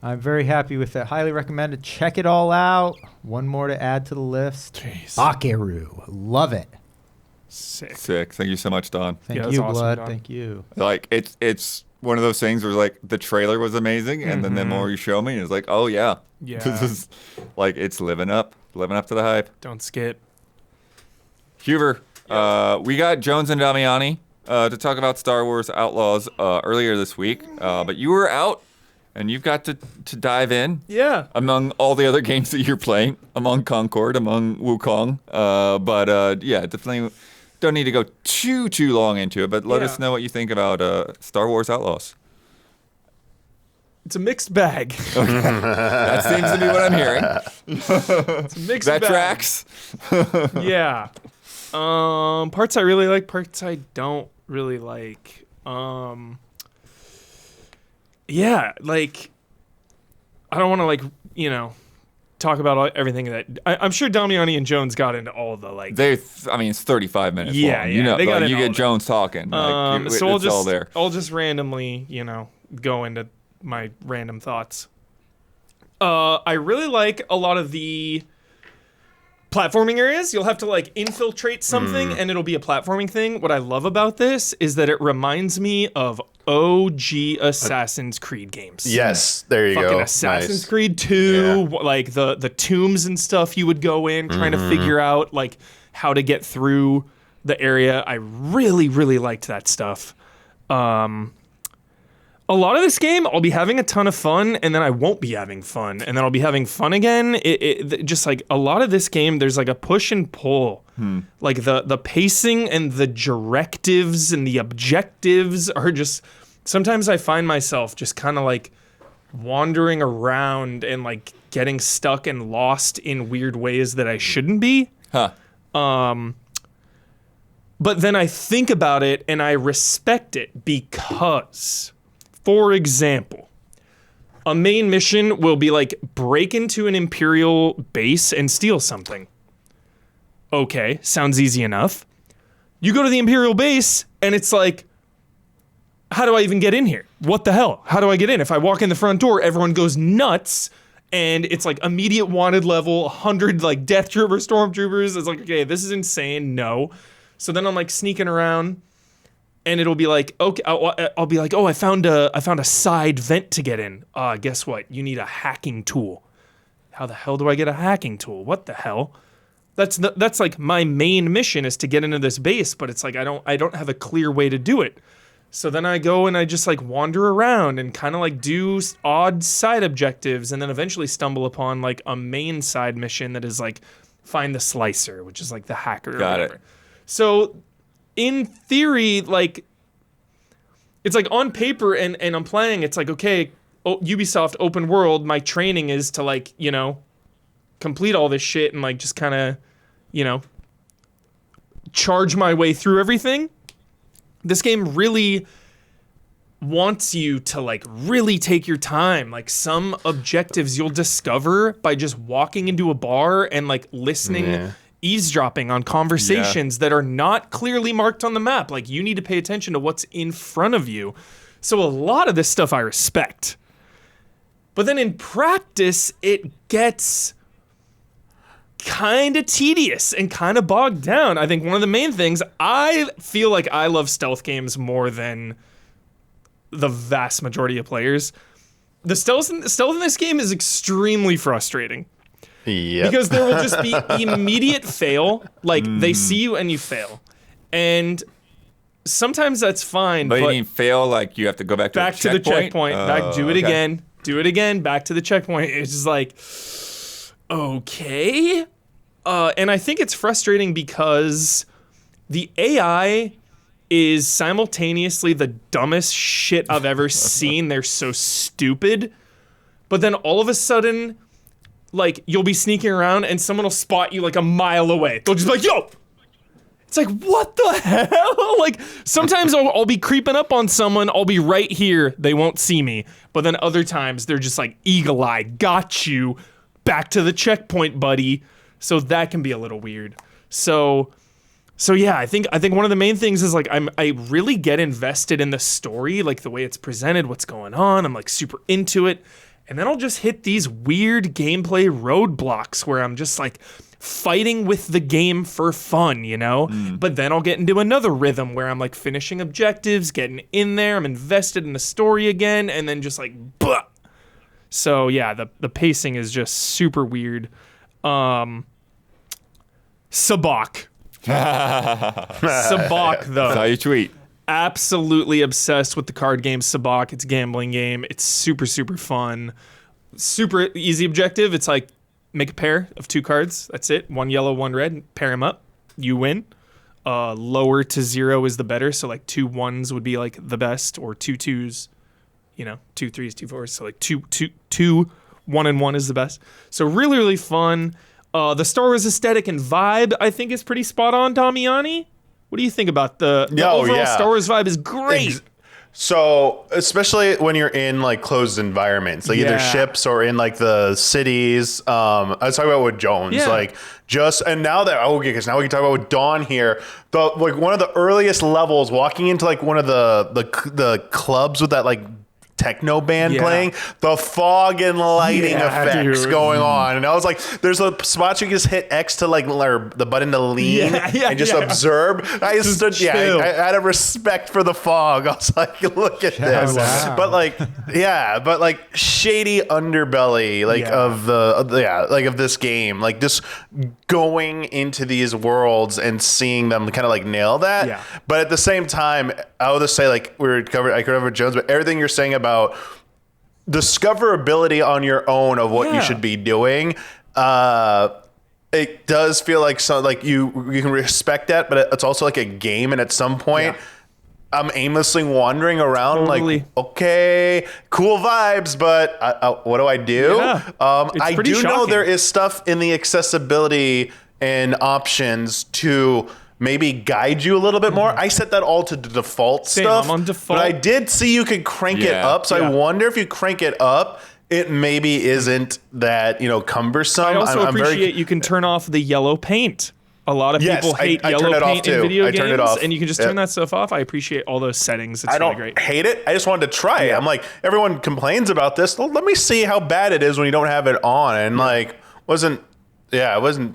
I'm very happy with that. Highly recommended. Check it all out. One more to add to the list. Jeez. Bakeru. Love it. Sick. Sick. Thank you so much, Don. Thank Yeah, that's you, awesome, Blood. Don. Thank you. It's one of those things where the trailer was amazing, and then the more you show me, it's like, oh yeah, Yeah. this is it's living up to the hype. Don't skip. Huber, we got Jones and Damiani to talk about Star Wars Outlaws earlier this week, but you were out, and you've got to dive in Yeah. among all the other games that you're playing, among Concord, among Wukong. But definitely don't need to go too long into it, but let Yeah. us know what you think about Star Wars Outlaws. It's a mixed bag. That seems to be what I'm hearing. It's a mixed That bag. tracks. Yeah. Parts I really like, parts I don't really like. Yeah, I don't want to talk about everything that I'm sure Damiani and Jones got into all the It's 35 minutes Yeah, long. yeah, they got you into get all Jones talking. so it's all there. I'll just randomly, go into my random thoughts. I really like a lot of the platforming areas. You'll have to infiltrate something and it'll be a platforming thing. What I love about this is that it reminds me of OG Assassin's Creed games. Yes, there you Fucking go. Assassin's Nice. Creed 2, Yeah. the tombs and stuff you would go in trying to figure out how to get through the area. I really, really liked that stuff. A lot of this game, I'll be having a ton of fun, and then I won't be having fun, and then I'll be having fun again. Just a lot of this game, there's a push and pull. The pacing and the directives and the objectives are just. Sometimes I find myself just kind of wandering around and getting stuck and lost in weird ways that I shouldn't be. Huh. But then I think about it and I respect it because, for example, a main mission will be break into an Imperial base and steal something. Okay, sounds easy enough. You go to the Imperial base and it's how do I even get in here? What the hell? How do I get in? If I walk in the front door, everyone goes nuts And it's like immediate wanted level, 100 like death trooper, stormtroopers. It's like, okay, this is insane. No. So then I'm like sneaking around, and it'll be like, okay, I'll be like, oh, I found a side vent to get in. Guess what? You need a hacking tool. How the hell do I get a hacking tool? What the hell? That's like my main mission is to get into this base, but it's like I don't have a clear way to do it. So then I go and I just like wander around and kind of like do odd side objectives, and then eventually stumble upon like a main side mission that is like find the slicer, which is like the hacker. Got it. So in theory, like it's like on paper and I'm playing, it's like, okay, Ubisoft open world, my training is to like, you know, complete all this shit and like just kind of, you know, charge my way through everything. This game really wants you to like really take your time. Like some objectives you'll discover by just walking into a bar and like listening, eavesdropping on conversations that are not clearly marked on the map. Like you need to pay attention to what's in front of you. So a lot of this stuff I respect. But then in practice, it gets kind of tedious and kind of bogged down. I think one of the main things, I feel like I love stealth games more than the vast majority of players. The stealth in this game is extremely frustrating. Yep. Because there will just be immediate fail. Like they see you and you fail. And sometimes that's fine. But you mean fail like you have to go back to the checkpoint? The checkpoint. Do it again. Do it again. Back to the checkpoint. It's just like, okay. And I think it's frustrating because the AI is simultaneously the dumbest shit I've ever seen. They're so stupid. But then all of a sudden, like, you'll be sneaking around and someone will spot you like a mile away. They'll just be like, yo! It's like, what the hell? Like, sometimes I'll be creeping up on someone. I'll be right here. They won't see me. But then other times, they're just like, eagle-eyed, got you. Back to the checkpoint, buddy. So that can be a little weird. So yeah, I think one of the main things is like I really get invested in the story, like the way it's presented, what's going on. I'm like super into it. And then I'll just hit these weird gameplay roadblocks where I'm just like fighting with the game for fun, you know? But then I'll get into another rhythm where I'm like finishing objectives, getting in there, I'm invested in the story again, and then just like, bah! So yeah, the pacing is just super weird. Sabacc. Sabacc, though. That's how you tweet. Absolutely obsessed with the card game Sabacc. It's a gambling game. It's super, super fun. Super easy objective. It's like make a pair of 2 cards. That's it. 1 yellow, 1 red. Pair them up. You win. Lower to 0 is the better. So like 2 1s would be like the best, or 2 2s. You know, 2 3s, 2 4s. So like 2 1 and 1 is the best. So really, really fun. The Star Wars aesthetic and vibe, I think, is pretty spot on, Damiani. What do you think about the overall Star Wars vibe is great. So, especially when you're in like closed environments, like either ships or in like the cities. I was talking about with Jones, like and now that because now we can talk about with Dawn here. Like one of the earliest levels, walking into like one of the clubs with that like techno band playing, the fog and lighting effects going on, and I was like, there's a spot you can just hit X to like or the button to lean and just observe. I stood I had a respect for the fog. I was like, look at this. Wow. But like shady underbelly of this game, like just going into these worlds and seeing them kind of like nail that. But at the same time, I would just say, like I covered Jones, but everything you're saying about discoverability on your own of what you should be doing, it does feel like you can respect that, but it's also like a game, and at some point I'm aimlessly wandering around like, okay, cool vibes, but what do I do? I do know there is stuff in the accessibility and options to maybe guide you a little bit more. I set that all to the default stuff. I'm on default. But I did see you could crank it up, so I wonder if you crank it up, it maybe isn't that, cumbersome. I also appreciate you can turn off the yellow paint. A lot of Yes, people hate I turn yellow it off paint in too. video I turn it games, off. and you can just turn that stuff off. I appreciate all those settings. It's I really don't great. hate it. I just wanted to try it. I'm like, everyone complains about this. Well, let me see how bad it is when you don't have it on. And I wasn't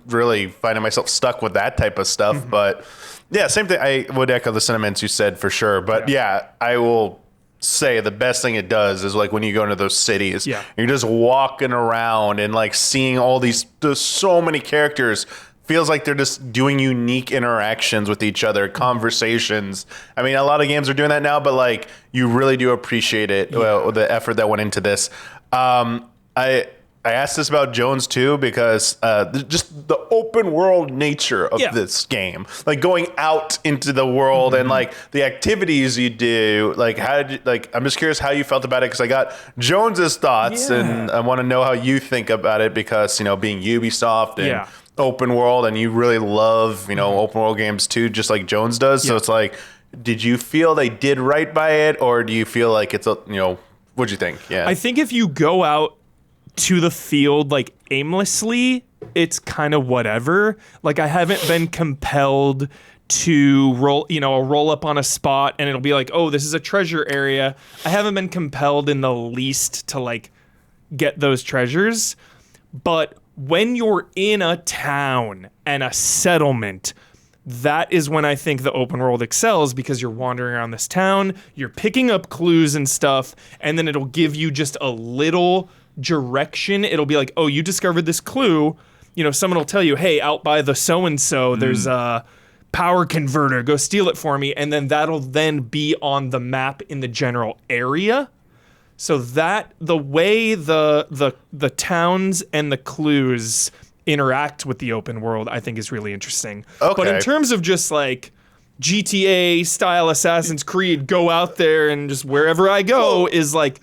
really finding myself stuck with that type of stuff. Mm-hmm. But yeah, same thing. I would echo the sentiments you said for sure. But yeah, I will say the best thing it does is like when you go into those cities, you're just walking around and like seeing all there's so many characters. Feels like they're just doing unique interactions with each other, conversations. I mean, a lot of games are doing that now, but like you really do appreciate it, the effort that went into this. I asked this about Jones too because just the open world nature of this game, like going out into the world and like the activities you do. Like I'm just curious how you felt about it because I got Jones's thoughts and I want to know how you think about it because being Ubisoft and open world and you really love open world games too, just like Jones does. So it's like, did you feel they did right by it, or do you feel like it's what'd you think? I think if you go out to the field like aimlessly, it's kind of whatever. Like I haven't been compelled to roll up on a spot and it'll be like, oh, this is a treasure area. I haven't been compelled in the least to like get those treasures. But when you're in a town and a settlement, that is when I think the open world excels because you're wandering around this town, you're picking up clues and stuff, and then it'll give you just a little direction. It'll be like, oh, you discovered this clue. Someone will tell you, hey, out by the so-and-so, there's a power converter. Go steal it for me. And then that'll then be on the map in the general area. So that the way the towns and the clues interact with the open world, I think is really interesting. Okay. But in terms of just like GTA style Assassin's Creed, go out there and just wherever I go is like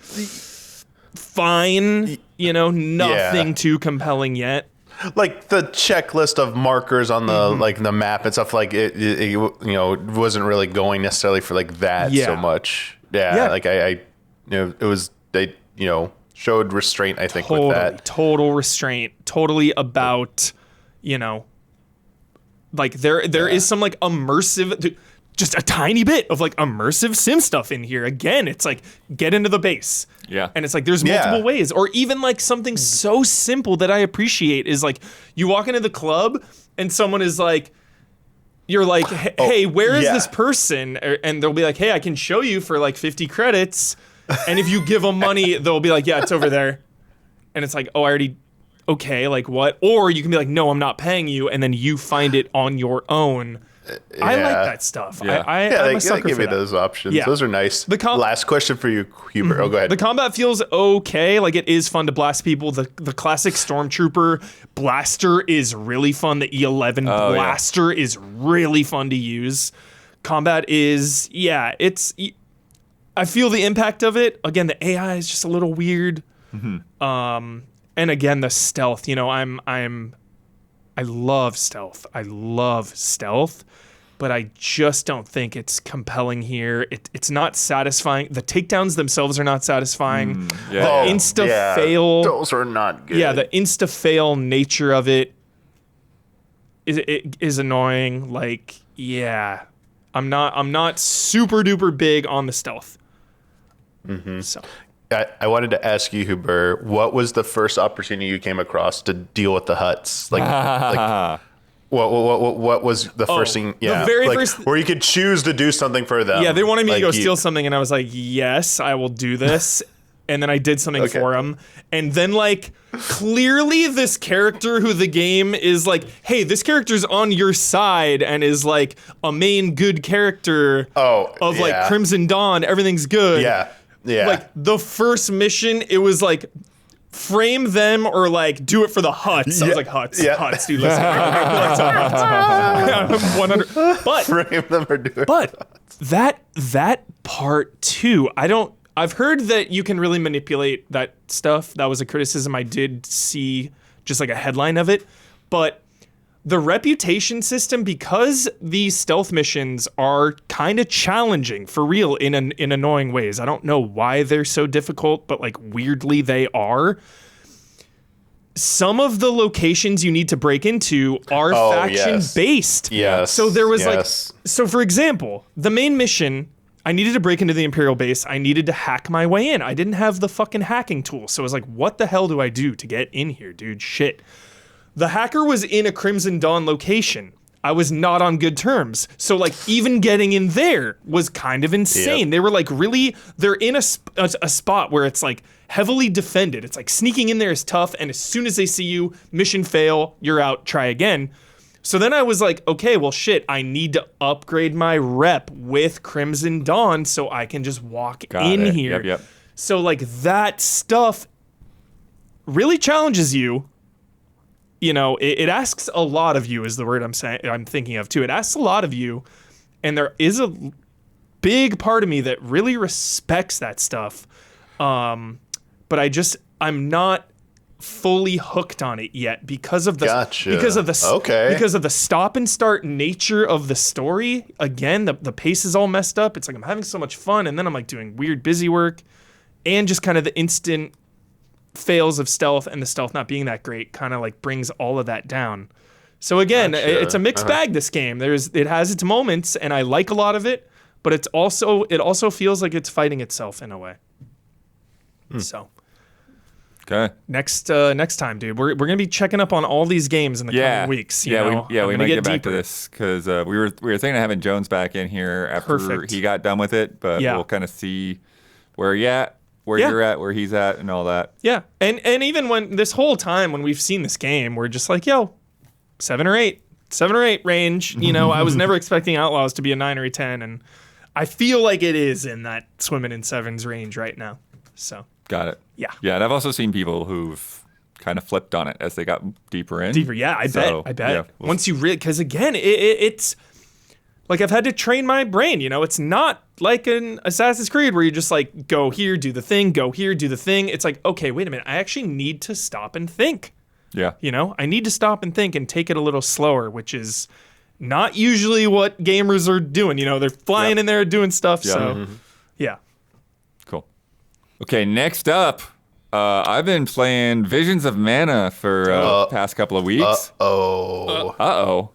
fine, nothing too compelling yet. Like the checklist of markers on the like the map and stuff, like it wasn't really going necessarily for like that so much. Like I it was they showed restraint, I think, with that. Total restraint. Totally about, like there is some like immersive, just a tiny bit of like immersive sim stuff in here. Again, it's like get into the base. Yeah. And it's like there's multiple ways. Or even like something so simple that I appreciate is like you walk into the club and someone is like, you're like, hey, where is this person? And they'll be like, hey, I can show you for like 50 credits. And if you give them money, they'll be like, yeah, it's over there. And it's like, oh, okay, like what? Or you can be like, no, I'm not paying you. And then you find it on your own. I like that stuff. I'm a sucker give for me that. those options. Yeah. Those are nice. Last question for you, Hubert. Oh, go ahead. The combat feels okay. Like it is fun to blast people. The classic Stormtrooper blaster is really fun. The E11 blaster is really fun to use. Combat is, I feel the impact of it. Again, the AI is just a little weird. And again, the stealth. I love stealth. But I just don't think it's compelling here. It's not satisfying. The takedowns themselves are not satisfying. Insta-fail. Those are not good. Yeah, the insta-fail nature of it is annoying. Like, I'm not super duper big on the stealth. So I wanted to ask you, Huber, what was the first opportunity you came across to deal with the Hutts? What was the first thing? Yeah, the very first, where you could choose to do something for them. Yeah, they wanted me to go steal something, and I was like, yes, I will do this. And then I did something for them. And then, like, clearly this character who the game is like, hey, this character's on your side and is like a main good character of like Crimson Dawn. Everything's good. Yeah. Like the first mission, it was like frame them or like do it for the Hutts. I was like, Hutts, dude, listen. 100. But frame them or do it. But that part too, I've heard that you can really manipulate that stuff. That was a criticism I did see, just like a headline of it. But the reputation system, because these stealth missions are kind of challenging for real in annoying ways. I don't know why they're so difficult, but like weirdly they are. some of the locations you need to break into are faction based. Yes. So there was so for example, the main mission, I needed to break into the Imperial base. I needed to hack my way in. I didn't have the fucking hacking tool. So I was like, what the hell do I do to get in here, dude? Shit. The hacker was in a Crimson Dawn location. I was not on good terms. So like even getting in there was kind of insane. Yep. They were like they're in a spot where it's like heavily defended. It's like sneaking in there is tough. And as soon as they see you, mission fail, you're out, try again. So then I was like, okay, well shit, I need to upgrade my rep with Crimson Dawn so I can just walk in here. Yep. So like that stuff really challenges you. You know, it asks a lot of you is the word I'm thinking of too. It asks a lot of you, and there is a big part of me that really respects that stuff. But I'm not fully hooked on it yet because of the because of the stop and start nature of the story. Again, the pace is all messed up. It's like I'm having so much fun, and then I'm like doing weird busy work, and just kind of the instant fails of stealth and the stealth not being that great kind of like brings all of that down. So again, it's a mixed bag, this game. It has its moments and I like a lot of it, but it also feels like it's fighting itself in a way. So okay. Next time, dude, we're going to be checking up on all these games in the coming weeks. We might get back to this because we were thinking of having Jones back in here after he got done with it, but we'll kind of see where you're at, where he's at, and all that. Yeah, and even when this whole time when we've seen this game, we're just like, yo, 7 or 8 range. You know, I was never expecting Outlaws to be a 9 or a 10, and I feel like it is in that swimming in 7s range right now. So got it. Yeah, and I've also seen people who've kind of flipped on it as they got deeper in. I bet. Yeah, once you really, because again, it's. Like, I've had to train my brain, you know? It's not like an Assassin's Creed where you just, like, go here, do the thing, go here, do the thing. It's like, okay, wait a minute. I actually need to stop and think. Yeah. You know? I need to stop and think and take it a little slower, which is not usually what gamers are doing. You know, they're flying in there doing stuff, so, yeah. Cool. Okay, next up, I've been playing Visions of Mana for past couple of weeks. Uh-oh.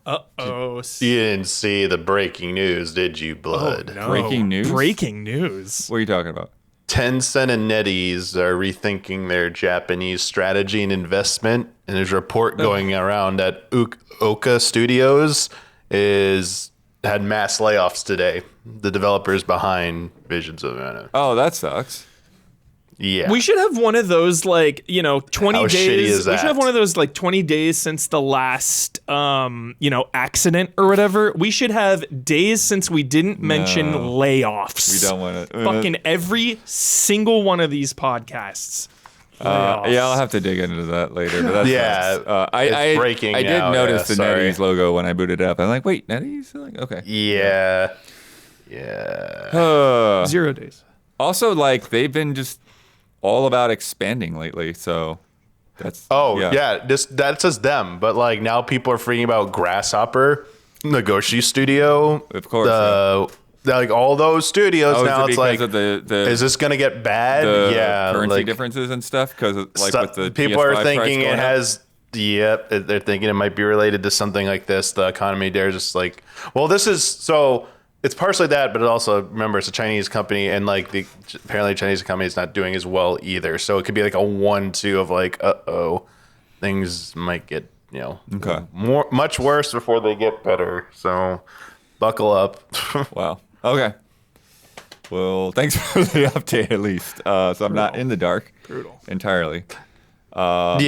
You didn't see the breaking news, did you, Blood? Oh, no. Breaking news? Breaking news. What are you talking about? Tencent and NetEase are rethinking their Japanese strategy and investment, and there's a report going around that Oka Studios had mass layoffs today. The developers behind Visions of Mana. Oh, that sucks. Yeah. We should have one of those, like, 20 How days. shitty is We that? should have one of those, like, 20 days since the last, accident or whatever. We should have days since we didn't mention layoffs. We don't want to. Fucking every single one of these podcasts. I'll have to dig into that later. But that's it's breaking I did now, notice the sorry. NetEase logo when I booted it up. I'm like, wait, NetEase? Like, okay. Yeah. 0 days. Also, like, they've been just all about expanding lately, so that's that's just them. But like now people are freaking about Grasshopper, Nagoshi Studio, of course. Like all those studios now. It's like, of the is this gonna get bad? Currency differences and stuff because with the people PS5 are thinking price it going has. Yep, they're thinking it might be related to something like this. The economy there is just like, well, this is so. It's partially that, but it also, remember, it's a Chinese company, and like apparently Chinese company is not doing as well either. So it could be like a 1-2 of like, things might get much worse before they get better. So buckle up. Wow. Okay. Well, thanks for the update at least. So I'm not in the dark entirely. But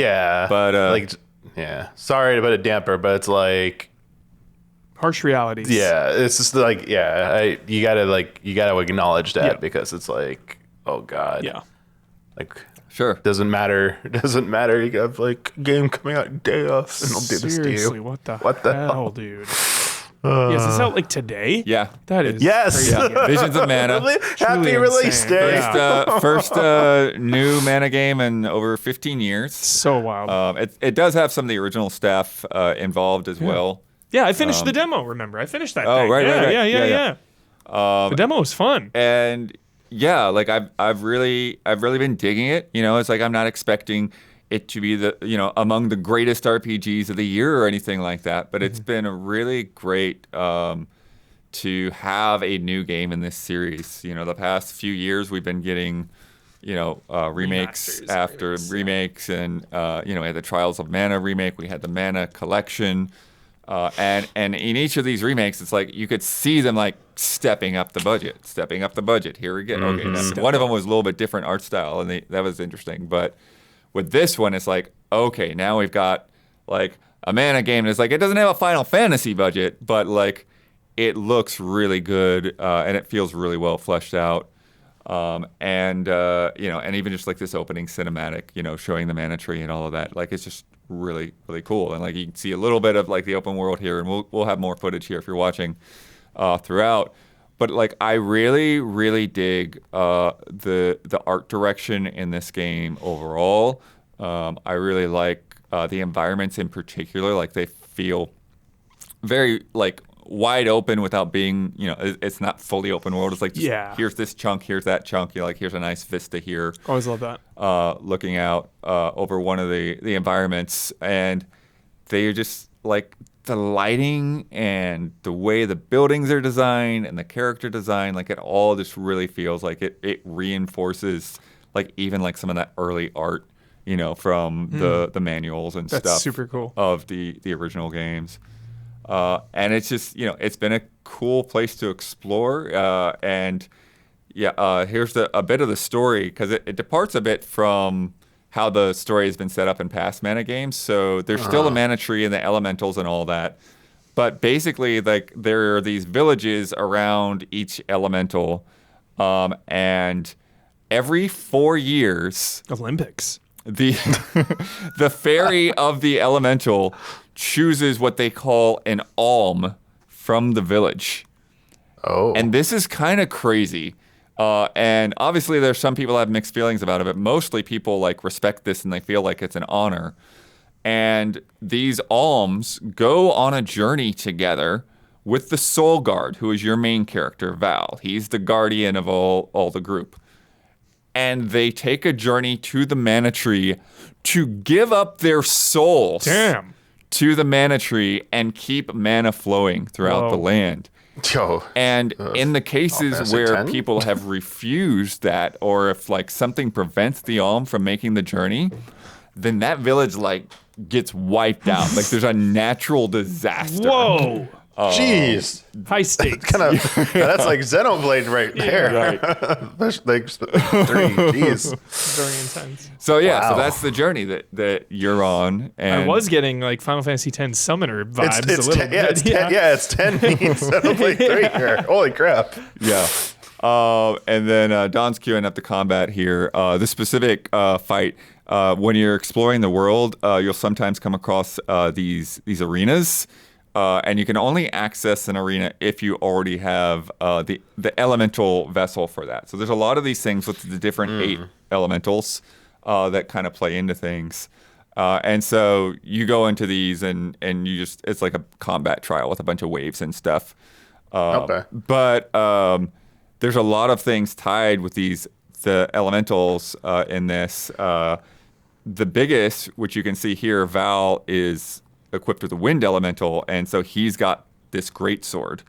sorry to put a damper, but it's like. Harsh realities. Yeah, it's just like you gotta acknowledge that because it's like, oh god, like sure doesn't matter. You have like a game coming out day off, and I'll do this to you. Seriously, what the hell, dude? Is this out like today? Yeah, that is yes. Visions of Mana. Happy release day. First new Mana game in over 15 years. So wild. It does have some of the original staff involved as well. Yeah, I finished the demo. Remember, I finished that. Oh, thing. right. Yeah. The demo was fun, and like I've really been digging it. You know, it's like I'm not expecting it to be the among the greatest RPGs of the year or anything like that. But it's been a really great to have a new game in this series. The past few years we've been getting remakes after remakes, and we had the Trials of Mana remake, we had the Mana collection, and in each of these remakes, it's like you could see them like stepping up the budget. Here we go. Okay, one of them was a little bit different art style, and that was interesting. But with this one, it's like, okay, now we've got like a Mana game, and it's like it doesn't have a Final Fantasy budget, but like it looks really good, and it feels really well fleshed out. And even just like this opening cinematic, showing the mana tree and all of that, like it's just really, really cool. And like you can see a little bit of like the open world here, and we'll have more footage here if you're watching throughout. But like I really, really dig the art direction in this game overall. I really like the environments in particular. Like they feel very like wide open without being, it's not fully open world. It's like, here's this chunk, here's that chunk. Here's a nice vista here. Always love that. Looking out over one of the environments, and they are just like the lighting and the way the buildings are designed and the character design, like it all just really feels like it reinforces like even like some of that early art, from the manuals and That's stuff super cool. of the original games. And it's just, it's been a cool place to explore. Here's a bit of the story, because it departs a bit from how the story has been set up in past Mana games. So there's still a mana tree and the elementals and all that. But basically, like there are these villages around each elemental, and every 4 years, Olympics. the fairy of the elemental chooses what they call an alm from the village. Oh. And this is kind of crazy. And obviously there's some people that have mixed feelings about it, but mostly people like respect this and they feel like it's an honor. And these alms go on a journey together with the Soul Guard, who is your main character, Val. He's the guardian of all the group. And they take a journey to the mana tree to give up their souls to the mana tree and keep mana flowing throughout the land. And in the cases where people have refused that, or if like something prevents the alm from making the journey, then that village like gets wiped out. Like there's a natural disaster. Whoa. Jeez. High stakes. That's like Xenoblade right there. Right. Like 3. Jeez. Very intense. So so that's the journey that you're on. And I was getting like Final Fantasy X Summoner vibes It's a little 10, bit. it's 10 means Xenoblade 3 here. Holy crap. Yeah. And then Don's queuing up the combat here. The specific fight, when you're exploring the world, you'll sometimes come across these arenas. And you can only access an arena if you already have the elemental vessel for that. So there's a lot of these things with the different 8 elementals that kind of play into things. And so you go into these and you just, it's like a combat trial with a bunch of waves and stuff. But there's a lot of things tied with the elementals in this. The biggest, which you can see here, Val is equipped with a wind elemental, and so he's got this great sword.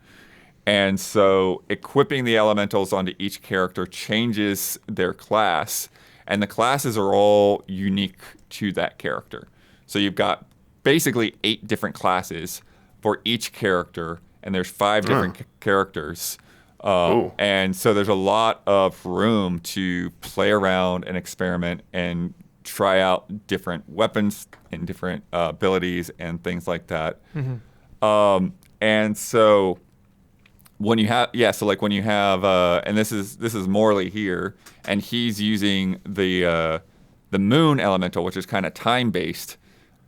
And so equipping the elementals onto each character changes their class, and the classes are all unique to that character. So you've got basically 8 different classes for each character, and there's 5 different characters. And so there's a lot of room to play around and experiment and try out different weapons and different abilities and things like that. And so when you have, and this is Morley here, and he's using the moon elemental, which is kind of time based.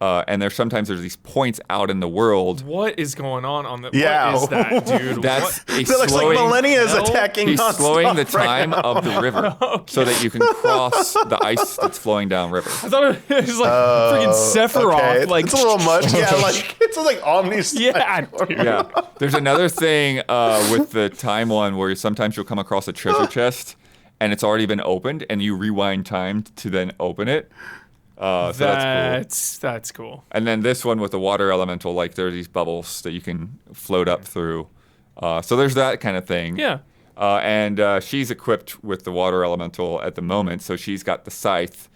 And there's these points out in the world. What is going on the? Yeah. What is that, dude? It looks like millennia is attacking. He's slowing the time of the river so that you can cross the ice that's flowing down river. I thought it was like freaking Sephiroth. Okay. Like it's a little much. Yeah, like it's like Omni's. Yeah, dude. Yeah. There's another thing with the time one where sometimes you'll come across a treasure chest and it's already been opened, and you rewind time to then open it. So that's cool. That's cool. And then this one with the water elemental, like there are these bubbles that you can float up through. So there's that kind of thing. Yeah. And she's equipped with the water elemental at the moment, so she's got the scythe.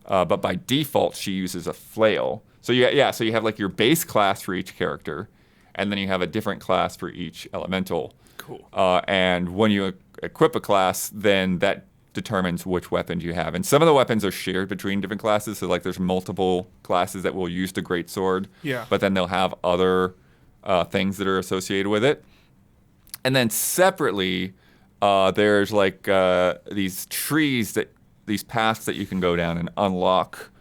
But by default, she uses a flail. So so you have like your base class for each character, and then you have a different class for each elemental. Cool. And when you equip a class, then that determines which weapons you have. And some of the weapons are shared between different classes. So like there's multiple classes that will use the greatsword. Yeah. But then they'll have other things that are associated with it. And then separately, there's like these these paths that you can go down and unlock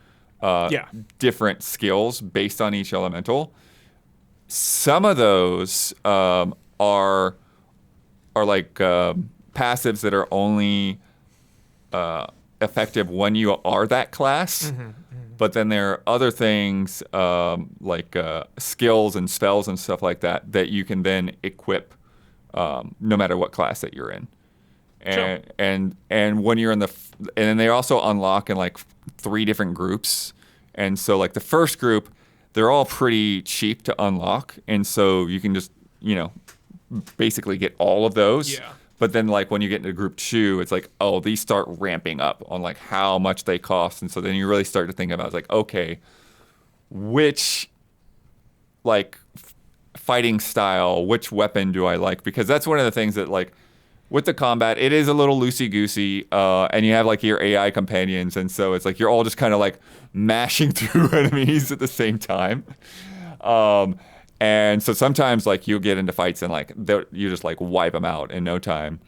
different skills based on each elemental. Some of those are like passives that are only effective when you are that class. But then there are other things like skills and spells and stuff like that you can then equip no matter what class that you're in. And when you're in and then they also unlock in like 3 different groups. And so like the first group, they're all pretty cheap to unlock, and so you can just basically get all of those. Yeah. But then like when you get into group 2, it's like, oh, these start ramping up on like how much they cost, and so then you really start to think about like, okay, which like fighting style, which weapon do I like? Because that's one of the things that like with the combat, it is a little loosey-goosey, and you have like your AI companions, and so it's like you're all just kind of like mashing through enemies at the same time. And so sometimes like you'll get into fights and like you just like wipe them out in no time.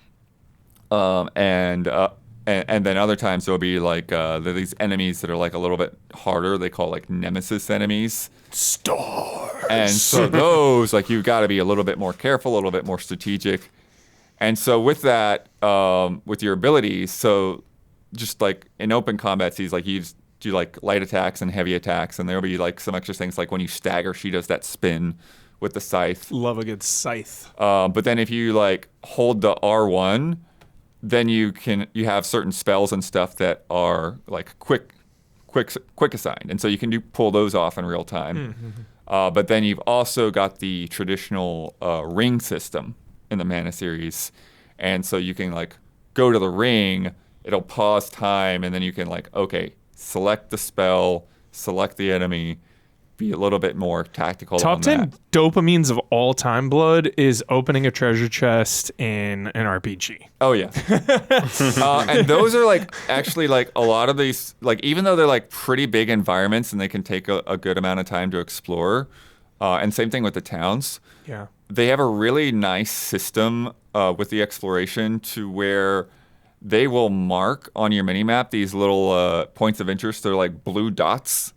And then other times there'll be like these enemies that are like a little bit harder. They call like nemesis enemies. Stars. And so those like you've got to be a little bit more careful, a little bit more strategic. And so with that, with your abilities, so just like in open combat scenes, like you just do like light attacks and heavy attacks, and there'll be like some extra things like when you stagger, she does that spin with the scythe. Love a good scythe. But then if you like hold the R1, then you have certain spells and stuff that are like quick assigned, and so you can pull those off in real time. But then you've also got the traditional ring system in the Mana series, and so you can like go to the ring, it'll pause time, and then you can like, okay, select the spell, select the enemy, be a little bit more tactical. Top on 10 that. dopamines of all time, Blood, is opening a treasure chest in an RPG. Oh yeah. And those are like actually like a lot of these, like even though they're like pretty big environments and they can take a good amount of time to explore, and same thing with the towns. Yeah. They have a really nice system with the exploration to where they will mark on your minimap these little points of interest. They're like blue dots.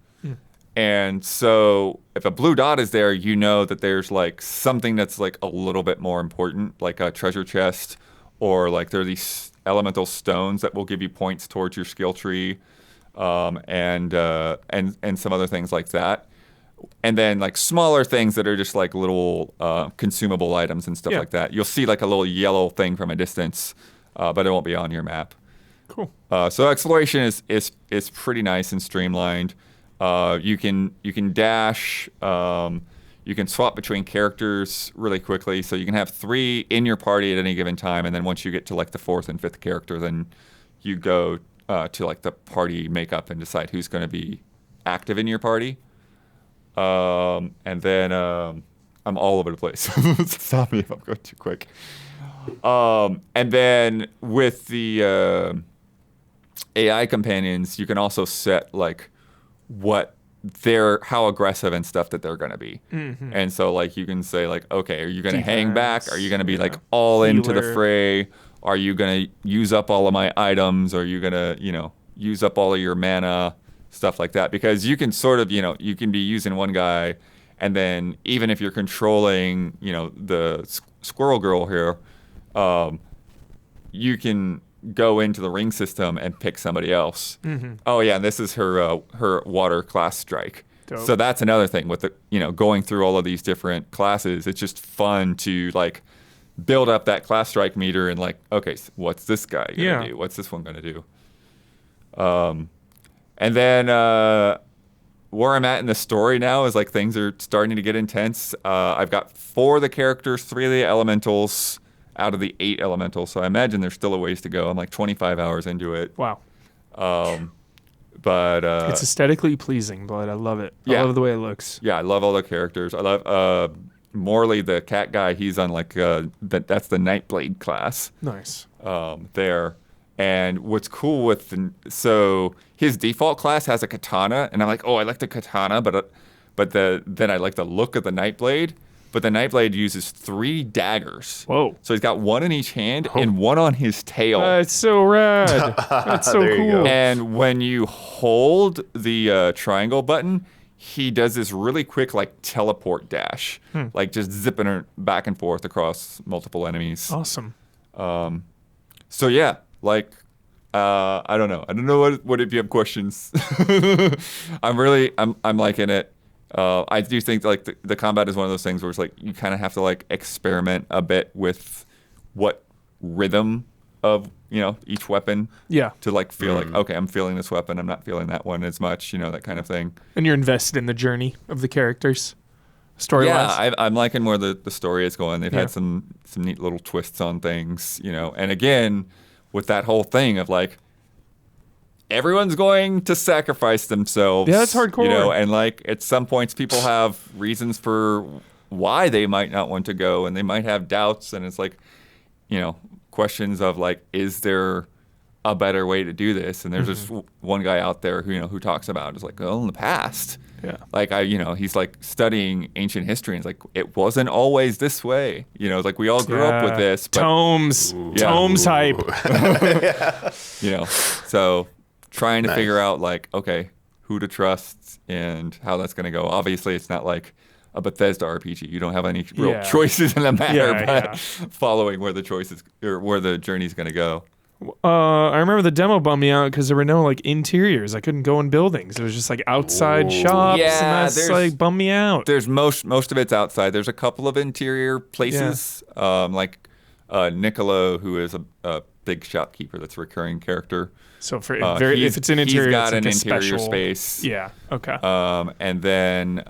And so if a blue dot is there, you know that there's like something that's like a little bit more important, like a treasure chest, or like there are these elemental stones that will give you points towards your skill tree, and some other things like that. And then like smaller things that are just like little consumable items and stuff like that. You'll see like a little yellow thing from a distance, but it won't be on your map. Cool. So exploration is pretty nice and streamlined. You can dash. You can swap between characters really quickly. So you can have 3 in your party at any given time, and then once you get to like the 4th and 5th character, then you go to like the party makeup and decide who's going to be active in your party. And then I'm all over the place. Stop me if I'm going too quick. And then with the AI companions, you can also set like how aggressive and stuff that they're going to be. And so like you can say like, okay, are you going to hang back? Are you going to be like all into the fray? Are you going to use up all of my items? Are you going to, use up all of your mana? Stuff like that, because you can sort of, you can be using one guy, and then even if you're controlling, the squirrel girl here, you can go into the ring system and pick somebody else. Oh yeah, and this is her water class strike. Dope. So that's another thing with the, going through all of these different classes. It's just fun to like build up that class strike meter and like, okay, so what's this guy gonna do? What's this one gonna do? And then where I'm at in the story now is like things are starting to get intense. I've got 4 of the characters, 3 of the elementals out of the 8 elementals. So I imagine there's still a ways to go. I'm like 25 hours into it. Wow. But It's aesthetically pleasing, but I love it. I Yeah. love the way it looks. yeah, I love all the characters. I love Morley, the cat guy. He's on like that's the Nightblade class. Nice. There. And what's cool with so his default class has a katana, and I'm like, oh, I like the katana, but then I like the look of the Nightblade. But the Nightblade uses 3 daggers. Whoa. So he's got 1 in each hand and 1 on his tail. That's so rad. That's so There you cool. go. And when you hold the triangle button, he does this really quick like teleport dash, like just zipping her back and forth across multiple enemies. Awesome. So yeah, like I don't know. I don't know what if you have questions. I'm liking it. I do think like the combat is one of those things where it's like you kind of have to like experiment a bit with what rhythm of each weapon Yeah. to like feel like, okay, I'm feeling this weapon, I'm not feeling that one as much, that kind of thing. And you're invested in the journey of the characters, story-wise. Yeah, I'm liking where the story is going. They've Yeah. had some neat little twists on things, and again, with that whole thing of like, everyone's going to sacrifice themselves. Yeah, that's hardcore. And like at some points, people have reasons for why they might not want to go, and they might have doubts, and it's like, questions of like, is there a better way to do this? And there's just one guy out there who talks about it. It's like, well, in the past, Yeah. like he's like studying ancient history, and it's like it wasn't always this way. It's like we all grew up with this, but Tomes. Yeah. Tomes hype. so trying to Nice. figure out like, okay, who to trust and how that's going to go. Obviously, it's not like a Bethesda RPG. You don't have any real Yeah. choices in the matter, Yeah, but yeah. following where the choices or where the journey's going to go. I remember the demo bummed me out because there were no like interiors. I couldn't go in buildings. It was just like outside shops, Yeah, and that's there's- like bummed me out. There's most of it's outside. There's a couple of interior places, like Niccolo, who is a big shopkeeper that's a recurring character. So for He's- if it's an interior, he's got it's like an a interior special space. Yeah. Okay. And then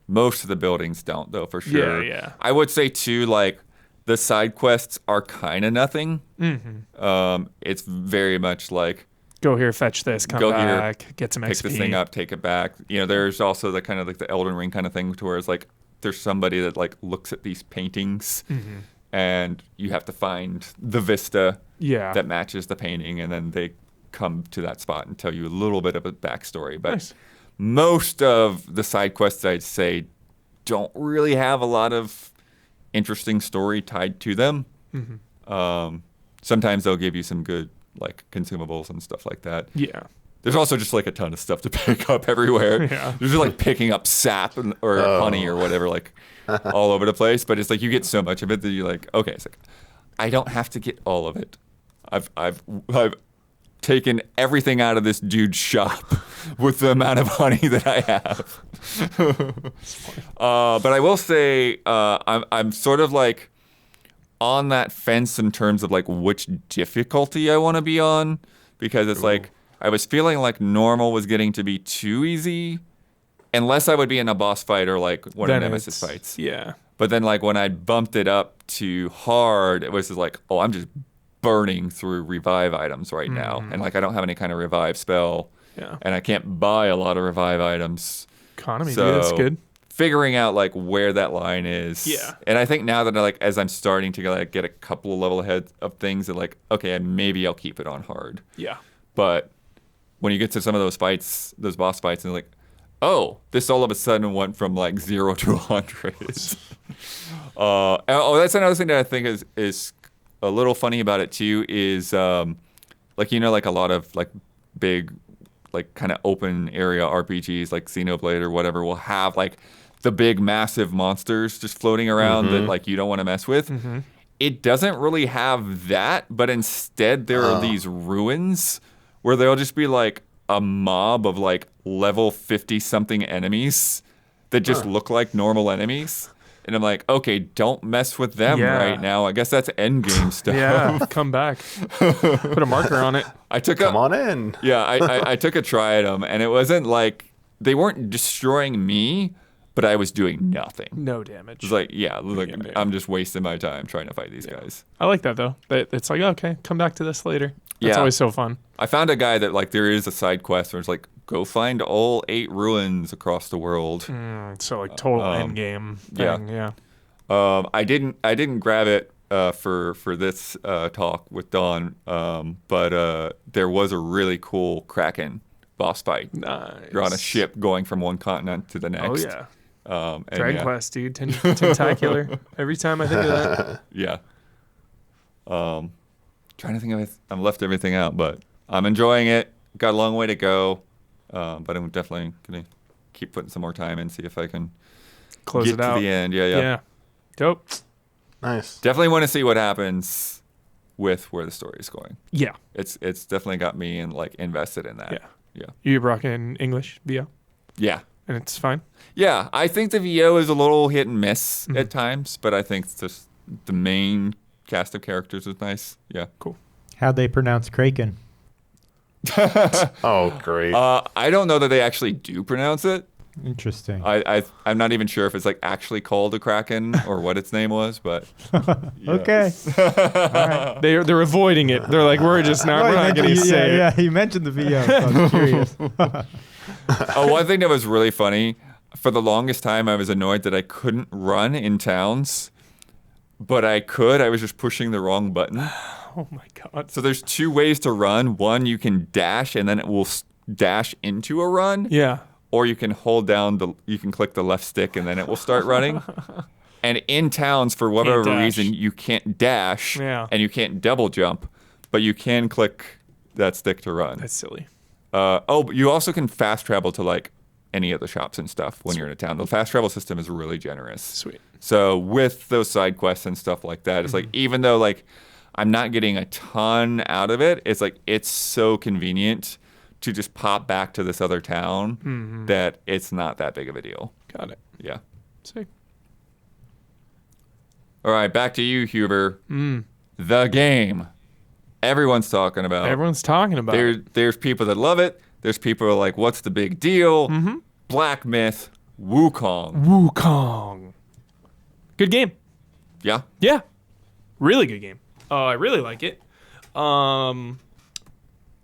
most of the buildings don't, though, for sure. Yeah. I would say too, like the side quests are kind of nothing. It's very much like Go here, fetch this, come Go here, back, get some pick XP. this thing up, take it back. There's also the kind of like the Elden Ring kind of thing, to where it's like there's somebody that like looks at these paintings, and you have to find the vista Yeah. that matches the painting, and then they come to that spot and tell you a little bit of a backstory. But Nice. most of the side quests, I'd say, don't really have a lot of interesting story tied to them. Sometimes they'll give you some good like consumables and stuff like that. Yeah. There's also just like a ton of stuff to pick up everywhere. Yeah. There's just like picking up sap or honey or whatever, like all over the place. But it's like you get so much of it that you're like, okay, it's like I don't have to get all of it. I've taken everything out of this dude's shop with the amount of honey that I have. But I will say I'm sort of like on that fence in terms of like which difficulty I want to be on, because it's like I was feeling like normal was getting to be too easy, unless I would be in a boss fight or like one of the Nemesis fights. Yeah. But then like when I bumped it up to hard, it was just like, oh, I'm just burning through revive items right now, and like I don't have any kind of revive spell, Yeah. and I can't buy a lot of revive items. Economy, So dude, that's good. figuring out like where that line is. Yeah. And I think now that as I'm starting to like get a couple of level ahead of things, that like, okay, maybe I'll keep it on hard. Yeah. But when you get to some of those fights, those boss fights, and like, oh, this all of a sudden went from like 0 to 100. That's another thing that I think is a little funny about it too, is like like a lot of like big like kind of open area RPGs like Xenoblade or whatever will have like the big massive monsters just floating around that like you don't want to mess with. It doesn't really have that, but instead there are these ruins where there'll just be like a mob of like level 50 something enemies that just look like normal enemies. And I'm like, okay, don't mess with them Yeah. right now. I guess that's endgame stuff. Yeah, come back. Put a marker on it. I took Come on in. Yeah, I took a try at them, and it wasn't like they weren't destroying me, but I was doing nothing. No damage. It's like, yeah, Yeah. I'm just wasting my time trying to fight these guys. I like that though. It's like, okay, come back to this later. That's Yeah. always so fun. I found a guy that like there is a side quest where it's like go find all 8 ruins across the world. So like total end game thing. Yeah. I didn't grab it for this talk with Dawn, but there was a really cool Kraken boss fight. Nice. You're on a ship going from one continent to the next. Oh yeah. And Dragon Quest, dude. Tentacular. Every time I think of that. Yeah. Trying to think of it. I've left everything out, but I'm enjoying it. Got a long way to go, but I'm definitely gonna keep putting some more time in, see if I can Close get it to out. the end. Yeah. Dope. Nice. Definitely want to see what happens with where the story is going. Yeah. It's definitely got me invested in that. Yeah. Yeah. You rocking English VO, Yeah. and it's fine. Yeah. I think the VO is a little hit and miss at times, but I think just the main cast of characters is nice. Yeah. Cool. How'd they pronounce Kraken? Oh, great. I don't know that they actually do pronounce it. Interesting. I'm not even sure if it's like actually called a Kraken or what its name was, but yeah. Okay. They're avoiding it. They're like, we're just not. Well, We're not going to say it. Yeah, you mentioned the VO, so I'm curious. Oh, one thing that was really funny, for the longest time I was annoyed that I couldn't run in towns, but I could. I was just pushing the wrong button. Oh my god. So there's 2 ways to run. One, you can dash and then it will dash into a run. Yeah. Or you can hold down you can click the left stick and then it will start running. And in towns, for whatever dash. reason, you can't dash Yeah. and you can't double jump, but you can click that stick to run. That's silly. But you also can fast travel to like any of the shops and stuff when you're in a town. The fast travel system is really generous. Sweet. So with those side quests and stuff like that, it's like even though like I'm not getting a ton out of it, it's like it's so convenient to just pop back to this other town that it's not that big of a deal. Got it. Yeah. Sick. All right, back to you, Huber. The game. Everyone's talking about. Everyone's talking about it. There's people that love it. There's people who are like, what's the big deal? Black Myth Wukong. Wukong. Good game. Yeah. Yeah. Really good game. I really like it.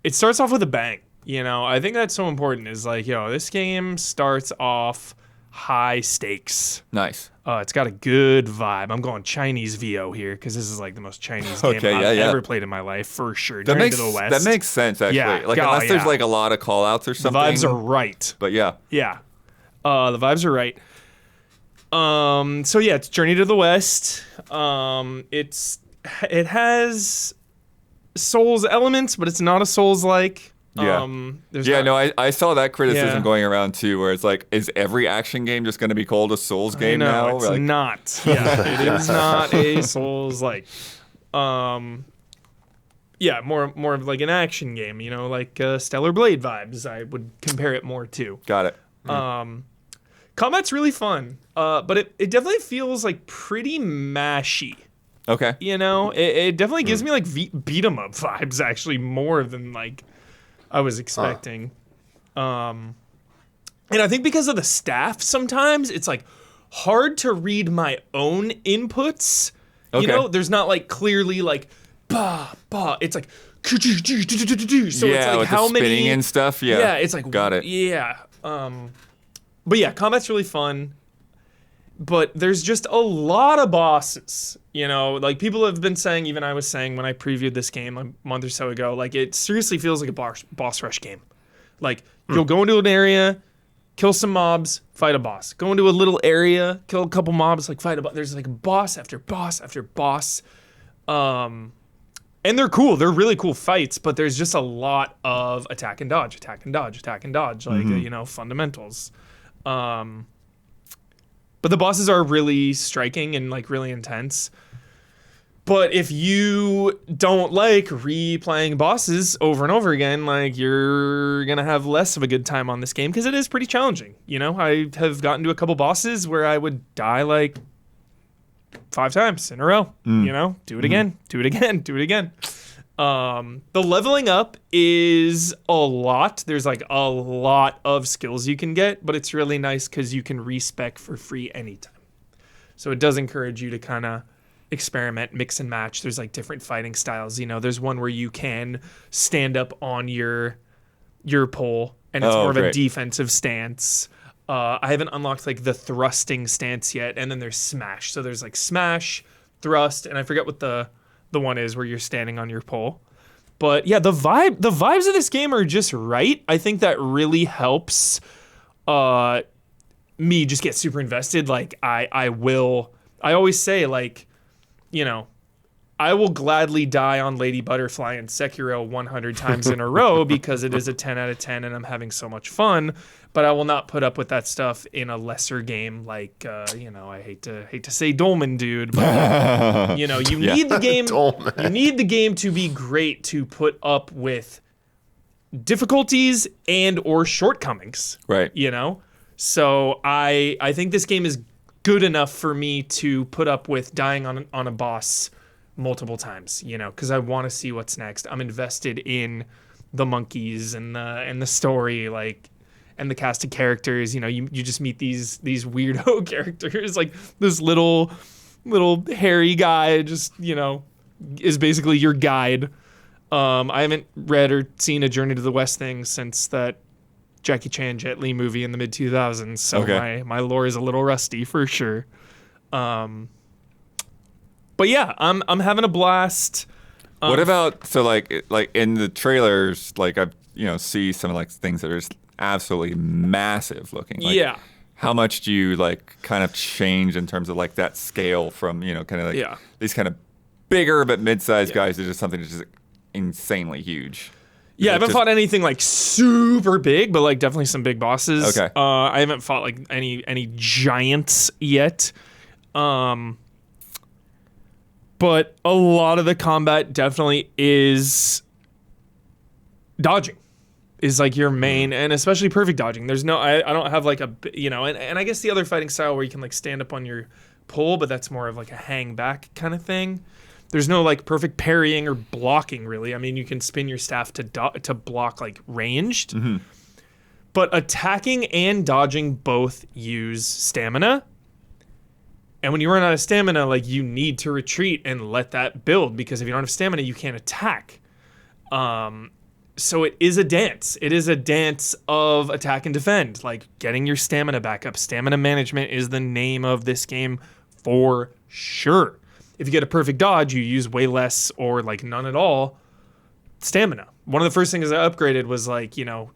It starts off with a bang. You know, I think that's so important is like, this game starts off high stakes. Nice. It's got a good vibe. I'm going Chinese VO here because this is like the most Chinese game Okay, I've yeah. ever played in my life for sure. That Journey makes to the West. that makes sense actually. Yeah. Like Oh, unless there's yeah. like a lot of call outs or the something. vibes are right. But yeah. Yeah. The vibes are right. So yeah, it's Journey to the West. It has Souls elements, but it's not a Souls like. Yeah. There's Yeah, not- no, I saw that criticism Yeah. going around too, where it's like, is every action game just going to be called a Souls game I know, now? it's Like, not. Yeah, it is not a Souls like. Yeah, more of like an action game, like Stellar Blade vibes. I would compare it more to. got it. Combat's really fun, but it definitely feels like pretty mashy. Okay. It definitely gives me like beat 'em up vibes actually more than like I was expecting. And I think because of the staff, sometimes it's like hard to read my own inputs. Okay. There's not like clearly like bah bah. It's like so it's Yeah, like with how the spinning many and stuff. Yeah. yeah, it's like got it. Yeah. But yeah, combat's really fun. But there's just a lot of bosses. Like people have been saying, even I was saying when I previewed this game a month or so ago, like it seriously feels like a boss rush game. Like you'll go into an area, kill some mobs, fight a boss. Go into a little area, kill a couple mobs, like fight a boss. There's like boss after boss after boss. And they're cool. They're really cool fights, but there's just a lot of attack and dodge, attack and dodge, attack and dodge, like, fundamentals. But the bosses are really striking and like really intense. But if you don't like replaying bosses over and over again, like you're going to have less of a good time on this game because it is pretty challenging. I have gotten to a couple bosses where I would die like 5 times in a row. You know, do it again, do it again, do it again. The leveling up is a lot. There's like a lot of skills you can get, but it's really nice because you can respec for free anytime. So it does encourage you to kind of experiment, mix and match. There's like different fighting styles. You know, there's one where you can stand up on your pole, and it's more of a defensive stance. I haven't unlocked like the thrusting stance yet, and then there's smash. So there's like smash, thrust, and I forget what the one is where you're standing on your pole. But yeah, the vibes of this game are just right. I think that really helps me just get super invested. Like I always say, like, you know, I will gladly die on Lady Butterfly and Sekiro 100 times in a row because it is a 10 out of 10 and I'm having so much fun. But I will not put up with that stuff in a lesser game like, you know, I hate to say Dolmen, dude, but you know, you need the game. You need the game to be great to put up with difficulties and or shortcomings. Right. You know, so I think this game is good enough for me to put up with dying on a boss multiple times, you know, because I want to see what's next. I'm invested in the monkeys and the story, like, and the cast of characters. You know, you just meet these weirdo characters, like this little hairy guy, just, you know, is basically your guide. I haven't read or seen a Journey to the West thing since that Jackie Chan Jet Li movie in the mid 2000s, so my lore is a little rusty for sure. But yeah, I'm having a blast. What about, so like in the trailers, like I've, you know, see some like things that are just absolutely massive looking. Like, yeah. How much do you like kind of change in terms of like that scale from, you know, kind of like these kind of bigger but mid-sized guys to just something that's just insanely huge? Yeah, I haven't fought anything like super big, but like definitely some big bosses. Okay. I haven't fought like any giants yet. But a lot of the combat definitely is dodging, is like your main, and especially perfect dodging. There's no, I don't have like a, you know, and I guess the other fighting style where you can like stand up on your pole, but that's more of like a hang back kind of thing. There's no like perfect parrying or blocking really. I mean, you can spin your staff to block like ranged, but attacking and dodging both use stamina. And when you run out of stamina, like you need to retreat and let that build, because if you don't have stamina, you can't attack. So it is a dance. It is a dance of attack and defend, like getting your stamina back up. Stamina management is the name of this game for sure. If you get a perfect dodge, you use way less or like none at all stamina. One of the first things I upgraded was like, you know,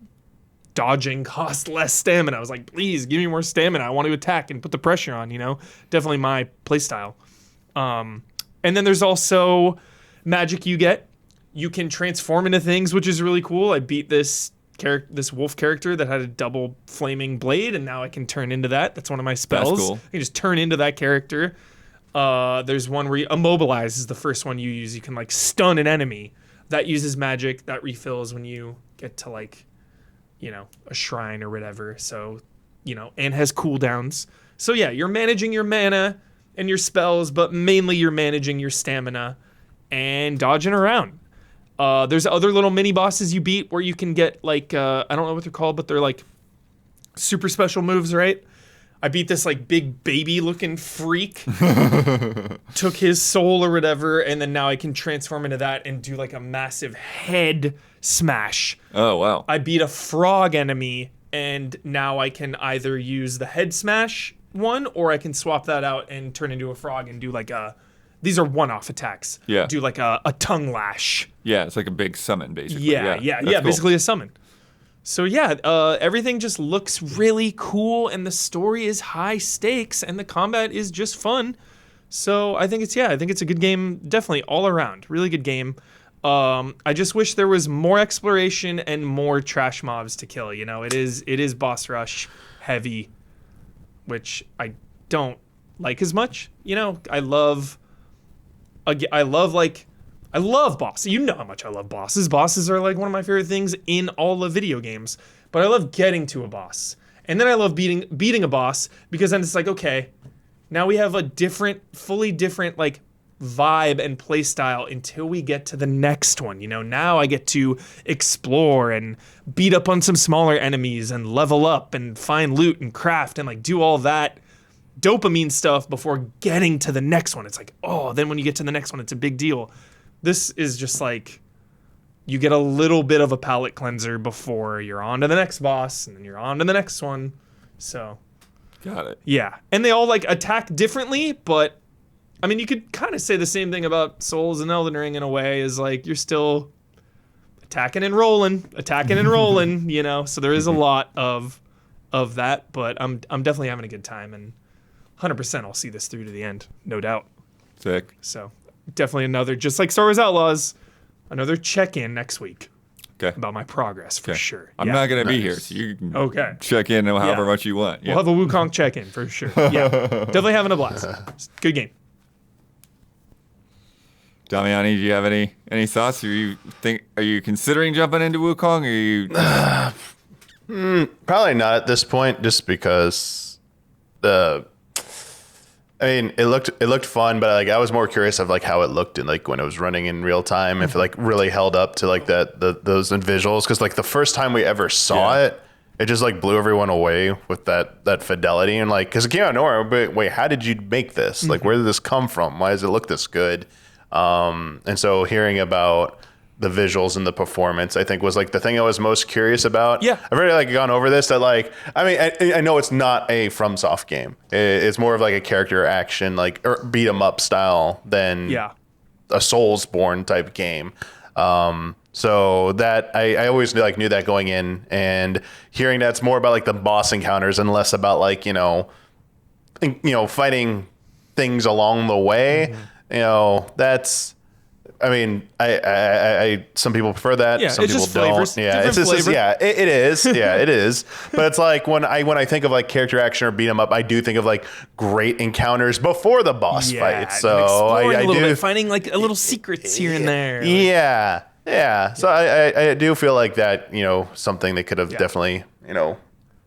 dodging cost less stamina. I was like, please give me more stamina. I want to attack and put the pressure on, you know? Definitely my playstyle. And then there's also magic you get. You can transform into things, which is really cool. I beat this wolf character that had a double flaming blade, and now I can turn into that. That's one of my spells. That's cool. I can just turn into that character. There's one where immobilize is the first one you use. You can like stun an enemy. That uses magic. That refills when you get to like, you know, a shrine or whatever. So, you know, and has cooldowns. So yeah, you're managing your mana and your spells, but mainly you're managing your stamina and dodging around. There's other little mini bosses you beat where you can get like, I don't know what they're called, but they're like super special moves, right? I beat this like big baby looking freak, took his soul or whatever, and then now I can transform into that and do like a massive head smash. Oh, wow. I beat a frog enemy, and now I can either use the head smash one, or I can swap that out and turn into a frog and do like these are one-off attacks. Yeah. Do like a tongue lash. Yeah, it's like a big summon, basically. Yeah, cool. basically a summon. So yeah, everything just looks really cool, and the story is high stakes, and the combat is just fun. So I think it's a good game, definitely all around, really good game. I just wish there was more exploration and more trash mobs to kill. You know, it is boss rush heavy, which I don't like as much. You know, I love bosses. You know how much I love bosses. Bosses are like one of my favorite things in all of video games. But I love getting to a boss. And then I love beating a boss, because then it's like, okay, Now we have a fully different like vibe and play style until we get to the next one. Now I get to explore and beat up on some smaller enemies and level up and find loot and craft and like do all that dopamine stuff before getting to the next one. It's like, oh, then when you get to the next one, it's a big deal. This is just like, you get a little bit of a palate cleanser before you're on to the next boss and then you're on to the next one. So Got it. yeah. And they all like attack differently, but I mean, you could kind of say the same thing about Souls and Elden Ring in a way, is like you're still attacking and rolling, so there is a lot of that, but I'm definitely having a good time, and 100% I'll see this through to the end, no doubt. Sick. So definitely another, just like Star Wars Outlaws, another check-in next week Okay. about my progress for sure. I'm Yeah. not going to be here, so you can Okay. check in however Yeah. much you want. We'll have a Wukong check-in for sure. Yeah, definitely having a blast. Good game. Damiani, do you have any thoughts? Are you considering jumping into Wukong? Or are you Probably not at this point, just because it looked fun, but like I was more curious of like how it looked in like when it was running in real time, if it like really held up to like those visuals, because like the first time we ever saw it just like blew everyone away with that fidelity, and like because it came out of nowhere. But wait, how did you make this? Like, where did this come from? Why does it look this good? And so hearing about the visuals and the performance, I think, was like the thing I was most curious about. Yeah. I've already like gone over this, that like, I mean, I know it's not a FromSoft game. It's more of like a character action, like, or beat 'em up style than Yeah. a Soulsborne type game. So that I always knew that going in, and hearing that's more about like the boss encounters and less about like, fighting things along the way. That's, I mean, I some people prefer that. Yeah, some it's people just don't. flavors. Yeah, Different it's just flavor. yeah, it is. Yeah, it is. But it's like when I think of like character action or beat 'em up, I do think of like great encounters before the boss fight. So exploring I a little do bit, finding like a little secrets here and there. Yeah, yeah. So I do feel like that. Something they could have definitely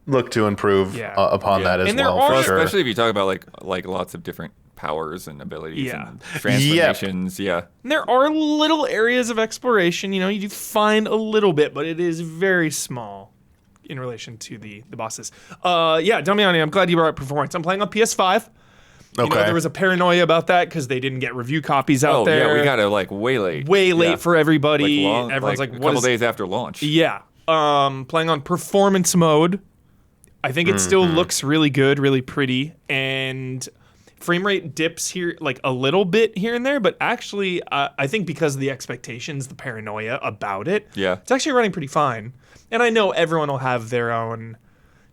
looked to improve upon that as And there well. are- For sure. especially if you talk about like lots of different powers and abilities Yeah. and transformations. Yeah. And there are little areas of exploration, you do find a little bit, but it is very small in relation to the bosses. Damiani, I'm glad you brought up performance. I'm playing on PS5. Okay. There was a paranoia about that because they didn't get review copies out there. Yeah, we got it like way late. way late Yeah. for everybody. Long, Everyone's like, a what couple is days after launch. Yeah. Playing on performance mode. I think it still looks really good, really pretty, and frame rate dips here like a little bit here and there, but actually I think because of the expectations, the paranoia about it, it's actually running pretty fine. And I know everyone will have their own,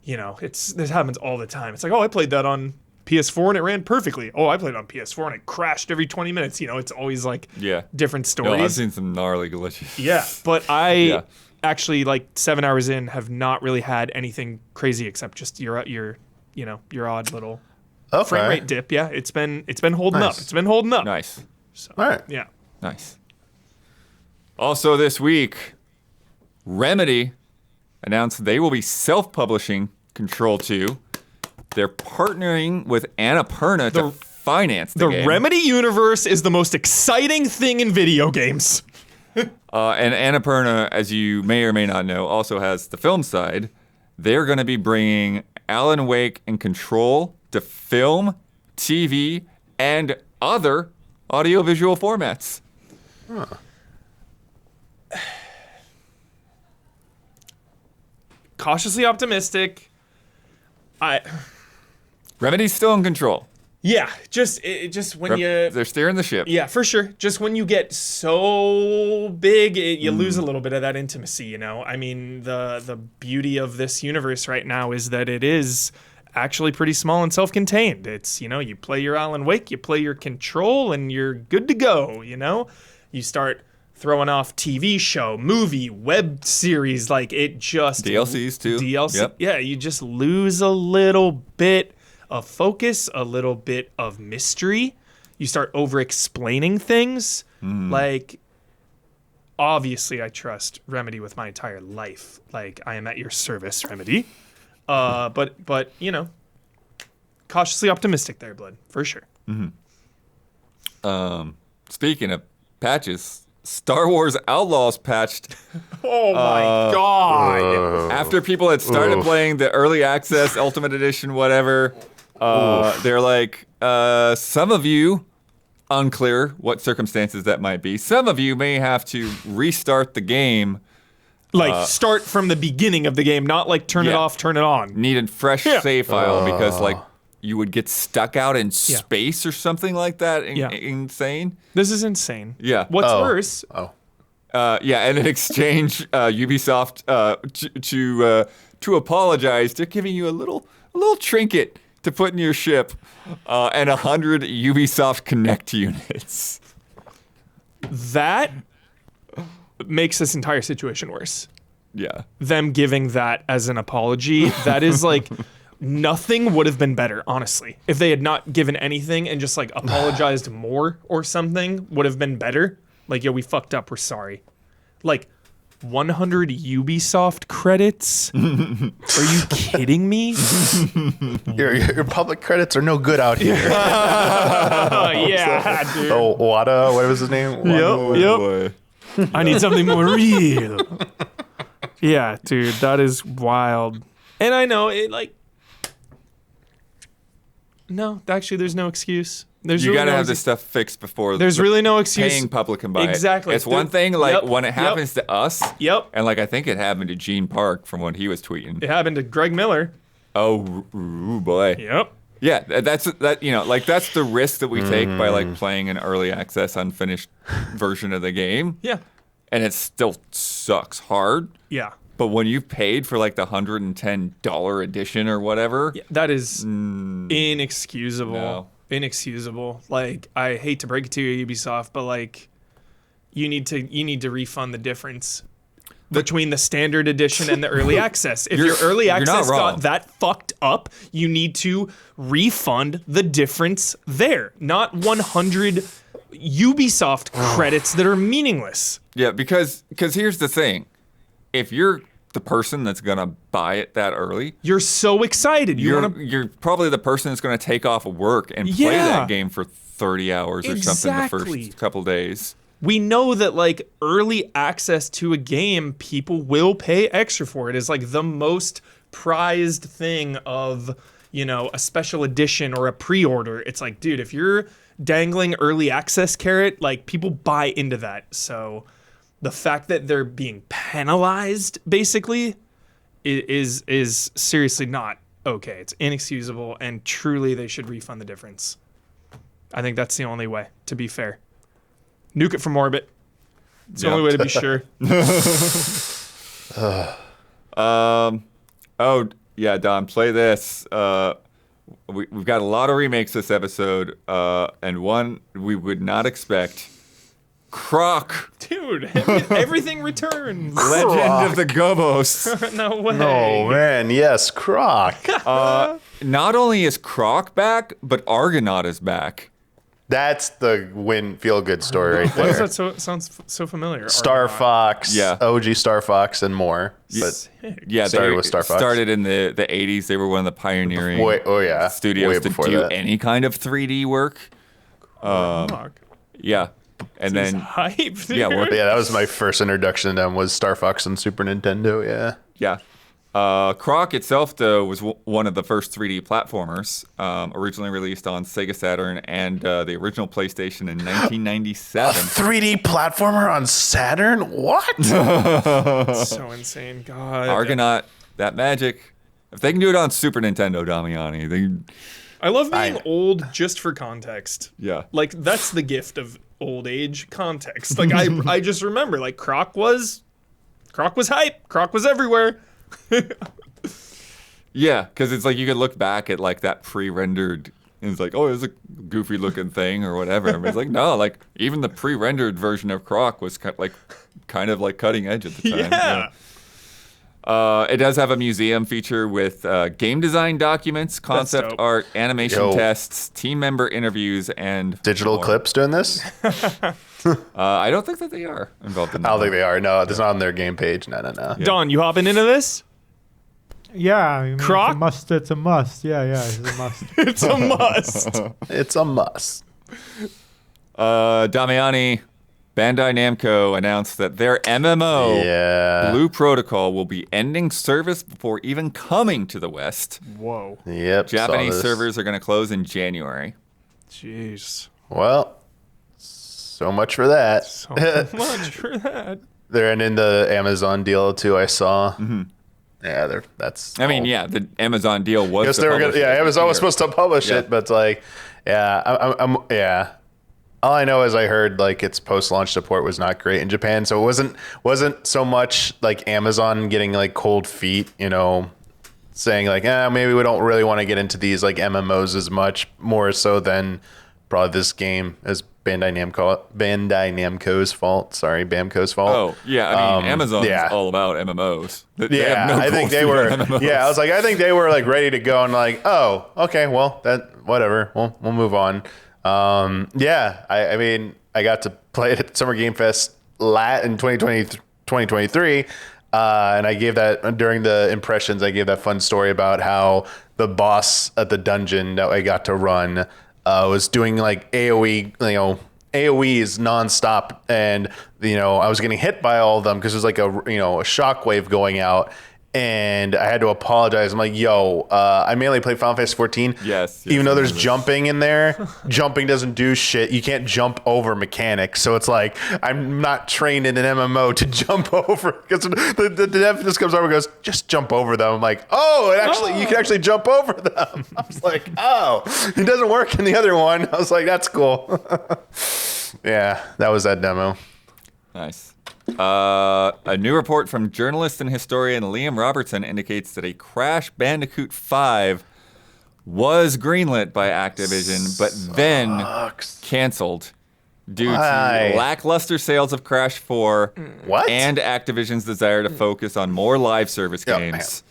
this happens all the time. It's like, oh, I played that on PS4 and it ran perfectly. Oh, I played it on PS4 and it crashed every 20 minutes. It's always like different No, stories. I've seen some gnarly glitches. Yeah, but I actually like 7 hours in have not really had anything crazy except just your odd little frame rate dip. Yeah, it's been holding up. It's been holding up. Nice. So, All right. yeah. Nice. Also this week, Remedy announced they will be self-publishing Control 2. They're partnering with Annapurna to finance the game. Remedy universe is the most exciting thing in video games. And Annapurna, as you may or may not know, also has the film side. They're going to be bringing Alan Wake and Control to film, TV, and other audiovisual formats. Cautiously optimistic. Remedy's still in control. Yeah, just when you... They're steering the ship. Yeah, for sure. Just when you get so big, you lose a little bit of that intimacy, I mean, the beauty of this universe right now is that it is actually pretty small and self-contained. It's, you play your Alan Wake, you play your Control, and you're good to go, You start throwing off TV show, movie, web series, like it just... DLCs too. DLC. Yep. Yeah, you just lose a little bit of focus, a little bit of mystery. You start over-explaining things. Like, obviously, I trust Remedy with my entire life. Like, I am at your service, Remedy. But cautiously optimistic there, Blood, for sure. Speaking of patches, Star Wars Outlaws patched Oh my god. after people had started playing the early access, Ultimate Edition, whatever. They're like, some of you, unclear what circumstances that might be. Some of you may have to restart the game. Like, start from the beginning of the game, not like turn it Yeah. off, turn it on. Need a fresh save file because like you would get stuck out in Yeah. space or something like that. Insane. This is insane. Yeah. What's worse? And in exchange, Ubisoft to apologize, they're giving you a little trinket to put in your ship, and 100 Ubisoft Connect units. That makes this entire situation worse. Yeah. Them giving that as an apology, that is like nothing would have been better, honestly. If they had not given anything and just like apologized more or something, would have been better. Like, yo, we fucked up, we're sorry. Like 100 Ubisoft credits? Are you kidding me? Your public credits are no good out here. Oh, yeah, dude. Oh, Wada, what was his name? Yep. Boy. I need something more real. Yeah, dude, that is wild. And I know it like. No, actually, there's no excuse. There's You really gotta no have this excuse. stuff fixed before There's really no excuse. paying public can buy it. Exactly. It's one thing like when it Yep. happens to us. Yep. And like I think it happened to Gene Park from what he was tweeting. It happened to Greg Miller. Oh ooh, boy. Yep. Yeah, that's that's the risk that we take by like playing an early access unfinished version of the game. Yeah. And it still sucks hard. Yeah. But when you've paid for like the $110 edition or whatever, Yeah, that is inexcusable. No. Inexcusable. Like, I hate to break it to you, Ubisoft, but like, you need to refund the difference between the standard edition and the early access. If your early you're not access wrong. got that fucked up, you need to refund the difference there, not 100 Ubisoft credits that are meaningless. yeah, because here's the thing. If you're the person that's going to buy it that early, You're so excited. you're probably the person that's going to take off work and play Yeah. that game for 30 hours or something the Exactly. first couple days. We know that like early access to a game, people will pay extra for it. Is like the most prized thing of, a special edition or a pre-order. It's like, dude, if you're dangling early access carrot, like people buy into that. So the fact that they're being penalized basically is seriously not okay. It's inexcusable, and truly they should refund the difference. I think that's the only way, to be fair. Nuke it from orbit. It's the Yeah. only way to be sure. Oh, yeah, Don, play this. We've got a lot of remakes this episode, and one we would not expect. Croc, Dude, everything returns. Legend of the Gobos. No way. Oh man, yes, Croc. Not only is Croc back, but Argonaut is back. That's the feel good story right Why does there. that sounds so familiar? Star Argonaut. Fox, Yeah. OG Star Fox, and more. But Sick. Yeah, Started they with Star Fox. started in the 80s. They were one of the pioneering studios way to before do that. any kind of 3D work. Fuck. Yeah, and He's then hype. yeah, dude. we're- Yeah, that was my first introduction to them. Was Star Fox on Super Nintendo? Yeah. yeah. Croc itself, though, was one of the first 3D platformers, originally released on Sega Saturn and the original PlayStation in 1997. 3D platformer on Saturn? What? So insane. God. Argonaut, that magic. If they can do it on Super Nintendo, Damiani, they, I love being old just for context. yeah. Like, that's the gift of old age context. Like, I just remember, like, Croc was hype. Croc was everywhere. Yeah, because it's like you could look back at like that pre-rendered, and it's like, oh, it's a goofy-looking thing or whatever. But it's like, no, like even the pre-rendered version of Croc was kind of like cutting edge at the time. Yeah. It does have a museum feature with game design documents, concept dope. art, animation Yo. tests, team member interviews, and Digital more. Clips doing this? I don't think that they are involved in that. I don't think they are. No, it's not on their game page. No. Don, you hopping into this? Yeah, I mean, Croc? It's a must. Yeah, it's a must. It's a must. It's a must. Damiani, Bandai Namco announced that their MMO, Yeah. Blue Protocol, will be ending service before even coming to the West. Whoa. Yep. saw Japanese this. servers are going to close in January. Jeez. Well, so much for that. So much for that. They're ending the Amazon deal too. I saw. Mm-hmm. Yeah, that's. I mean, yeah, the Amazon deal was. Yes, to they were publish gonna. Yeah, it Amazon was here. supposed to publish Yeah. it, but it's like, yeah, I'm yeah. All I know is I heard like its post-launch support was not great in Japan, so it wasn't so much like Amazon getting like cold feet, saying like, maybe we don't really want to get into these like MMOs as much, more so than probably this game as Bandai Namco's fault. Sorry, Bamco's fault. Oh, yeah. I mean, Amazon yeah. is all about MMOs. They Yeah, have no I think cold they feet were. on MMOs. Yeah, I was like, I think they were like ready to go and like, oh, okay, well, that whatever, we'll move on. Yeah, I mean, I got to play it at Summer Game Fest in 2023, and I gave that during the impressions. I gave that fun story about how the boss at the dungeon that I got to run was doing like AOE, AOE's nonstop, and I was getting hit by all of them because there's like a shockwave going out, and I had to apologize. I'm like, yo, I mainly play Final Fantasy 14. Yes, Even though there's yes. jumping in there, jumping doesn't do shit. You can't jump over mechanics, so it's like I'm not trained in an MMO to jump over because the dev just comes over and goes, just jump over them. I'm like, you can actually jump over them. I was like, oh, it doesn't work in the other one. I was like, that's cool. Yeah, that was that demo. Nice. A new report from journalist and historian Liam Robertson indicates that a Crash Bandicoot 5 was greenlit by Activision, but then canceled due Why? to lackluster sales of Crash 4 What? and Activision's desire to focus on more live service Yep. games.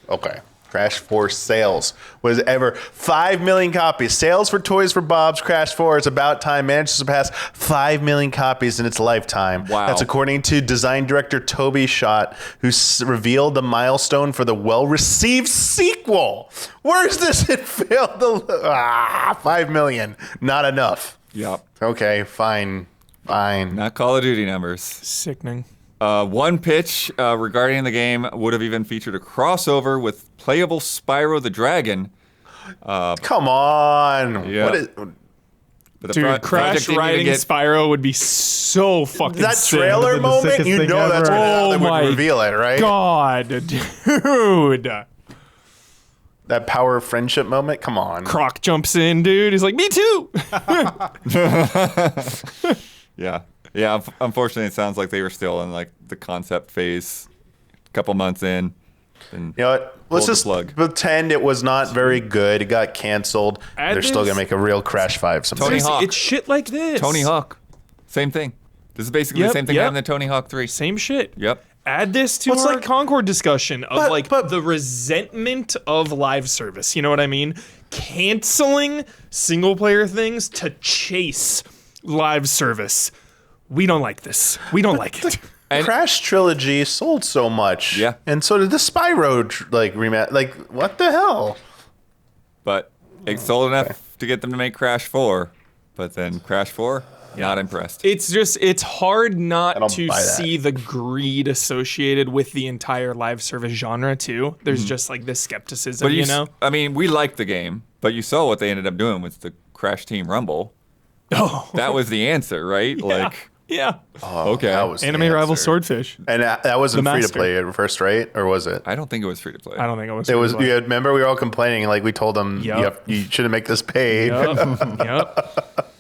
Okay. Crash 4 sales was ever 5 million copies. Sales for Toys for Bob's Crash 4 is about time managed to surpass 5 million copies in its lifetime. Wow. That's according to design director Toby Schott, who revealed the milestone for the well-received sequel. Where's this? It failed the 5 million. Not enough. Yep. Okay, fine. Not Call of Duty numbers. Sickening. One pitch regarding the game would have even featured a crossover with playable Spyro the Dragon. Come on. Yeah. What is But the Dude, Crash project didn't even riding get- Spyro would be so fucking that sick. trailer the moment? sickest You thing know that's ever. where Oh they my would reveal it, right? God, dude. That power of friendship moment? Come on. Croc jumps in, dude. He's like, me too. Yeah. Yeah, unfortunately, it sounds like they were still in like the concept phase, a couple months in. And You know what? Let's Pulled the just plug. pretend it was not very good. It got canceled. Add They're still this- going to make a real Crash 5 someday. Tony Hawk. It's shit like this. Tony Hawk, same thing. This is basically the Yep, same thing yep. happened to Tony Hawk 3. Same shit. Yep. Add this to What's our like- Concord discussion of but- the resentment of live service. You know what I mean? Canceling single player things to chase live service. We don't like this. We don't like it. And- Crash Trilogy sold so much. Yeah. And so did the Spyro rematch. Like, what the hell? But it sold enough to get them to make Crash 4. But then Crash 4, not impressed. It's hard not don't to buy that. see the greed associated with the entire live service genre too. There's just like this skepticism, But you know? I mean, we liked the game, but you saw what they ended up doing with the Crash Team Rumble. Oh, That was the answer, right? Like, yeah. okay. That was the Anime rival answer. Swordfish. And that wasn't The free to master. play at first, right? Or was it? I don't think it was free to play. I don't think it was. It was. free to play. Remember, we were all complaining. Like, we told them, Yup. you shouldn't make this paid. Yep.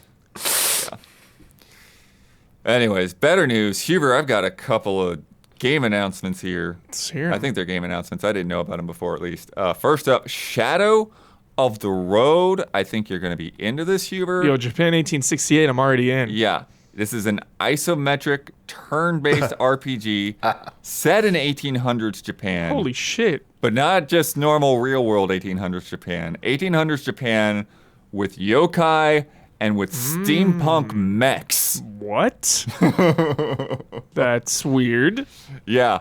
Anyways, better news. Huber, I've got a couple of game announcements here. Let's hear 'em. I think they're game announcements. I didn't know about them before, at least. First up, Shadow of the Road. I think you're going to be into this, Huber. Yo, Japan 1868. I'm already in. Yeah. This is an isometric, turn-based RPG set in 1800s Japan. Holy shit. But not just normal real-world 1800s Japan. 1800s Japan with yokai and with steampunk mechs. What? That's weird. Yeah.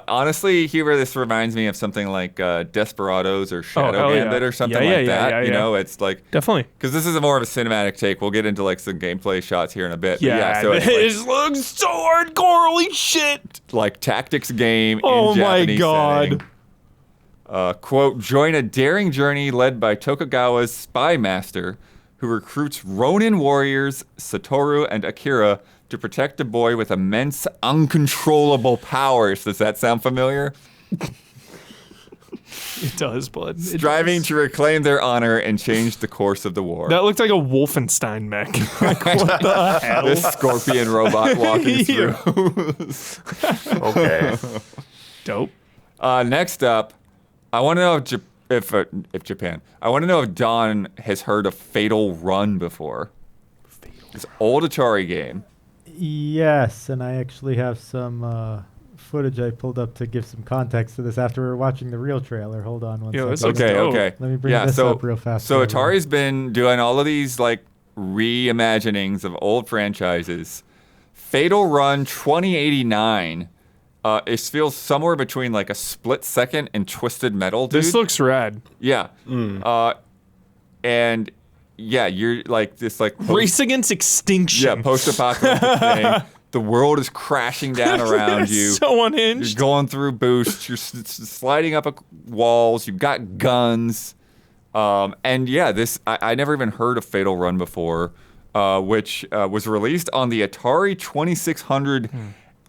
Honestly, Huber, this reminds me of something like Desperados or Shadow hell yeah. Gambit or something Yeah, like that. yeah. You know, it's like Definitely. because this is more of a cinematic take. We'll get into like some gameplay shots here in a bit. But Yeah, so it's this looks so hardcore. Holy shit! like tactics game Oh in my Japanese god. setting. Quote, join a daring journey led by Tokugawa's spy master who recruits Ronin warriors Satoru and Akira to protect a boy with immense, uncontrollable powers. Does that sound familiar? It does, bud. It Striving does. to reclaim their honor and change the course of the war. That looked like a Wolfenstein mech. Like, what the hell? This scorpion robot walking through. Okay. Dope. Next up, I want to know if Japan. I want to know if Don has heard of Fatal Run before. This old Atari game. Yes, and I actually have some footage I pulled up to give some context to this after we were watching the real trailer. Hold on one Yo, this second. looks Okay, dope. okay. Let me bring this up real fast. So for everyone. Atari's been doing all of these like reimaginings of old franchises. Fatal Run 2089. It feels somewhere between like a Split Second and Twisted Metal, dude. This looks rad. Yeah. And yeah, you're like this like Race against extinction. yeah, post-apocalyptic thing. The world is crashing down around you. So You're unhinged. going through boosts. You're sliding up walls. You've got guns. And yeah, I never even heard of Fatal Run before, which was released on the Atari 2600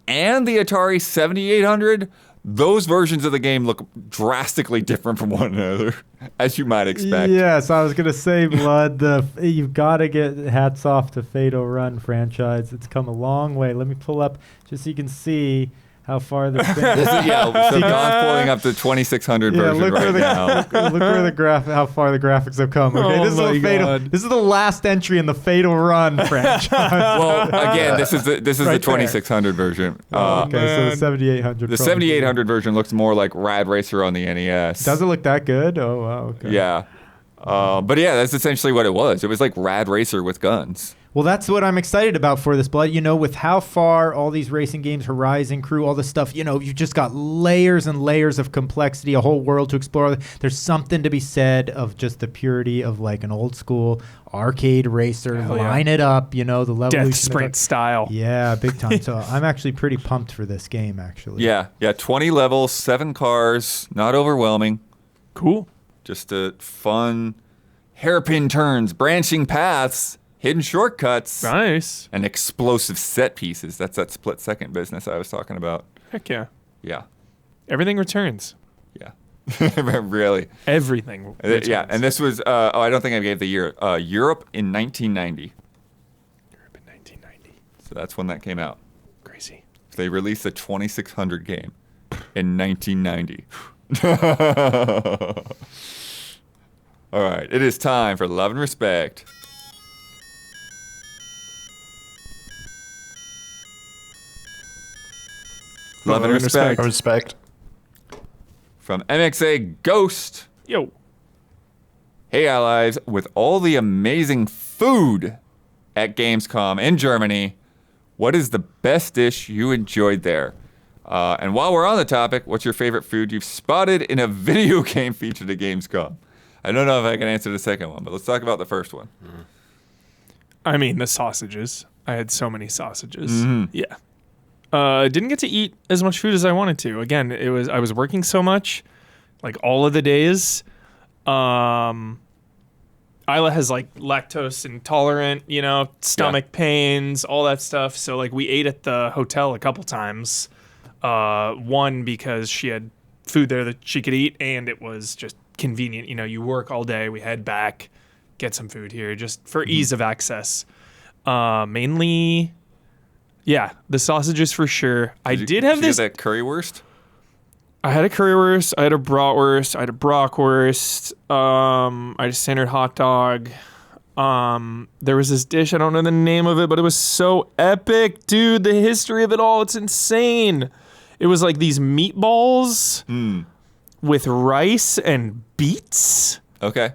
and the Atari 7800. Those versions of the game look drastically different from one another, as you might expect. Yes, I was gonna say, Blood. You've got to get hats off to Fatal Run franchise. It's come a long way. Let me pull up just so you can see how far this thing. So Don's pulling up the 2600 version right now. Look where how far the graphics have come. Okay, Oh this is my a Fatal. God. This is the last entry in the Fatal Run franchise. Well, again, this is the Right 2600 version. Okay, so the man. 7800. The probably. 7800 version looks more like Rad Racer on the NES. Does it look that good? Oh wow. Okay. Yeah. But yeah, that's essentially what it was. It was like Rad Racer with guns. Well, that's what I'm excited about for this, Blood. You know, with how far all these racing games, Horizon, Crew, all this stuff, you know, you've just got layers and layers of complexity, a whole world to explore. There's something to be said of just the purity of like an old school arcade racer. Hell yeah. Line it up, you know, the level. Deathsprint style. Yeah, big time. So I'm actually pretty pumped for this game, actually. Yeah. 20 levels, 7 cars, not overwhelming. Cool. Just a fun hairpin turns, branching paths, hidden shortcuts, Nice. and explosive set pieces. That's that split second business I was talking about. Heck yeah. Yeah. Everything returns. Yeah. Really. Everything. Returns. Yeah. And this was, I don't think I gave the year. Europe in 1990. Europe in 1990. So that's when that came out. Crazy. They released a 2600 game in 1990. All right. It is time for Love and Respect. Love and Respect Respect. from MXA Ghost. Yo. Hey, allies, with all the amazing food at Gamescom in Germany, what is the best dish you enjoyed there? And while we're on the topic, what's your favorite food you've spotted in a video game featured at Gamescom? I don't know if I can answer the second one, but let's talk about the first one. I mean, the sausages. I had so many sausages. Mm-hmm. Yeah. Didn't get to eat as much food as I wanted to. Again, I was working so much, like all of the days. Isla has like lactose intolerant, you know, stomach pains, all that stuff. So like we ate at the hotel a couple times. One because she had food there that she could eat, and it was just convenient. You know, you work all day, we head back, get some food here, just for ease of access. Mainly, yeah, the sausages for sure. I did have this. Did you get that currywurst? I had a currywurst, I had a bratwurst, I had a brockwurst, I had a standard hot dog. There was this dish, I don't know the name of it, but it was so epic, dude. The history of it all, it's insane. It was like these meatballs with rice and beets. Okay.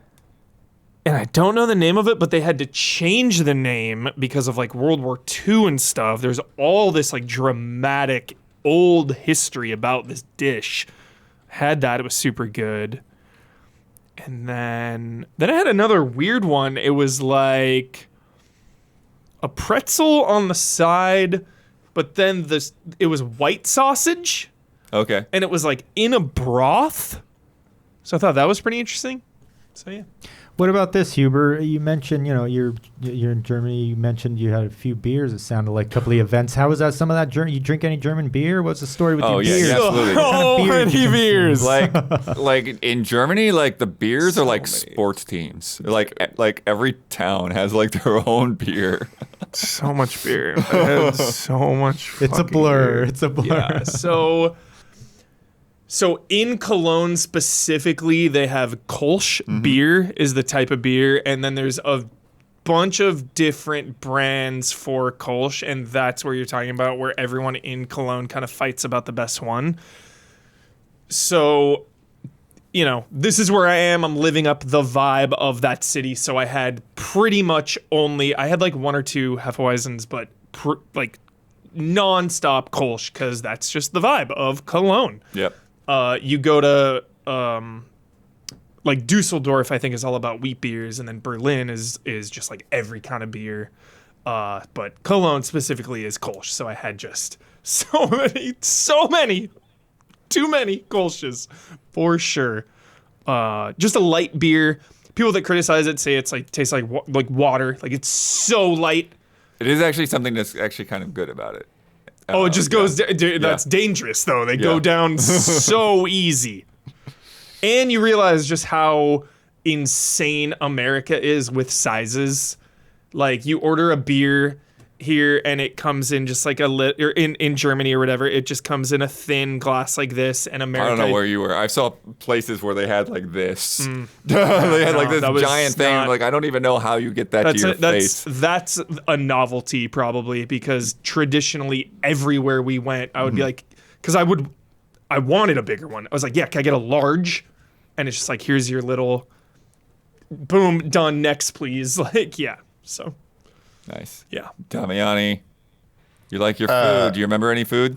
And I don't know the name of it, but they had to change the name because of like World War II and stuff. There's all this like dramatic old history about this dish. Had that, it was super good. And then I had another weird one. It was like a pretzel on the side, but then it was white sausage. Okay. And it was like in a broth. So I thought that was pretty interesting. So yeah. What about this, Huber? You mentioned, you're in Germany. You mentioned you had a few beers. It sounded like a couple of events. How was that? Some of that you drink any German beer? What's the story with your beers? Yeah, absolutely. So many beers. Like in Germany, like the beers are like sports teams. Like every town has like their own beer. So much beer. I had so much. It's a blur. Beer. It's a blur. Yeah. So in Cologne specifically, they have Kolsch beer is the type of beer, and then there's a bunch of different brands for Kolsch, and that's where you're talking about where everyone in Cologne kind of fights about the best one. So, this is where I am. I'm living up the vibe of that city. So I had pretty much I had like one or two Hefeweizens, but like nonstop Kolsch because that's just the vibe of Cologne. Yep. You go to like Dusseldorf, I think is all about wheat beers, and then Berlin is just like every kind of beer. But Cologne specifically is Kolsch, so I had just so many, too many Kolsches for sure. Just a light beer. People that criticize it say it's like tastes like water, like it's so light. It is actually something that's actually kind of good about it. It just goes. That's dangerous, though. They go down so easy, and you realize just how insane America is with sizes. Like you order a beer here, and it comes in just like or in Germany or whatever. It just comes in a thin glass like this, and America. I don't know where you were. I saw places where they had like this. They had like this giant thing. Like I don't even know how you get that to your face. That's a novelty probably because traditionally everywhere we went, I would be like, because I wanted a bigger one. I was like, yeah, can I get a large? And it's just like, here's your little, boom, done. Next, please. Like, yeah. So. Nice. Yeah. Damiani, you like your food? Do you remember any food?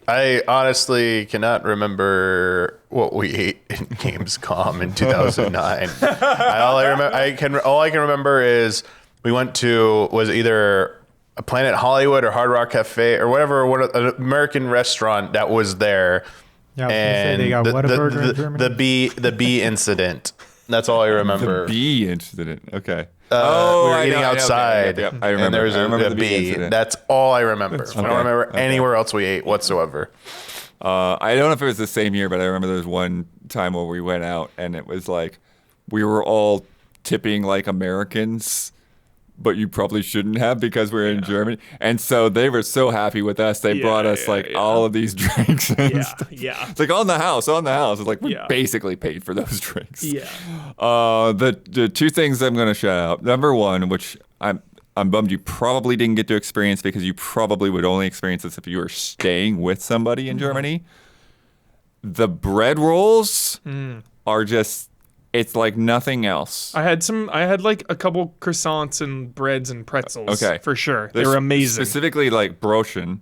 I honestly cannot remember what we ate in Gamescom in 2009. All I can remember is we went to was either a Planet Hollywood or Hard Rock Cafe or whatever, an American restaurant that was there. Yeah, I was gonna say they got Whataburger in Germany. The bee incident. That's all I remember. The bee incident. Okay. We were eating outside, okay. I remember. and there was a bee. Incident. That's all I remember. I don't remember anywhere else we ate whatsoever. I don't know if it was the same year, but I remember there was one time where we went out, and it was like we were all tipping like Americans, but you probably shouldn't have because we're in Germany. And so they were so happy with us. They brought us all of these drinks. And stuff. It's like on the house. It's like we basically paid for those drinks. Yeah. The two things I'm going to shout out. Number one, which I'm bummed you probably didn't get to experience because you probably would only experience this if you were staying with somebody in Germany. The bread rolls are just... It's like nothing else. I had like a couple croissants and breads and pretzels. Okay. For sure. They were amazing. Specifically like Brochen.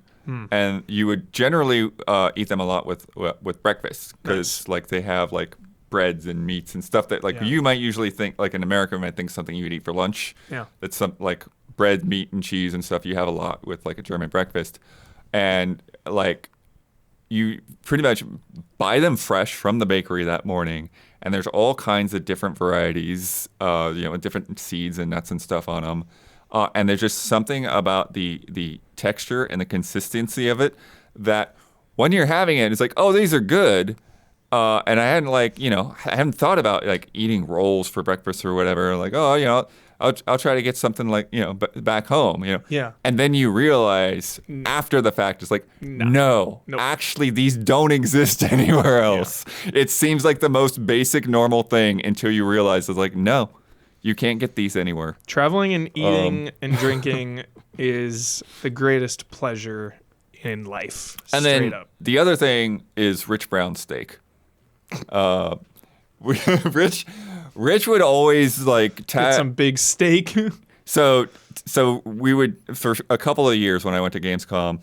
And you would generally eat them a lot with breakfast because like they have like breads and meats and stuff that like you might usually think like an American might think something you would eat for lunch. Yeah. That's some like bread, meat, and cheese and stuff you have a lot with like a German breakfast. And like you pretty much buy them fresh from the bakery that morning. And there's all kinds of different varieties, different seeds and nuts and stuff on them. And there's just something about the texture and the consistency of it that when you're having it, it's like, oh, these are good. And I hadn't thought about like eating rolls for breakfast or whatever. Like, I'll try to get something like, back home, Yeah. And then you realize after the fact, it's like, no, actually these don't exist anywhere else. Yeah. It seems like the most basic normal thing until you realize it's like, no, you can't get these anywhere. Traveling and eating and drinking is the greatest pleasure in life. And then the other thing is Rich Brown steak. Rich would always like get some big steak. So we would for a couple of years when I went to Gamescom,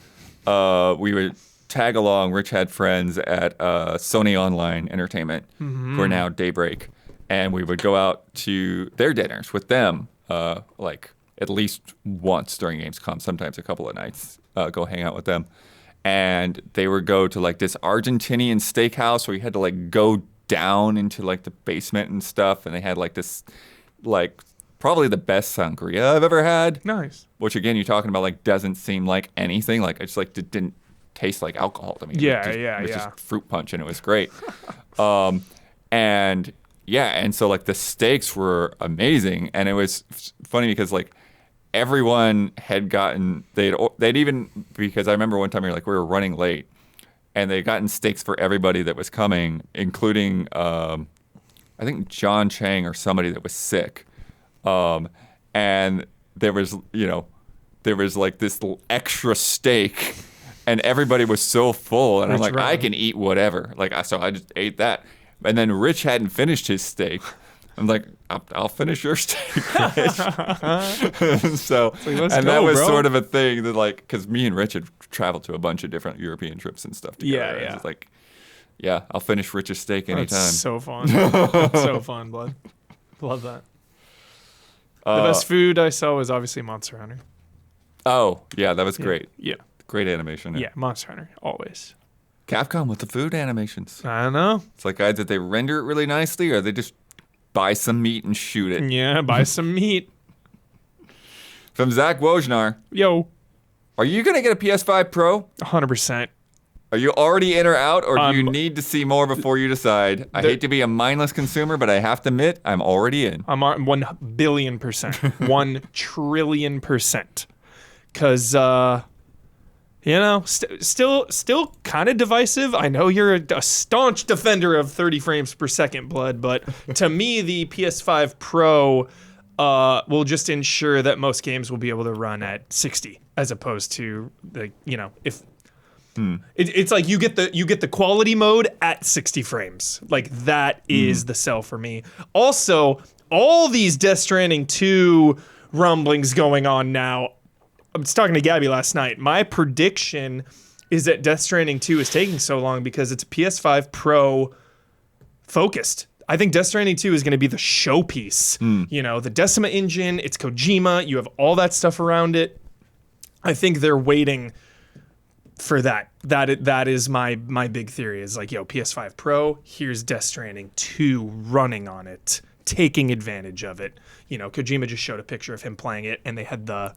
we would tag along. Rich had friends at Sony Online Entertainment, who are now Daybreak, and we would go out to their dinners with them, like at least once during Gamescom, sometimes a couple of nights, go hang out with them. And they would go to like this Argentinian steakhouse where you had to like go down into like the basement and stuff. And they had like this, like probably the best sangria I've ever had. Nice. Which again, you're talking about like doesn't seem like anything. Like it's like it didn't taste like alcohol to me. It was just fruit punch and it was great. And so like the steaks were amazing. And it was funny because like everyone had gotten, they'd even, because I remember one time we were running late and they'd gotten steaks for everybody that was coming, including, I think John Chang or somebody that was sick. And there was like this little extra steak and everybody was so full. And I'm like, I can eat whatever. So I just ate that. And then Rich hadn't finished his steak. I'm like, I'll finish your steak, Rich. So, and that was sort of a thing that because me and Rich had traveled to a bunch of different European trips and stuff together. Yeah. It's like, I'll finish Rich's steak anytime. That's so fun. So fun, bud. Love that. The best food I saw was obviously Monster Hunter. Oh, yeah, that was great. Yeah. Great animation. Yeah, Monster Hunter, always. Capcom with the food animations. I don't know. It's like either they render it really nicely or they just buy some meat and shoot it. Yeah, buy some meat. From Zach Wojnar. Yo. Are you going to get a PS5 Pro? 100%. Are you already in or out, or do you need to see more before you decide? I hate to be a mindless consumer, but I have to admit, I'm already in. I'm 1 billion%. 1 trillion%. Because, still kind of divisive. I know you're a staunch defender of 30 frames per second, Blood, but to me, the PS5 Pro will just ensure that most games will be able to run at 60, as opposed to if. It's like you get the quality mode at 60 frames. Like that is the sell for me. Also, all these Death Stranding 2 rumblings going on now. I was talking to Gabby last night. My prediction is that Death Stranding 2 is taking so long because it's PS5 Pro focused. I think Death Stranding 2 is going to be the showpiece. The Decima engine, it's Kojima, you have all that stuff around it. I think they're waiting for that. That is my big theory is like, PS5 Pro, here's Death Stranding 2 running on it, taking advantage of it. Kojima just showed a picture of him playing it and they had the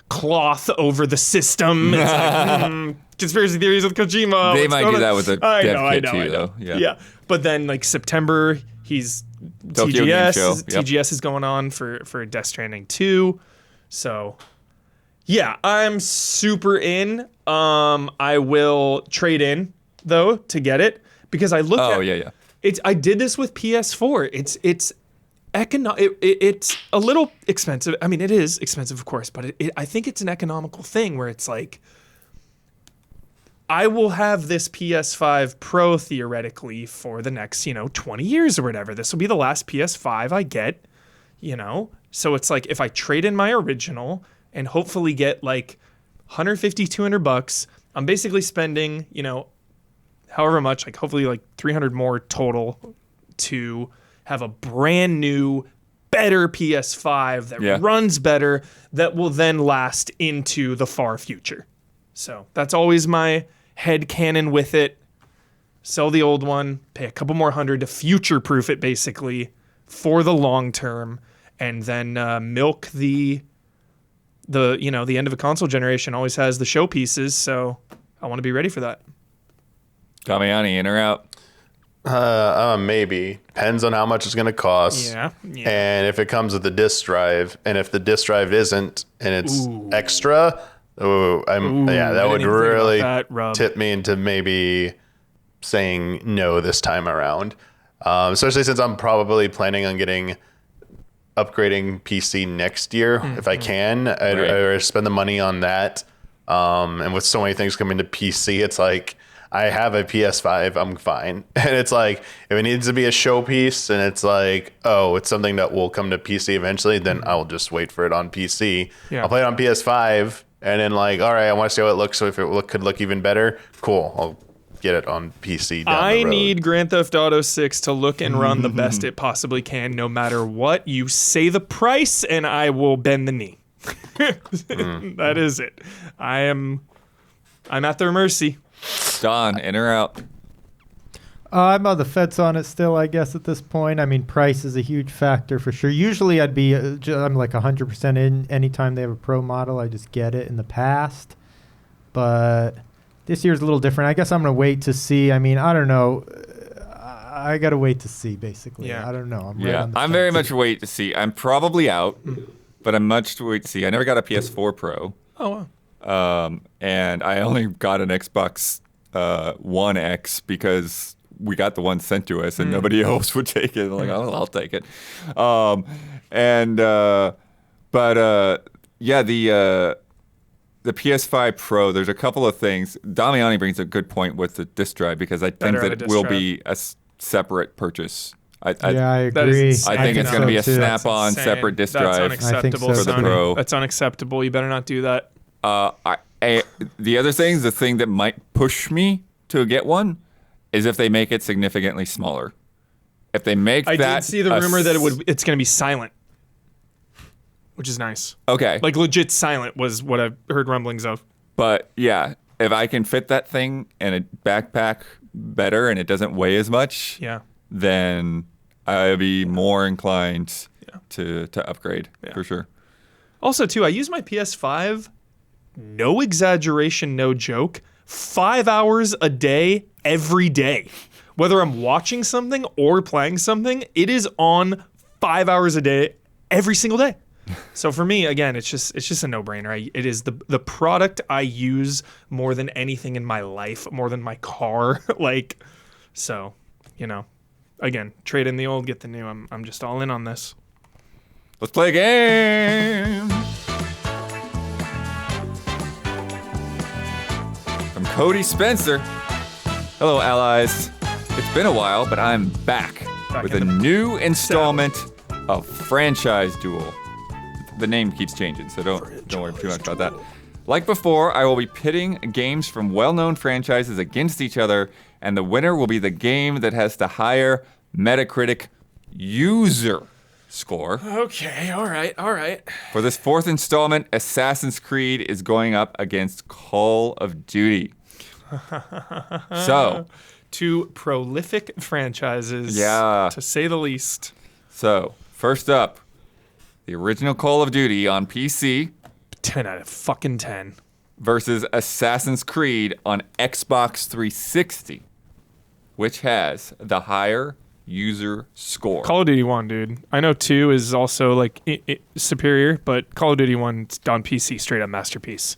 cloth over the system. It's like, conspiracy theories with Kojima. They might do that with the dev kit too, though. Yeah. But then September, he's Tokyo Game Show. TGS is going on for Death Stranding 2. So yeah, I'm super in. I will trade in though to get it because I looked at I did this with PS4. It's it's a little expensive. I mean, it is expensive, of course, but I think it's an economical thing where it's like, I will have this PS5 Pro theoretically for the next, 20 years or whatever. This will be the last PS5 I get, So it's like, if I trade in my original and hopefully get like $150, $200, I'm basically spending, however much, like hopefully like 300 more total to have a brand new, better PS5 that runs better, that will then last into the far future. So that's always my headcanon with it. Sell the old one, pay a couple more $100 to future-proof it basically for the long term, and then milk the end of a console generation always has the showpieces, so I want to be ready for that. Damiani, in or out? Maybe. Depends on how much it's going to cost. Yeah. And if it comes with a disk drive, and if the disk drive isn't, and it's extra, that would really tip me into maybe saying no this time around. Especially since I'm probably planning on upgrading PC next year if I can. I'd spend the money on that. And with so many things coming to PC, it's like, I have a PS5, I'm fine. And it's like, if it needs to be a showpiece and it's like, it's something that will come to PC eventually, then I'll just wait for it on PC. Yeah. I'll play it on PS5 and then like, all right, I want to see how it looks. So if it could look even better, cool. I'll get it on PC. I need Grand Theft Auto 6 to look and run the best it possibly can, no matter what. You say the price, and I will bend the knee. That is it. I'm at their mercy. Don, in or out? I'm on the fence on it still, I guess, at this point. I mean, price is a huge factor for sure. Usually I'm like 100% in anytime they have a pro model. I just get it in the past. But this year's a little different. I guess I'm going to wait to see. I mean, I don't know. I got to wait to see, basically. Yeah. I don't know. I'm very much wait to see. I'm probably out, but I'm much to wait to see. I never got a PS4 Pro. Oh, wow. And I only got an Xbox One X because we got the one sent to us and nobody else would take it. I'm like, oh, I'll take it. The PS5 Pro, there's a couple of things. Damiani brings a good point with the disk drive because I think that it will be a separate purchase. I agree. I think it's going to be a snap-on Insane. separate disk That's drive unacceptable, for the Sony. Pro. That's unacceptable. You better not do that. The other thing, the thing that might push me to get one, is if they make it significantly smaller. If they make I that, did see the rumor that it's going to be silent, which is nice. Okay, Like legit silent was what I've heard rumblings of. but yeah, if I can fit that thing in a backpack better and it doesn't weigh as much, Yeah. then I'd be more inclined to upgrade for sure. Also, too, I use my PS5, no exaggeration, no joke, 5 hours a day, every day. Whether I'm watching something or playing something, it is on 5 hours a day, every single day. So for me, again, it's just a no-brainer. It is the product I use more than anything in my life, more than my car. So, again, trade in the old, get the new. I'm just all in on this. Let's play a game. From Cody Spencer. Hello, allies. It's been a while, but I'm back with a new installment of Franchise Duel. The name keeps changing, so don't worry too much about that. Like before, I will be pitting games from well-known franchises against each other, and the winner will be the game that has the higher Metacritic user score. Okay, all right. For this fourth installment, Assassin's Creed is going up against Call of Duty. So, Two prolific franchises, Yeah. to say the least. First up, the original Call of Duty on PC 10 out of fucking 10. versus Assassin's Creed on Xbox 360, which has the higher user score. Call of Duty 1, dude. I know 2 is also superior, but Call of Duty 1 on PC, straight up masterpiece.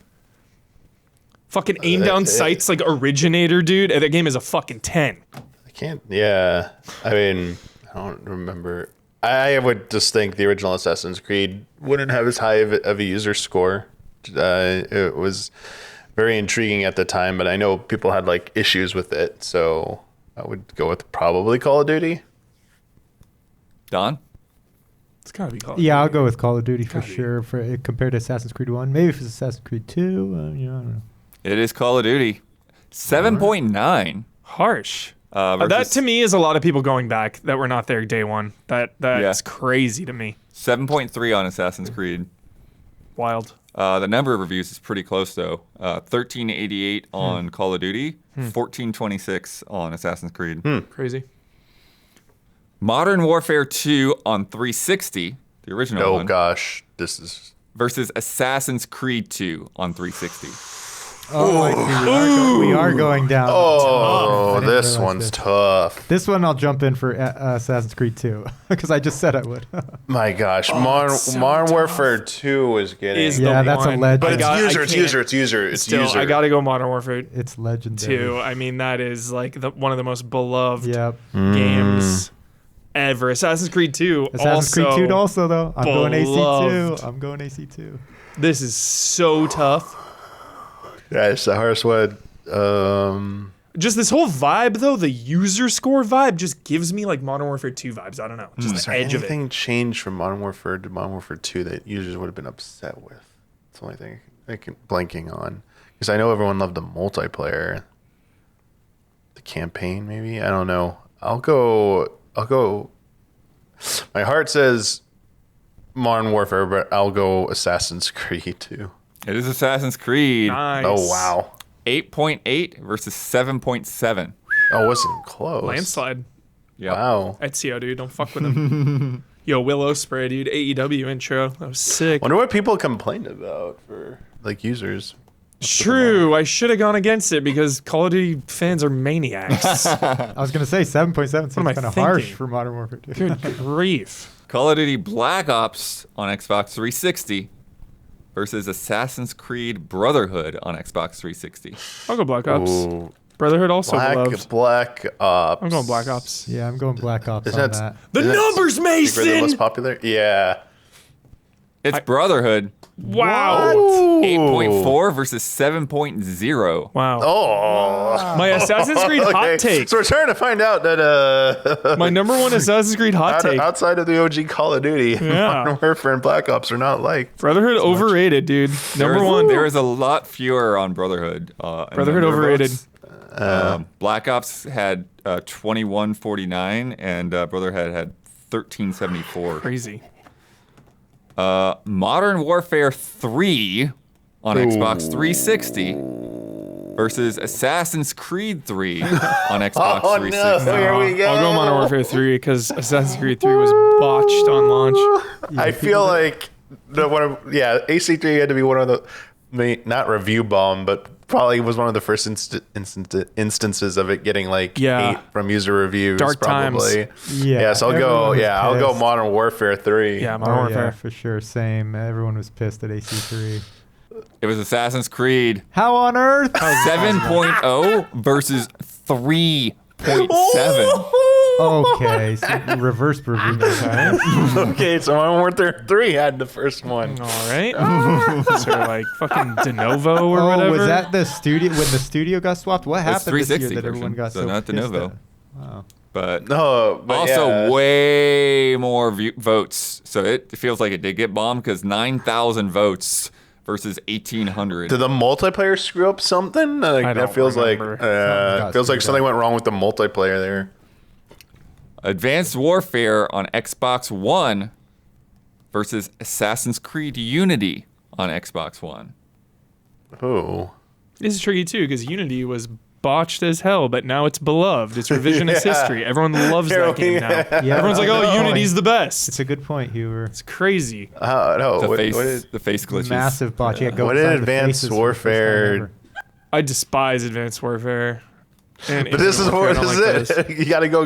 Fucking aim down sights like Originator, dude. That game is a fucking 10. I can't. Yeah. I mean, I don't remember. I would just think the original Assassin's Creed wouldn't have as high of a user score. It was very intriguing at the time, but I know people had issues with it, so I would go with probably Call of Duty. Don? It's gotta be Call of Duty. Yeah, I'll go with Call of Duty for sure. Compared to Assassin's Creed 1, maybe if it's Assassin's Creed 2, I don't know. It is Call of Duty. 7.9. Harsh. Versus That to me is a lot of people going back that were not there day one. That's crazy to me. 7.3 on Assassin's Creed. Wild. The number of reviews is pretty close, though. 1388 on Call of Duty, 1426 on Assassin's Creed. Crazy. Modern Warfare 2 on 360, the original one, Gosh, this is versus Assassin's Creed 2 on 360. Oh, I see. We are going down. Oh, I didn't this realize one's this. tough. This one I'll jump in for Assassin's Creed 2 because I just said I would. My gosh, it's so Modern tough. Warfare 2 is getting. Is the Yeah, that's a one. legend. But I it's can't- user. Still, I gotta go Modern Warfare It's legendary. 2. I mean, that is one of the most beloved Yep. games ever. Assassin's Creed 2. Assassin's Creed 2 also though. I'm going beloved. AC2. I'm going AC2. This is so tough. Yeah, it's the hardest one. Just this whole vibe, though, the user score vibe just gives me Modern Warfare 2 vibes. I don't know. Just Is the there edge of it. anything changed from Modern Warfare to Modern Warfare 2 that users would have been upset with? It's the only thing I can blanking on? Because I know everyone loved the multiplayer. The campaign, maybe? I don't know. I'll go. My heart says Modern Warfare, but I'll go Assassin's Creed too. It is Assassin's Creed. Nice. Oh, wow. 8.8 versus 7.7. Oh, it wasn't close. Landslide. Yep. Wow. Ezio, dude. Don't fuck with him. Yo, Willow Spray, dude. AEW intro. That was sick. Wonder what people complained about for like users. True. I should have gone against it because Call of Duty fans are maniacs. I was gonna say 7.7 seems am I kind of harsh thinking? for Modern Warfare 2. Good grief. Call of Duty Black Ops on Xbox 360 versus Assassin's Creed Brotherhood on Xbox 360. I'll go Black Ops. Ooh, Brotherhood also beloved. Black Ops. I'm going Black Ops. Yeah, I'm going Black Ops Isn't on that- that. The Isn't that numbers, secretly the most Mason! popular? Yeah. It's Brotherhood. Wow. 8.4 versus 7.0. Wow. Oh. My Assassin's Creed hot Okay, take. So we're trying to find out that My number one Assassin's Creed hot take. outside of the OG Call of Duty, Yeah. Modern Warfare and Black Ops are not liked. Brotherhood overrated, dude. Number one. There is a lot fewer on Brotherhood. In Brotherhood number of overrated. votes. Black Ops had 2149 and Brotherhood had 1374. Crazy. Modern Warfare 3 on Xbox 360 versus Assassin's Creed 3 on Xbox 360. Here we go. I'll go Modern Warfare 3 because Assassin's Creed 3 was botched on launch. I feel like AC3 had to be one of the not review bomb, but probably was one of the first instances of it getting like Yeah. hate from user reviews. Dark probably. times. Yeah, So I'll everyone was I'll go pissed. Modern Warfare 3. Yeah, Modern Oh, Warfare. yeah, for sure. Same. Everyone was pissed at AC3. It was Assassin's Creed How on earth? 7.0 versus 3.7. Okay, so reverse review this time. Okay, so Modern Warfare 3 had the first one. All right. So like fucking de novo or Oh, whatever. was that the studio when the studio got swapped? What It's happened this year 360 that everyone version, got so so not de pissed novo. at? Wow. But No, but also yeah. way more votes. So it feels like it did get bombed because 9,000 votes versus 1,800. Did the multiplayer screw up something? I don't That feels remember. like feels like something went wrong with the multiplayer there. Advanced Warfare on Xbox One versus Assassin's Creed Unity on Xbox One. Oh. This is tricky too because Unity was botched as hell, but now it's beloved. It's revisionist Yeah. history. Everyone loves that game now. Yeah, Everyone's like, good "Oh, point. Unity's the best." It's a good point, Huber. It's crazy. No. The What face, did the face glitches. Massive botch. Yeah, go What did inside the Advanced faces for the first time Warfare- ever. I despise Advanced Warfare. And But this is Infinite Warfare, what I this don't like is. those. You got to go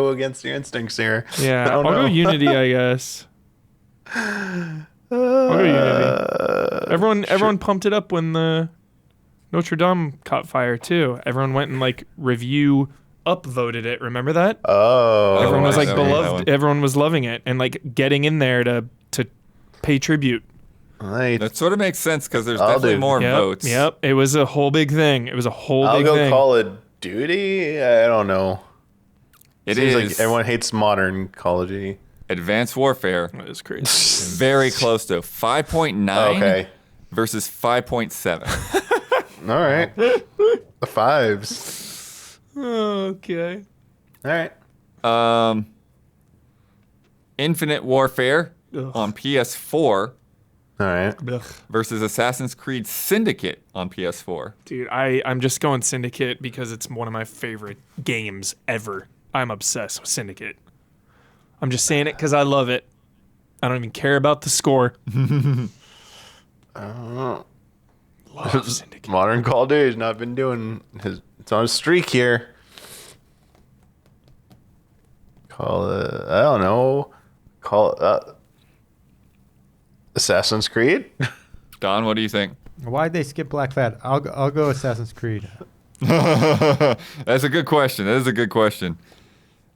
against your instincts here. Yeah, I don't I'll go know. Unity, I guess. I'll go Unity. Everyone pumped it up when the Notre Dame caught fire too. Everyone went and like review upvoted it. Remember that? Oh. Everyone was I like know that beloved. one. Everyone was loving it and like getting in there to pay tribute. Right. That sort of makes sense because there's I'll definitely do- more Yep, votes. yep. It was a whole big thing. It was a whole I'll big go thing. Call of Duty. I don't know. It Seems is like everyone hates modern Call of Duty. Advanced Warfare. That was crazy. Very close to 5.9 Okay. versus 5.7. All right. The fives. Okay. All right. Infinite Warfare Ugh. on PS4 All right. Ugh. versus Assassin's Creed Syndicate on PS4. Dude, I'm just going Syndicate because it's one of my favorite games ever. I'm obsessed with Syndicate. I'm just saying it because I love it. I don't even care about the score. Love Syndicate. Modern Call of Duty's not been doing his. It's on a streak here. Call it. I don't know. Call it. Assassin's Creed. Don, what do you think? Why'd they skip Black Flag? I'll go Assassin's Creed. That's a good question. That is a good question.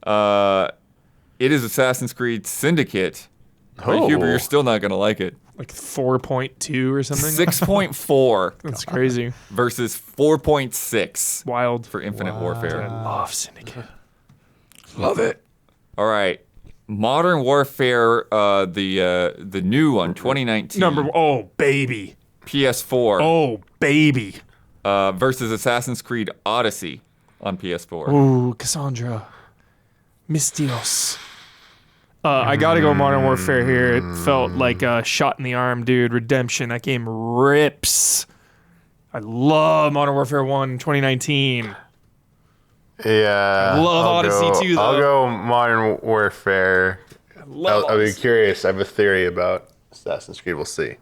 It is Assassin's Creed Syndicate. But Oh. Huber, you're still not going to like it. Like 4.2 or something. 6.4 That's crazy. versus 4.6 Wild. for Infinite Warfare. Love Syndicate. Love it. All right. Modern Warfare, the new one, 2019. Oh, baby. PS4 Oh, baby. versus Assassin's Creed Odyssey on PS4. Ooh, Cassandra. Mistios. I gotta go Modern Warfare here. It felt like a shot in the arm, dude. Redemption. That game rips. I love Modern Warfare 1 2019. Yeah. Love Odyssey too, though. I'll go Modern Warfare. Love I'll be Odyssey. curious. I have a theory about Assassin's Creed. We'll see.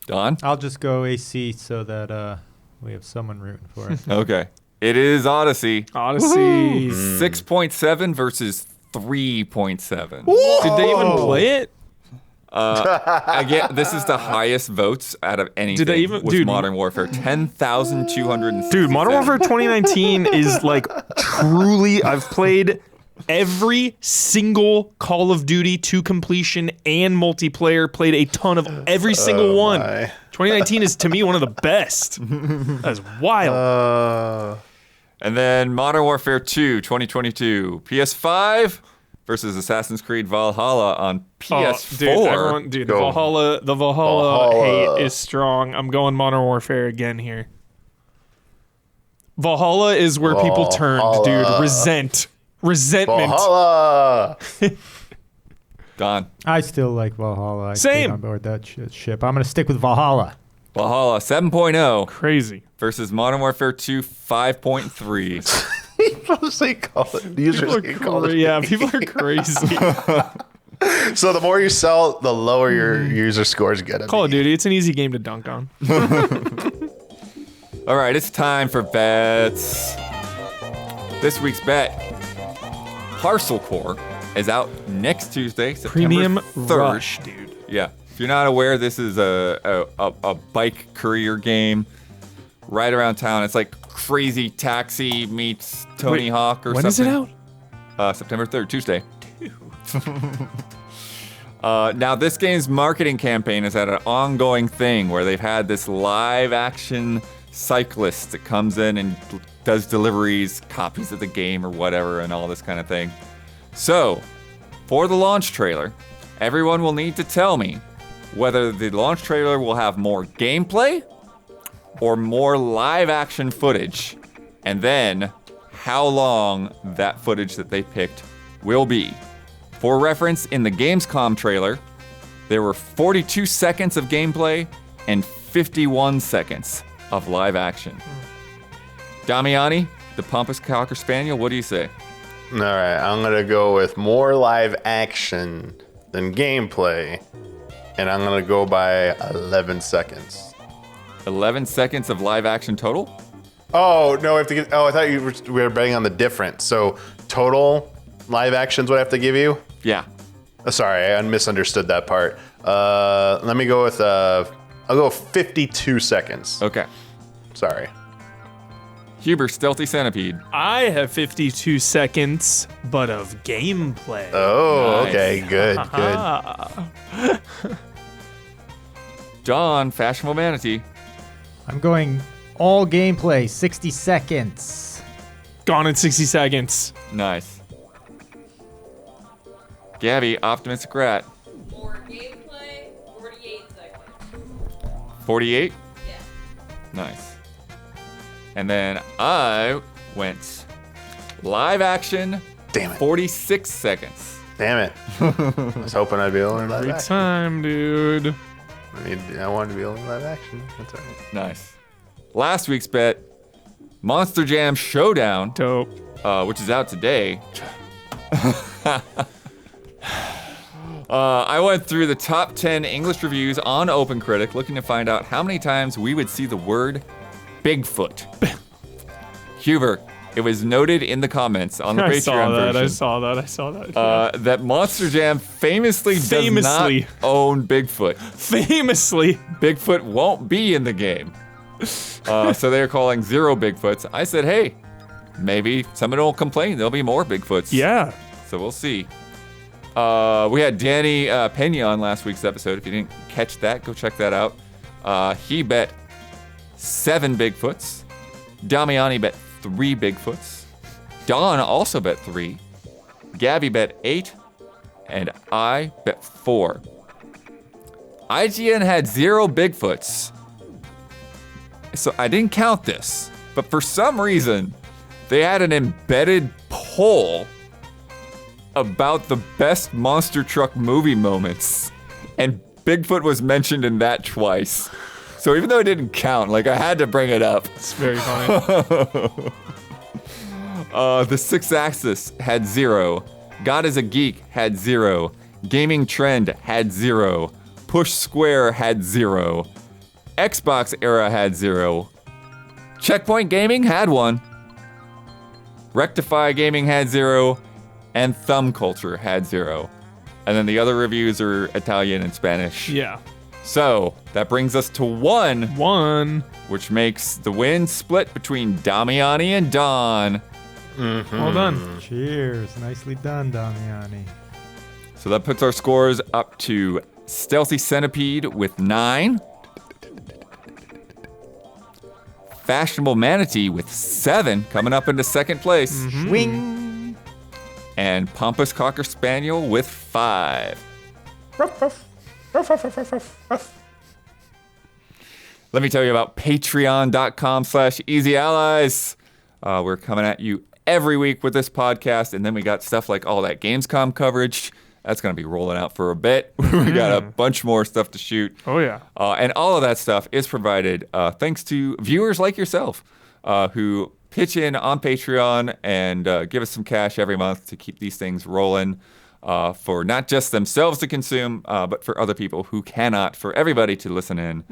Don? I'll just go AC so that we have someone rooting for it. Okay. It is Odyssey. Odyssey. 6.7 versus 3.7. Did they even play it? Again, this is the highest votes out of anything. Did they even- with dude. Modern Warfare? 10,200. Dude, Modern Warfare 2019 is like truly. I've played every single Call of Duty to completion and multiplayer. Played a ton of every single one. my. 2019 is to me one of the best. That's wild. And then Modern Warfare 2 2022. PS5 versus Assassin's Creed Valhalla on PS4. Dude, Go. the Valhalla Valhalla. hate is strong. I'm going Modern Warfare again here. Valhalla is where people turned, dude. Valhalla. Resentment. Valhalla. Don. I still like Valhalla. I Same. stayed on board that ship. I'm going to stick with Valhalla. Valhalla 7.0 Crazy. versus Modern Warfare 2 5.3. People say call it. Usually say call it. Yeah, people are crazy. So the more you sell, the lower your user scores get. Call of Duty, it's an easy game to dunk on. All right, it's time for bets. This week's bet, Parcel Core, is out next Tuesday, September Premium 3rd. Rush, dude. Yeah. If you're not aware, this is a bike courier game right around town. It's like Crazy Taxi meets Tony Wait, Hawk or when something. is it out? September 3rd, Tuesday. Now, this game's marketing campaign is at an ongoing thing where they've had this live action cyclist that comes in and does deliveries, copies of the game or whatever, and all this kind of thing. So, for the launch trailer, everyone will need to tell me whether the launch trailer will have more gameplay or more live action footage, and then how long that footage that they picked will be. For reference, in the Gamescom trailer, there were 42 seconds of gameplay and 51 seconds of live action. Damiani, the pompous Cocker Spaniel, what do you say? All right, I'm gonna go with more live action than gameplay, and I'm gonna go by 11 seconds. 11 seconds of live action total? Oh no, I have to get. Oh, I thought we were betting on the difference. So total live action's what I have to give you. Yeah. Sorry, I misunderstood that part. Let me go with. I'll go 52 seconds. Okay. Sorry. Huber, Stealthy Centipede. I have 52 seconds, but of gameplay. Oh, Nice. okay, good. John, Fashionable Manatee. I'm going all gameplay, 60 seconds. Gone in 60 seconds. Nice. Gabby, Optimistic Rat. More gameplay, 48 seconds. 48? Yeah. Nice. And then I went live action, Damn it. 46 seconds. Damn it. I was hoping I'd be able to live Every action. time, dude. I wanted to be able to live action. That's all right. Nice. Last week's bet, Monster Jam Showdown, Dope. which is out today. I went through the top 10 English reviews on OpenCritic, looking to find out how many times we would see the word Bigfoot. Huber, it was noted in the comments on the I Patreon saw that. version I saw that. that Monster Jam famously does Famously. not own Bigfoot. Famously. Bigfoot won't be in the game. So they're calling 0 Bigfoots. I said, hey, maybe someone will complain. There'll be more Bigfoots. Yeah. So we'll see. We had Danny Pena on last week's episode. If you didn't catch that, go check that out. He bet 7 Bigfoots. Damiani bet 3 Bigfoots. Don also bet 3. Gabby bet 8. And I bet 4. IGN had 0 Bigfoots So I didn't count this, but for some reason, they had an embedded poll about the best monster truck movie moments, and Bigfoot was mentioned in that twice. So even though it didn't count, like, I had to bring it up. It's very funny. The Sixth Axis had 0. God is a Geek had 0. Gaming Trend had 0. Push Square had 0. Xbox Era had 0. Checkpoint Gaming had 1. Rectify Gaming had 0. And Thumb Culture had 0. And then the other reviews are Italian and Spanish. Yeah. So that brings us to 1. 1. Which makes the win split between Damiani and Don. Well done. Cheers. Nicely done, Damiani. So that puts our scores up to Stealthy Centipede with 9. Fashionable Manatee with 7, coming up into second place. Wing. And Pompous Cocker Spaniel with 5. Let me tell you about patreon.com/easyallies. We're coming at you every week with this podcast, and then we got stuff like all that Gamescom coverage. That's going to be rolling out for a bit. We got a bunch more stuff to shoot. Oh, yeah. And all of that stuff is provided thanks to viewers like yourself who pitch in on Patreon and give us some cash every month to keep these things rolling for not just themselves to consume, but for other people who cannot, for everybody to listen in.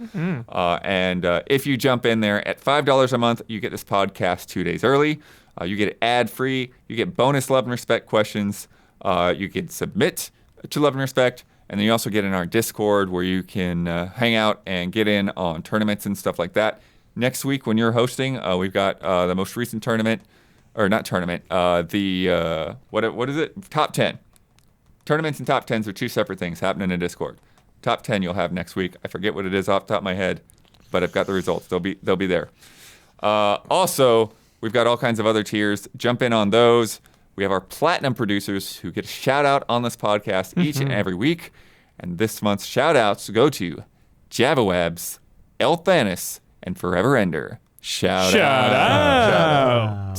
And if you jump in there at $5 a month, you get this podcast 2 days early. You get it ad-free. You get bonus Love and Respect questions. You can submit to Love and Respect, and then you also get in our Discord where you can hang out and get in on tournaments and stuff like that. Next week when you're hosting, we've got the most recent tournament, or not tournament, what is it? Top 10. Tournaments and top 10s are 2 separate things happening in Discord. Top 10 you'll have next week. I forget what it is off the top of my head, but I've got the results. They'll be there. Also, we've got all kinds of other tiers. Jump in on those. We have our platinum producers who get a shout out on this podcast each and every week. And this month's shout outs go to Javawebs, El Thanis, and Forever Ender. Shout out.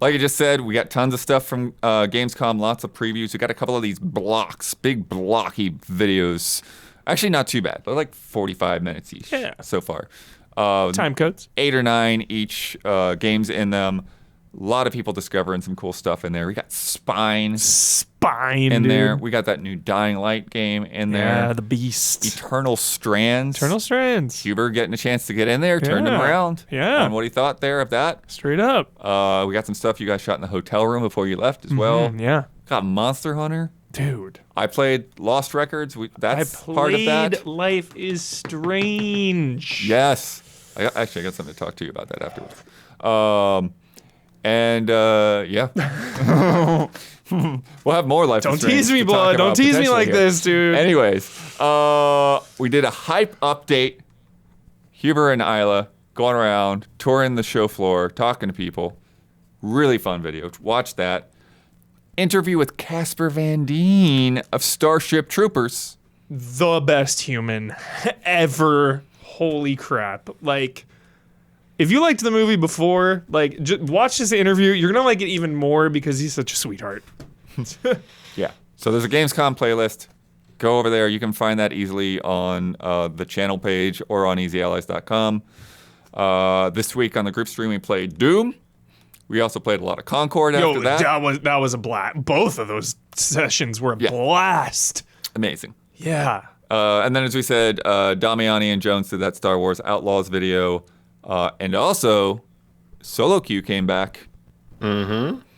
Like I just said, we got tons of stuff from Gamescom, lots of previews. We got a couple of these blocks, big blocky videos. Actually, not too bad. They're like 45 minutes each so far. Time codes. 8 or 9 each games in them. A lot of people discovering some cool stuff in there. We got Spine in dude. there. We got that new Dying Light game in there. Yeah, the Beast. Eternal Strands. Huber getting a chance to get in there, turned him around on what he thought there of that. Straight up. We got some stuff you guys shot in the hotel room before you left as well. Yeah. Got Monster Hunter. Dude. I played Lost Records. That's I part of that. played Life is Strange. Yes. I got something to talk to you about that afterwards. Yeah. We'll have more Life is Don't Strange tease me, to talk blood. about Don't tease me potentially like here. this, dude. Anyways, we did a hype update. Huber and Isla going around, touring the show floor, talking to people. Really fun video. Watch that. Interview with Casper Van Dien of Starship Troopers. The best human ever. Holy crap. Like, if you liked the movie before, like, watch this interview. You're going to like it even more because he's such a sweetheart. Yeah. So there's a Gamescom playlist. Go over there. You can find that easily on the channel page or on easyallies.com. This week on the group stream, we played Doom. We also played a lot of Concord after that. That was a blast. Both of those sessions were a blast. Amazing. Yeah. And then, as we said, Damiani and Jones did that Star Wars Outlaws video. And also, Solo Q came back.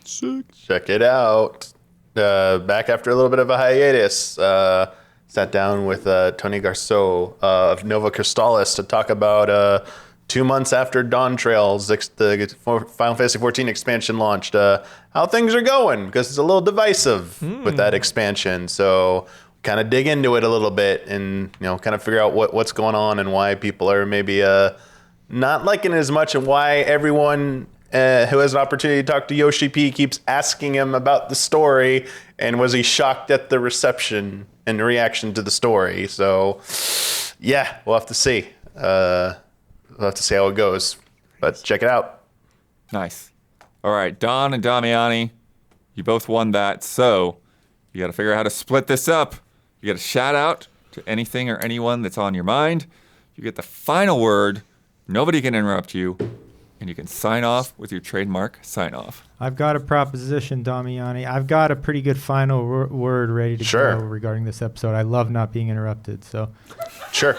Sick. Check it out. Back after a little bit of a hiatus. Sat down with Tony Garceau of Nova Crystallis to talk about 2 months after Dawn Trails, the Final Fantasy XIV expansion launched, how things are going, because it's a little divisive with that expansion. So kind of dig into it a little bit and kind of figure out what's going on and why people are maybe not liking it as much, and why everyone who has an opportunity to talk to Yoshi P keeps asking him about the story, and was he shocked at the reception and reaction to the story. So yeah, we'll have to see. We'll have to see how it goes, but check it out. Nice. All right, Don and Damiani, you both won that. So you got to figure out how to split this up. You got to shout out to anything or anyone that's on your mind. You get the final word. Nobody can interrupt you. And you can sign off with your trademark sign off. I've got a proposition, Damiani. I've got a pretty good final word ready to go regarding this episode. I love not being interrupted. So, sure.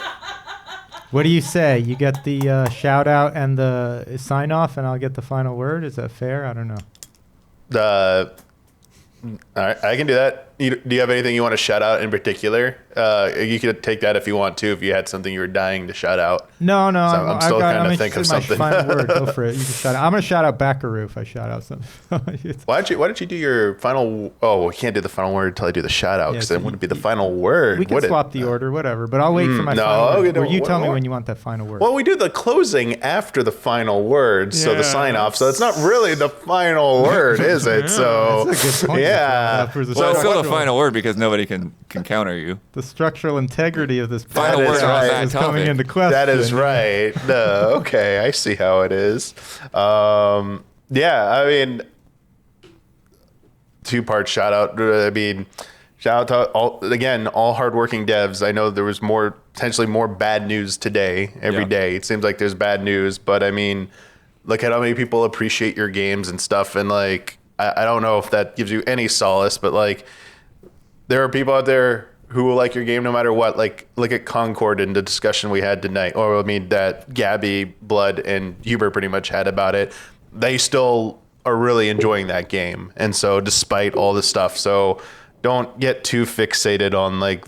What do you say? You get the shout out and the sign off, and I'll get the final word. Is that fair? I don't know. All right, I can do that. Do you have anything you want to shout out in particular? You could take that if you want to, if you had something you were dying to shout out. No. So I'm still trying to think of something. Final word. Go for it. You can shout out. I'm going to shout out Bakeru if I shout out something. Why don't you do your final? Oh, we can't do the final word until I do the shout out because it wouldn't be the final word. We can swap the order, whatever. But I'll wait for my final word. You tell me when you want that final word. Well, we do the closing after the final word, so the sign off. So it's not really the final word, is it? So that's a good point. Well, it's still the final word because nobody can counter you. The structural integrity of this final word on that is coming into question. That is right. No, okay, I see how it is. Yeah, I mean, two-part shout out. I mean, shout out to all hardworking devs. I know there was potentially more bad news today. Every day it seems like there's bad news, but I mean, look at how many people appreciate your games and stuff, and like. I don't know if that gives you any solace, but like there are people out there who will like your game no matter what. Like look at Concord in the discussion we had tonight, or I mean that Gabby, Blood, and Huber pretty much had about it. They still are really enjoying that game, and so despite all this stuff, so don't get too fixated on like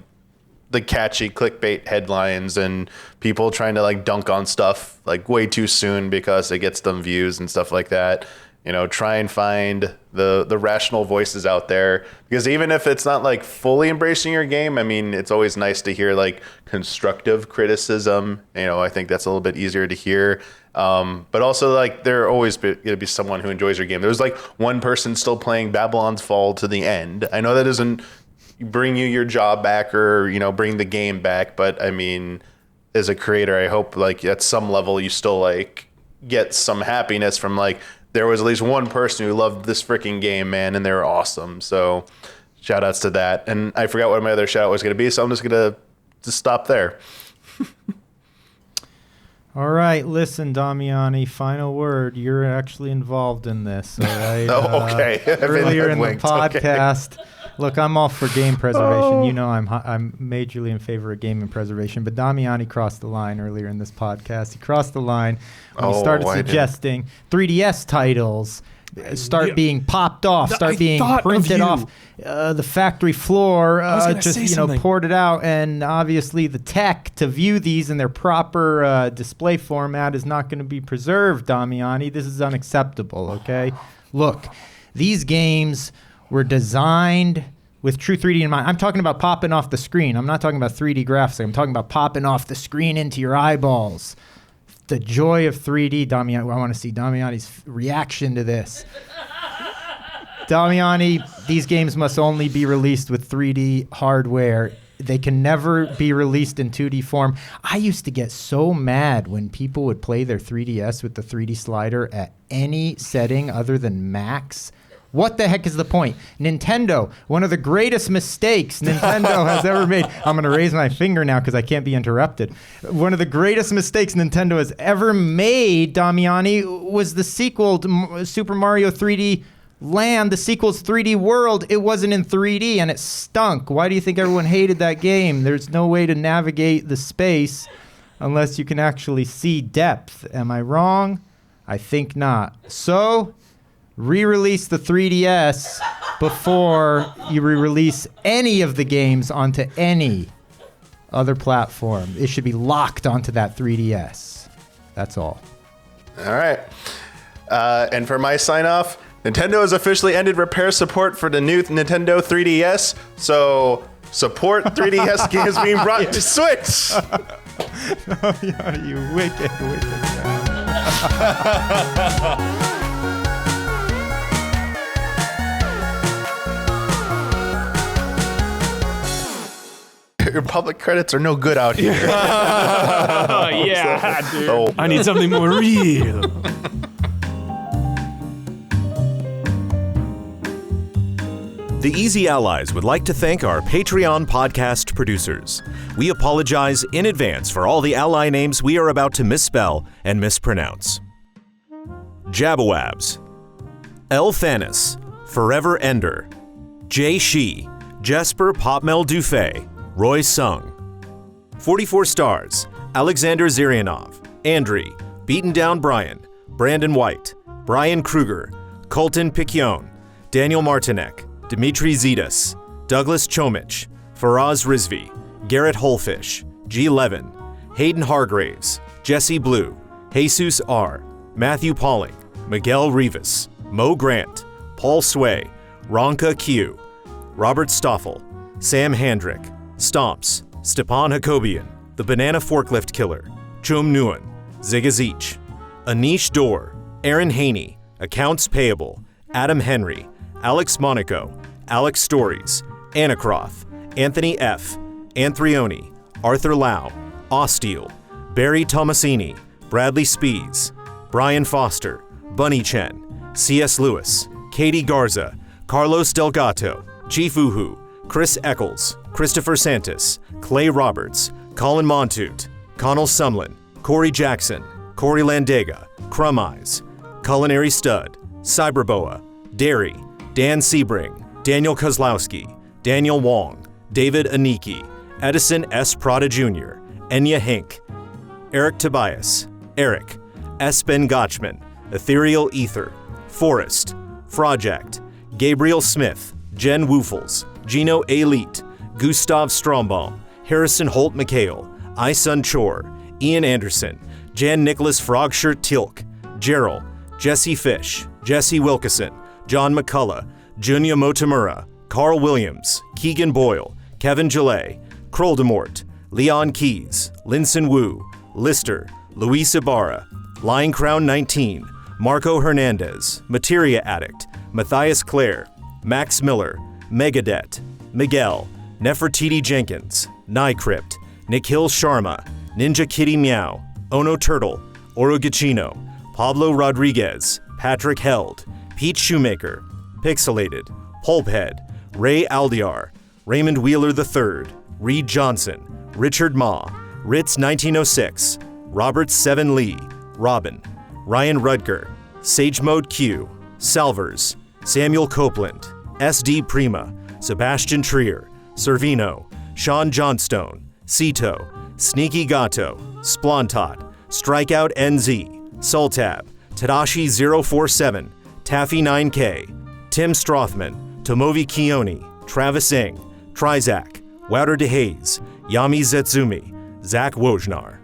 the catchy clickbait headlines and people trying to like dunk on stuff like way too soon because it gets them views and stuff like that. You know, try and find the rational voices out there, because even if it's not like fully embracing your game, I mean, it's always nice to hear like constructive criticism. You know, I think that's a little bit easier to hear. But also like there always going to be someone who enjoys your game. There's like one person still playing Babylon's Fall to the end. I know that doesn't bring you your job back or, you know, bring the game back. But I mean, as a creator, I hope like at some level you still like get some happiness from like, there was at least one person who loved this freaking game, man, and they were awesome. So shout outs to that. And I forgot what my other shout out was going to be, so I'm just going to stop there. All right, listen, Damiani, final word. You're actually involved in this, all right? Okay. Earlier in the podcast, look, I'm all for game preservation. You know I'm majorly in favor of game preservation, but Damiani crossed the line earlier in this podcast. He crossed the line when he started suggesting 3DS titles start being popped off, start being printed off the factory floor, just poured it out, and obviously the tech to view these in their proper display format is not going to be preserved, Damiani. This is unacceptable, okay? Look, these games were designed with true 3D in mind. I'm talking about popping off the screen. I'm not talking about 3D graphics. I'm talking about popping off the screen into your eyeballs. The joy of 3D, Damiani. I want to see Damiani's reaction to this. Damiani, these games must only be released with 3D hardware. They can never be released in 2D form. I used to get so mad when people would play their 3DS with the 3D slider at any setting other than max. What the heck is the point? Nintendo, one of the greatest mistakes Nintendo has ever made. I'm going to raise my finger now because I can't be interrupted. One of the greatest mistakes Nintendo has ever made, Damiani, was the sequel to Super Mario 3D Land. The sequel's 3D World. It wasn't in 3D and it stunk. Why do you think everyone hated that game? There's no way to navigate the space unless you can actually see depth. Am I wrong? I think not. So re-release the 3DS before you re-release any of the games onto any other platform. It should be locked onto that 3DS. That's all. All right. And for my sign-off, Nintendo has officially ended repair support for the new Nintendo 3DS, so support 3DS games being brought to Switch. Oh, yeah, you wicked man. Your public credits are no good out here. Oh, yeah, dude. Oh, I need something more real. The Easy Allies would like to thank our Patreon podcast producers. We apologize in advance for all the ally names we are about to misspell and mispronounce. Jabawabs, El Thanis, Forever Ender, Jay Shi, Jesper Popmel Dufay, Roy Sung. 44 stars, Alexander Zirianov, Andri, Beaten Down Brian, Brandon White, Brian Kruger, Colton Piccione, Daniel Martinek, Dmitry Zidas, Douglas Chomich, Faraz Rizvi, Garrett Holfish, G. Levin, Hayden Hargraves, Jesse Blue, Jesus R., Matthew Pauling, Miguel Rivas, Mo Grant, Paul Sway, Ronka Q, Robert Stoffel, Sam Handrick, Stomps, Stepan Hakobian, The Banana Forklift Killer, Chum Nguyen, Zigazich, Anish Dor, Aaron Haney, Accounts Payable, Adam Henry, Alex Monaco, Alex Stories, Anacroth, Anthony F., Anthrioni, Arthur Lau, Osteal, Barry Tomasini, Bradley Spees, Brian Foster, Bunny Chen, C.S. Lewis, Katie Garza, Carlos Delgato, Chief Uhu, Chris Eccles, Christopher Santos, Clay Roberts, Colin Montoot, Connell Sumlin, Corey Jackson, Corey Landega, Crumb Eyes, Culinary Stud, Cyberboa, Derry, Dan Sebring, Daniel Kozlowski, Daniel Wong, David Aniki, Edison S. Prada Jr., Enya Hink, Eric Tobias, Eric, S. Ben Gotchman, Ethereal Ether, Forrest, Froject, Gabriel Smith, Jen Woofles, Gino Elite, Gustav Strombaum, Harrison Holt McHale, Isun Chor, Ian Anderson, Jan Nicholas Frogshirt Tilk, Gerald, Jesse Fish, Jesse Wilkeson, John McCullough, Junya Motamura, Carl Williams, Keegan Boyle, Kevin Gillet, Kroldemort, Leon Keys, Linson Wu, Lister, Luis Ibarra, Lion Crown 19, Marco Hernandez, Materia Addict, Matthias Clare, Max Miller, Megadet, Miguel, Nefertiti Jenkins, Nycrypt, Nikhil Sharma, Ninja Kitty Meow, Ono Turtle, Orogachino, Pablo Rodriguez, Patrick Held, Pete Shoemaker, Pixelated, Pulphead, Ray Aldiar, Raymond Wheeler III, Reed Johnson, Richard Ma, Ritz 1906, Robert Seven Lee, Robin, Ryan Rudger, Sage Mode Q, Salvers, Samuel Copeland, SD Prima, Sebastian Trier, Servino, Sean Johnstone, Cito, Sneaky Gato, Splontot, Strikeout NZ, Sultab, Tadashi 047, Taffy 9K, Tim Strothman, Tomovi Kioni, Travis Ing, Trizak, Wouter DeHaze, Yami Zetsumi, Zach Wojnar.